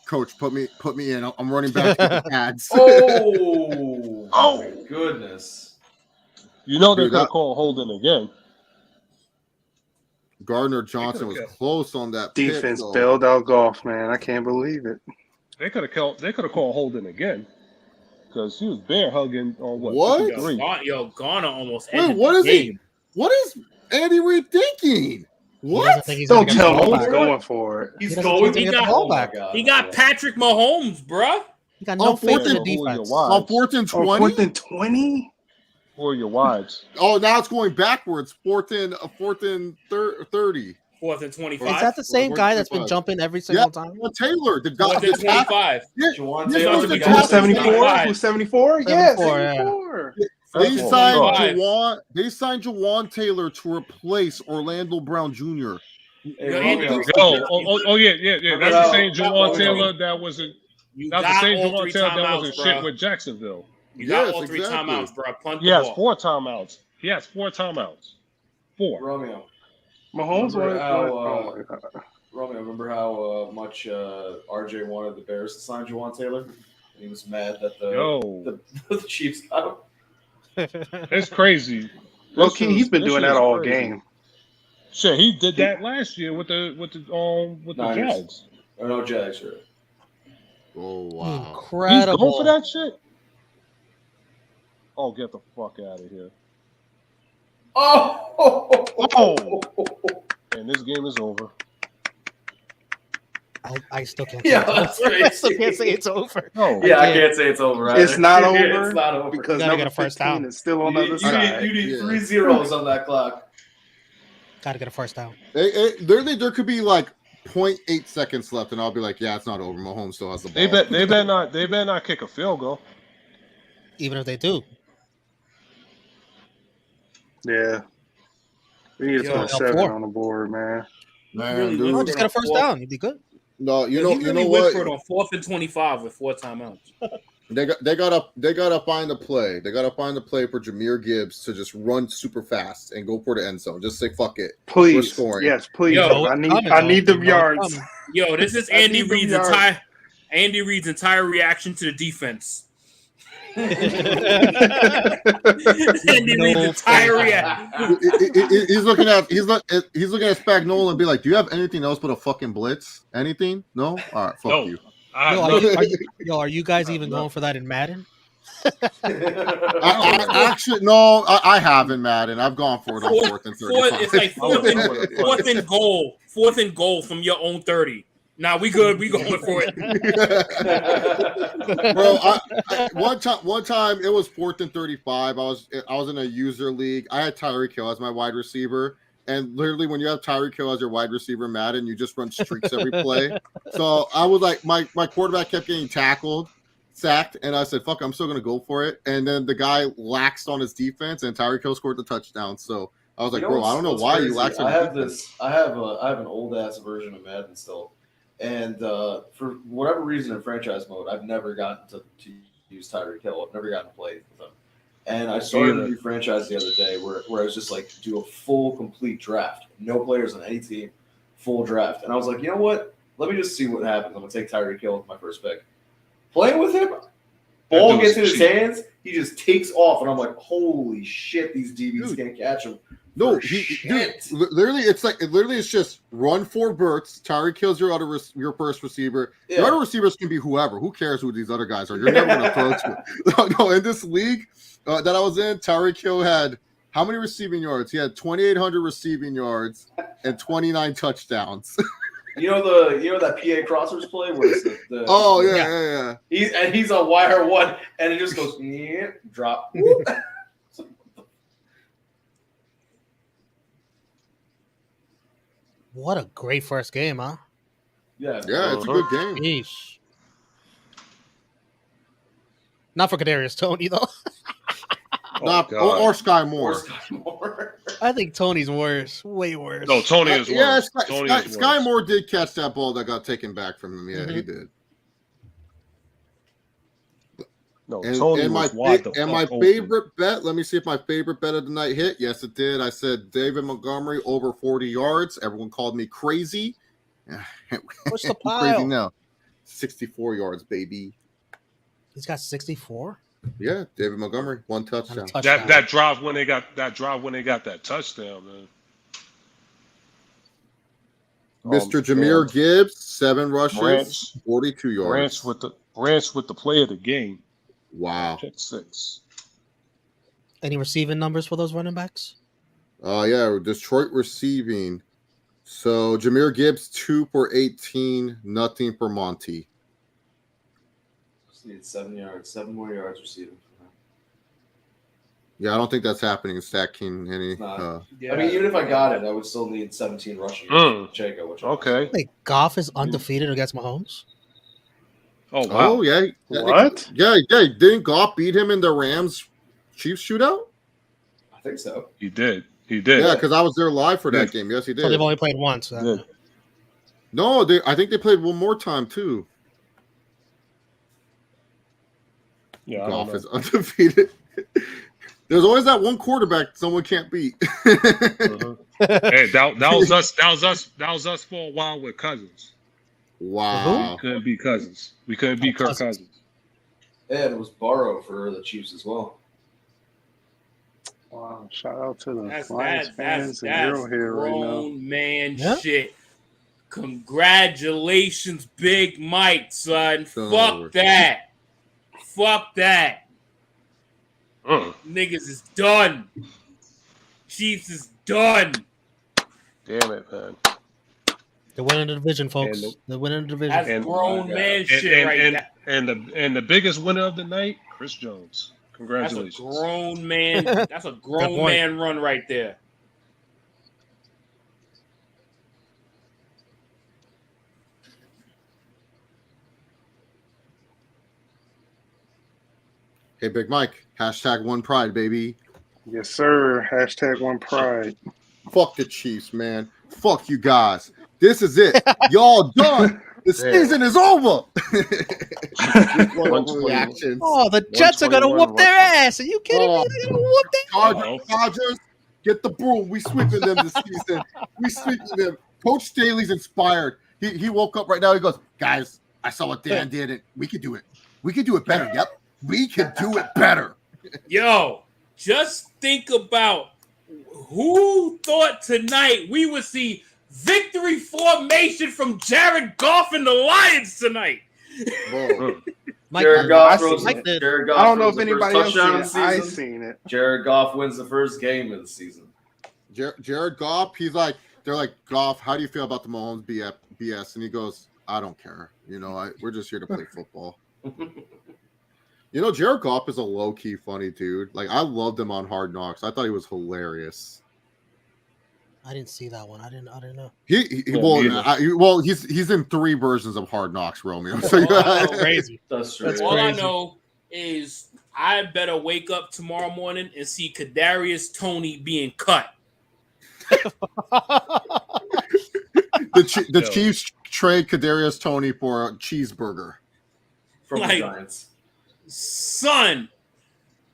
Speaker 4: Coach, put me in. I'm running back to the pads."
Speaker 2: Oh,
Speaker 6: Oh!
Speaker 2: my goodness.
Speaker 6: You know they
Speaker 4: Dude,
Speaker 6: could have
Speaker 4: that-
Speaker 6: called holding again.
Speaker 4: Gardner Johnson was
Speaker 6: kept-
Speaker 4: close on that
Speaker 3: Defense
Speaker 4: pick, though.
Speaker 3: bailed out golf, man. I can't believe it.
Speaker 6: They could have called holding again because he was bear hugging on
Speaker 4: What?
Speaker 6: 53.
Speaker 5: Garner almost
Speaker 4: Wait,
Speaker 5: ended
Speaker 4: what
Speaker 5: the
Speaker 4: is he?
Speaker 5: game.
Speaker 4: What is Andy Reid thinking?
Speaker 1: He
Speaker 4: What?
Speaker 1: doesn't think he's
Speaker 3: Don't
Speaker 1: gonna get the
Speaker 3: tell
Speaker 1: ball
Speaker 3: me he's
Speaker 1: back.
Speaker 3: going for it.
Speaker 2: He's
Speaker 1: He doesn't
Speaker 2: going.
Speaker 1: think he's
Speaker 5: He
Speaker 1: gonna get the
Speaker 5: got-
Speaker 1: ball
Speaker 2: Oh my
Speaker 1: back.
Speaker 2: God.
Speaker 5: He got Patrick Mahomes, bruh.
Speaker 1: He got no
Speaker 4: On
Speaker 1: faith in the
Speaker 4: fourth and-
Speaker 1: defense.
Speaker 4: On 4th and
Speaker 3: Oh,
Speaker 4: 20?
Speaker 3: 4th and 20?
Speaker 6: For your wides.
Speaker 4: Oh, now it's going backwards. 4th and 30.
Speaker 5: 4th and
Speaker 1: Is
Speaker 5: 25.
Speaker 1: that the same
Speaker 4: Fourth
Speaker 1: guy
Speaker 4: and
Speaker 1: that's been
Speaker 4: 25.
Speaker 1: jumping every single time?
Speaker 4: Taylor, the guy.
Speaker 5: 4th and 25.
Speaker 2: Juwan
Speaker 4: This
Speaker 2: Taylor
Speaker 4: was
Speaker 2: the
Speaker 4: the
Speaker 2: guy
Speaker 4: top
Speaker 2: that-
Speaker 3: 74?
Speaker 5: 75.
Speaker 3: Who's 74? Yeah,
Speaker 1: 74, yeah.
Speaker 3: 74.
Speaker 4: They
Speaker 6: That's
Speaker 4: signed
Speaker 6: what we
Speaker 4: Juwan. They signed Juwan Taylor to replace Orlando Brown Jr.
Speaker 2: Hey,
Speaker 5: Yo,
Speaker 2: Romeo.
Speaker 6: Yeah. That's the same Jawan Taylor that wasn't.
Speaker 5: You
Speaker 6: That's the
Speaker 5: got
Speaker 6: same
Speaker 5: all
Speaker 6: Jawan
Speaker 5: three
Speaker 6: Taylor that
Speaker 5: timeouts,
Speaker 6: wasn't shit
Speaker 5: bro.
Speaker 6: with Jacksonville.
Speaker 5: You got
Speaker 4: Yes,
Speaker 5: all three
Speaker 4: exactly.
Speaker 5: timeouts, bro. Punt
Speaker 6: He
Speaker 5: the
Speaker 6: has
Speaker 5: ball.
Speaker 6: 4 timeouts. He has 4 timeouts. 4.
Speaker 2: Romeo.
Speaker 3: Mahomes
Speaker 2: Remember
Speaker 3: wanted.
Speaker 2: how,
Speaker 3: Oh, my God.
Speaker 2: Romeo, remember how much RJ wanted the Bears to sign Juwan Taylor? And he was mad that the Chiefs got him.
Speaker 6: It's crazy.
Speaker 3: Low key, he's been doing that all
Speaker 6: crazy.
Speaker 3: game.
Speaker 6: Shit, he did that last year with the
Speaker 2: Niners.
Speaker 6: Jags.
Speaker 2: Oh, no, Jags, right?
Speaker 4: Oh wow!
Speaker 6: He's
Speaker 1: Incredible.
Speaker 6: going for that shit. Oh, get the fuck out of here!
Speaker 2: Oh!
Speaker 6: And this game is over.
Speaker 1: I still can't.
Speaker 2: Yeah,
Speaker 1: say
Speaker 2: that's
Speaker 1: it's over. I still
Speaker 2: crazy.
Speaker 1: can't say it's over.
Speaker 6: No,
Speaker 2: Yeah, I can't say it's over. Either.
Speaker 3: It's not over.
Speaker 2: It's not over.
Speaker 3: Because
Speaker 1: Gotta
Speaker 3: number
Speaker 1: get a first
Speaker 3: 15
Speaker 1: down.
Speaker 3: is still on
Speaker 2: You
Speaker 3: the
Speaker 2: need,
Speaker 3: other side.
Speaker 2: you need
Speaker 4: Yeah.
Speaker 2: 3 zeros on that clock.
Speaker 1: Got to get a first down.
Speaker 4: There could be like 0.8 seconds left, and I'll be like, "Yeah, it's not over. Mahomes still has the ball."
Speaker 6: they better not kick a field goal.
Speaker 1: Even if they do.
Speaker 3: Yeah. We need to
Speaker 5: Yo,
Speaker 3: put a 7
Speaker 1: 4.
Speaker 3: on the board, man.
Speaker 4: Man,
Speaker 5: really
Speaker 4: dude.
Speaker 1: Oh, just get a first down. You'd be good.
Speaker 4: No, you
Speaker 5: He
Speaker 4: know
Speaker 5: really
Speaker 4: what?
Speaker 5: whispered on 4th and 25 with 4 timeouts.
Speaker 4: They gotta find a play. They gotta find a play for Jahmyr Gibbs to just run super fast and go for the end zone. Just say fuck it. We're
Speaker 3: Please.
Speaker 4: scoring.
Speaker 3: Yes, please.
Speaker 5: Yo,
Speaker 3: I need them yards.
Speaker 5: Yo, this is
Speaker 3: I
Speaker 5: Andy
Speaker 3: need them
Speaker 5: Reid's
Speaker 3: yards.
Speaker 5: entire reaction to the defense. Andy
Speaker 1: No
Speaker 5: Reid's entire reaction.
Speaker 4: He's looking at Spagnuolo and be like, "Do you have anything else but a fucking blitz? Anything? No? All right, fuck
Speaker 6: No.
Speaker 4: you."
Speaker 1: Are you guys even going for that in Madden?
Speaker 4: I actually no, I haven't, Madden. I've gone for it on 4th and 35.
Speaker 5: It's like fourth and goal from your own 30. Nah, we good. We going for it.
Speaker 4: Bro, one time it was 4th and 35. I was in a user league. I had Tyreek Hill as my wide receiver, and literally when you have Tyreek Hill as your wide receiver, Madden, you just run streaks every play. So I was like, my quarterback kept getting sacked, and I said, "Fuck, I'm still gonna go for it." And then the guy laxed on his defense, and Tyreek Hill scored the touchdown. So I was like, "Bro, I don't know why you laxed on your defense."
Speaker 2: I have an old ass version of Madden still. And for whatever reason in franchise mode, I've never gotten to use Tyreek Hill. I've never gotten to play with him. And I started a new franchise the other day where I was just like, do a full, complete draft. No players on any team, full draft. And I was like, you know what? let me just see what happens. I'm gonna take Tyreek Hill with my first pick. Playing with him, ball gets in his hands, he just takes off, and I'm like, holy shit, these DBs can't catch him.
Speaker 4: No, literally, it's just run 4 Burts. Tyreek Hill's your first receiver. Yeah. Your other receivers can be whoever. Who cares who these other guys are? You're never going to throw to. No, in this league that I was in, Tyreek Hill had how many receiving yards? He had 2,800 receiving yards and 29 touchdowns.
Speaker 2: You know that PA crossers play where it's
Speaker 4: yeah.
Speaker 2: He's on wire 1 and it just goes drop.
Speaker 1: What a great first game, huh?
Speaker 2: Yeah,
Speaker 4: it's a good game.
Speaker 1: Yeesh. Not for Kadarius Toney though.
Speaker 4: Or Sky Moore.
Speaker 1: I think Tony's worse, way worse.
Speaker 6: No, Tony is worse.
Speaker 4: Yeah, Sky Moore did catch that ball that got taken back from him. Yeah, he did.
Speaker 6: No,
Speaker 4: and,
Speaker 6: Tony
Speaker 4: and
Speaker 6: was
Speaker 4: my favorite bet. Let me see if my favorite bet of the night hit. Yes, it did. I said David Montgomery over 40 yards. Everyone called me crazy.
Speaker 1: What's the pile?
Speaker 4: Crazy now. 64 yards, baby.
Speaker 1: He's got 64.
Speaker 4: Yeah, David Montgomery, 1 touchdown.
Speaker 6: That drive when they got that touchdown, man.
Speaker 4: Mr. Jahmyr Gibbs, 7 rushes, 42 yards.
Speaker 6: Branch with the play of the game.
Speaker 4: Wow.
Speaker 6: Check 6.
Speaker 1: Any receiving numbers for those running backs?
Speaker 4: Yeah, Detroit receiving. So Jahmyr Gibbs, 2 for 18, nothing for Monty.
Speaker 2: Just need 7 more yards receiving.
Speaker 4: Yeah, I don't think that's happening in stacking any.
Speaker 2: I mean, even if I got it, I would still need 17 rushing. Jacob,
Speaker 6: okay.
Speaker 1: Wait, Goff is undefeated against Mahomes?
Speaker 6: Oh, wow.
Speaker 4: Oh, yeah.
Speaker 3: What?
Speaker 4: Yeah. Didn't Goff beat him in the Rams-Chiefs shootout?
Speaker 2: I think so.
Speaker 6: He did.
Speaker 4: Yeah, because I was there live for that game. Yes, he did.
Speaker 1: So they've only played once.
Speaker 4: No, I think they played one more time, too.
Speaker 6: Yeah,
Speaker 4: Goff is undefeated. There's always that one quarterback someone can't beat.
Speaker 6: Hey, that was us for a while with Cousins.
Speaker 4: Wow.
Speaker 6: We couldn't beat Cousins. We couldn't beat Kirk Cousins.
Speaker 2: Yeah, it was Burrow for the Chiefs as well.
Speaker 3: Wow! Shout out to the
Speaker 5: That's
Speaker 3: fans and Hero here right now.
Speaker 5: Grown man shit. Congratulations, Big Mike, son. Fuck that. Niggas is done. Chiefs is done.
Speaker 6: Damn it, man.
Speaker 1: They're winning the division, folks. They're winning the division.
Speaker 5: That's grown man shit right there.
Speaker 6: And the biggest winner of the night, Chris Jones. Congratulations.
Speaker 5: That's a grown man. That's a grown man run right there.
Speaker 4: Hey, Big Mike, #OnePride, baby.
Speaker 3: Yes, sir. #OnePride.
Speaker 4: Fuck the Chiefs, man. Fuck you guys. This is it. Y'all done. The season is over.
Speaker 1: Oh, the Jets are going to whoop their ass. Are you kidding me? They're going to whoop their ass.
Speaker 4: Dodgers, get the broom. We sweeping them this season. We sweeping them. Coach Staley's inspired. He woke up right now. He goes, guys, I saw what Dan did, and we could do it. We could do it better. Yep. We can do it better.
Speaker 5: Yo, just think about who thought tonight we would see victory formation from Jared Goff and the Lions tonight.
Speaker 2: Jared Goff
Speaker 3: I don't know if anybody else seen it. I seen it.
Speaker 2: Jared Goff wins the first game of the season.
Speaker 4: Jared Goff, they're like, Goff, how do you feel about the Mahomes BS? And he goes, I don't care. We're just here to play football. Jared Goff is a low-key funny dude. Like, I loved him on Hard Knocks. I thought he was hilarious.
Speaker 1: I didn't see that one. I didn't know.
Speaker 4: He's in 3 versions of Hard Knocks, Romeo. So
Speaker 1: that's crazy.
Speaker 2: That's true.
Speaker 5: All I know is I better wake up tomorrow morning and see Kadarius Toney being cut.
Speaker 4: The Chiefs trade Kadarius Toney for a cheeseburger
Speaker 2: from the Giants.
Speaker 5: Son,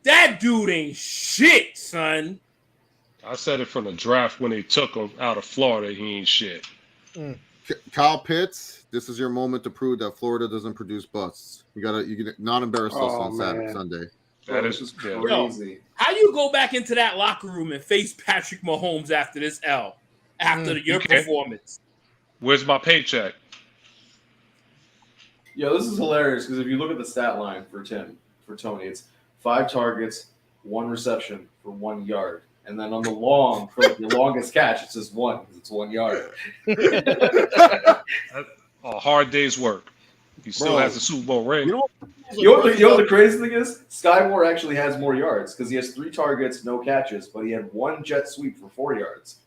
Speaker 5: that dude ain't shit, son.
Speaker 6: I said it from the draft when they took him out of Florida. He ain't shit.
Speaker 4: Kyle Pitts, This is your moment to prove that Florida doesn't produce busts. You can not embarrass us on Saturday, Sunday.
Speaker 6: That
Speaker 2: This
Speaker 6: is
Speaker 2: is crazy.
Speaker 5: How you go back into that locker room and face Patrick Mahomes after this L, after your performance?
Speaker 6: Where's my paycheck?
Speaker 2: Yeah, this is hilarious because if you look at the stat line for Tony, it's 5 targets, 1 reception for 1 yard. And then on the for the longest catch, it says 1 because it's 1 yard.
Speaker 6: A hard day's work. He still has a Super Bowl ring.
Speaker 2: You know what the crazy thing is? Sky Moore actually has more yards because he has 3 targets, no catches, but he had 1 jet sweep for 4 yards.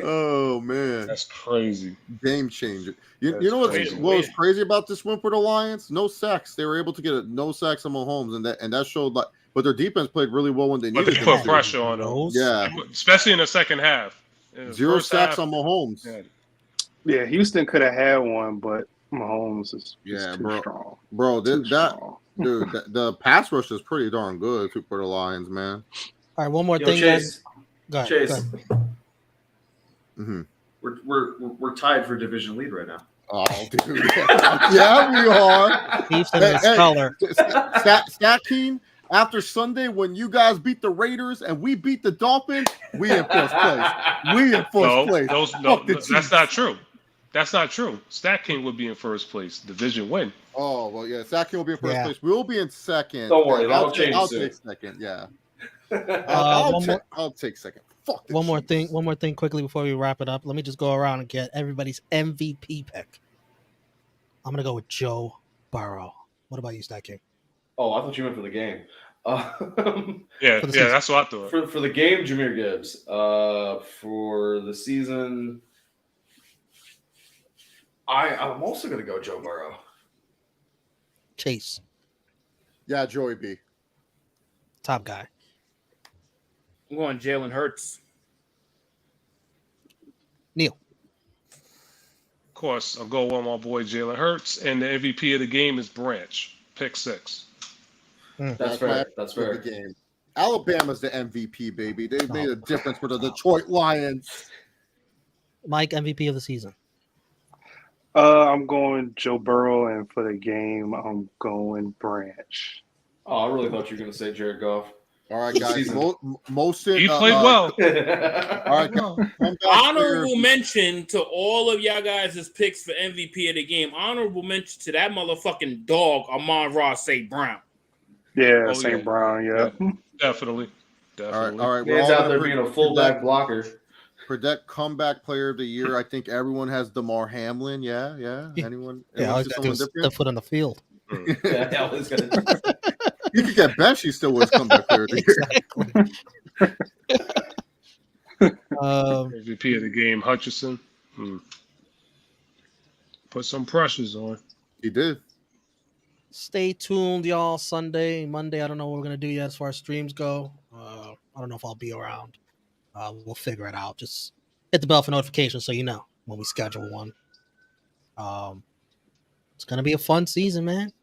Speaker 4: Oh man,
Speaker 6: that's crazy.
Speaker 4: Game changer. You know what was crazy about this win for the Lions? No sacks. They were able to get no sacks on Mahomes, and that showed like. But their defense played really well when they needed to.
Speaker 6: Put pressure on them.
Speaker 4: Yeah,
Speaker 6: especially in the second half.
Speaker 4: 0 sacks on Mahomes.
Speaker 3: Yeah, Houston could have had one, but Mahomes is just too strong.
Speaker 4: Bro, the pass rush is pretty darn good for the Lions, man.
Speaker 1: All right, one more thing,
Speaker 2: Chase.
Speaker 1: guys.
Speaker 2: Chase.
Speaker 4: Mm-hmm.
Speaker 2: We're tied for division lead right now.
Speaker 4: Oh, dude. Yeah, we are.
Speaker 1: Houston is color.
Speaker 4: Stat King, after Sunday when you guys beat the Raiders and we beat the Dolphins, we in first place. We in first place.
Speaker 6: That's not true. That's not true. Stat King would be in first place. Division win.
Speaker 4: Oh, well, yeah. Stat King will be in first place. We'll be in second.
Speaker 2: Don't worry. That'll change
Speaker 4: I'll
Speaker 2: soon.
Speaker 4: take second. Yeah. I'll take second. Fuck
Speaker 1: one more thing quickly before we wrap it up. Let me just go around and get everybody's MVP pick. I'm going to go with Joe Burrow. What about you, Stat King?
Speaker 2: Oh, I thought you meant for the game.
Speaker 6: That's what I thought.
Speaker 2: For the game, Jahmyr Gibbs. For the season, I'm also going to go Joe Burrow.
Speaker 1: Chase.
Speaker 4: Yeah, Joey B.
Speaker 1: Top guy.
Speaker 5: I'm going Jalen Hurts.
Speaker 1: Neil.
Speaker 6: Of course, I'll go with my boy Jalen Hurts, and the MVP of the game is Branch. Pick 6.
Speaker 2: That's fair. That's fair.
Speaker 4: The game. Alabama's the MVP, baby. They made a difference for the Detroit Lions.
Speaker 1: Mike, MVP of the season.
Speaker 3: I'm going Joe Burrow, and for the game, I'm going Branch.
Speaker 2: Oh, I really thought you were going to say Jared Goff.
Speaker 4: All right, guys.
Speaker 6: He played well.
Speaker 4: All right,
Speaker 5: honorable mention to all of y'all guys' picks for MVP of the game. Honorable mention to that motherfucking dog, Amon-Ra St. Brown.
Speaker 3: Yeah, St. Brown, yeah.
Speaker 6: Definitely.
Speaker 4: All right.
Speaker 2: Man's out there being a fullback blocker.
Speaker 4: Predict comeback player of the year. I think everyone has DeMar Hamlin. Yeah. Anyone?
Speaker 1: Yeah, I was going to step foot on the field.
Speaker 2: Yeah, I was going to.
Speaker 4: He could get benched. He still was comeback player of the year.
Speaker 6: MVP of the game, Hutchinson. Put some pressures on.
Speaker 4: He did.
Speaker 1: Stay tuned, y'all. Sunday, Monday. I don't know what we're going to do yet as far as streams go. I don't know if I'll be around. We'll figure it out. Just hit the bell for notifications so you know when we schedule one. It's going to be a fun season, man.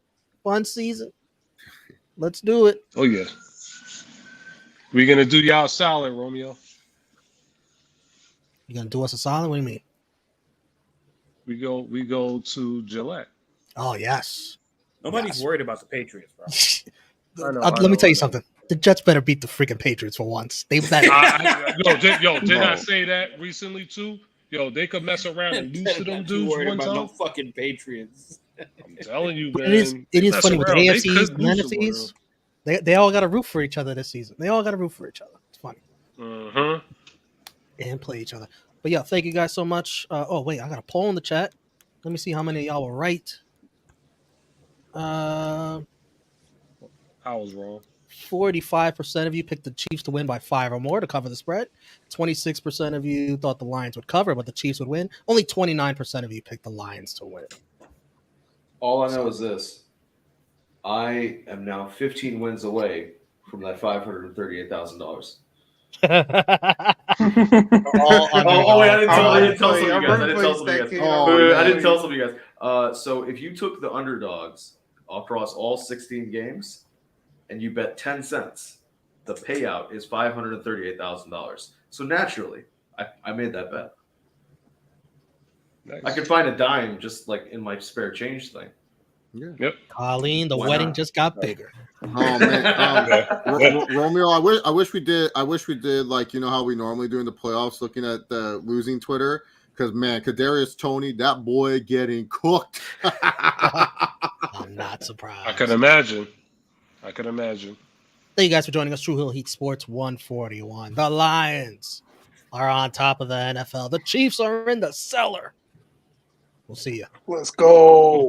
Speaker 1: Fun season. Let's do it.
Speaker 6: Oh, yeah. We're going to do y'all solid, Romeo.
Speaker 1: You going to do us a solid? What do you mean?
Speaker 6: We go to Gillette.
Speaker 1: Oh, yes.
Speaker 5: Nobody's worried about the Patriots, bro.
Speaker 1: Let me tell you something. The Jets better beat the freaking Patriots for once. They better.
Speaker 6: Didn't I say that recently, too? Yo, they could mess around and lose to them dudes one time.
Speaker 5: No fucking Patriots.
Speaker 6: I'm telling you, man.
Speaker 1: It is funny with the AFCs and NFCs. They all got to root for each other this season. They all got to root for each other. It's funny.
Speaker 6: Mm-hmm.
Speaker 1: And play each other. But yeah, thank you guys so much. Wait, I got a poll in the chat. Let me see how many of y'all were right.
Speaker 6: I was wrong.
Speaker 1: 45% of you picked the Chiefs to win by 5 or more to cover the spread. 26% of you thought the Lions would cover, but the Chiefs would win. Only 29% of you picked the Lions to win.
Speaker 2: All I know is this. I am now 15 wins away from that $538,000.
Speaker 1: Wait,
Speaker 2: I didn't tell some of you guys. So if you took the underdogs across all 16 games and you bet 10 cents, the payout is $538,000. So naturally, I made that bet.
Speaker 6: Nice.
Speaker 2: I could find a dime just like in my spare change thing.
Speaker 4: Yeah.
Speaker 1: Colleen, the
Speaker 2: Why
Speaker 1: wedding
Speaker 2: not?
Speaker 1: just got bigger.
Speaker 4: Oh man,
Speaker 6: Yeah.
Speaker 4: Romeo, I wish we did like how we normally do in the playoffs, looking at the losing Twitter. Because man, Kadarius Toney, that boy getting cooked.
Speaker 1: I'm not surprised.
Speaker 6: I can imagine.
Speaker 1: Thank you guys for joining us. True Hill Heat Sports 141. The Lions are on top of the NFL. The Chiefs are in the cellar. We'll see you.
Speaker 3: Let's go.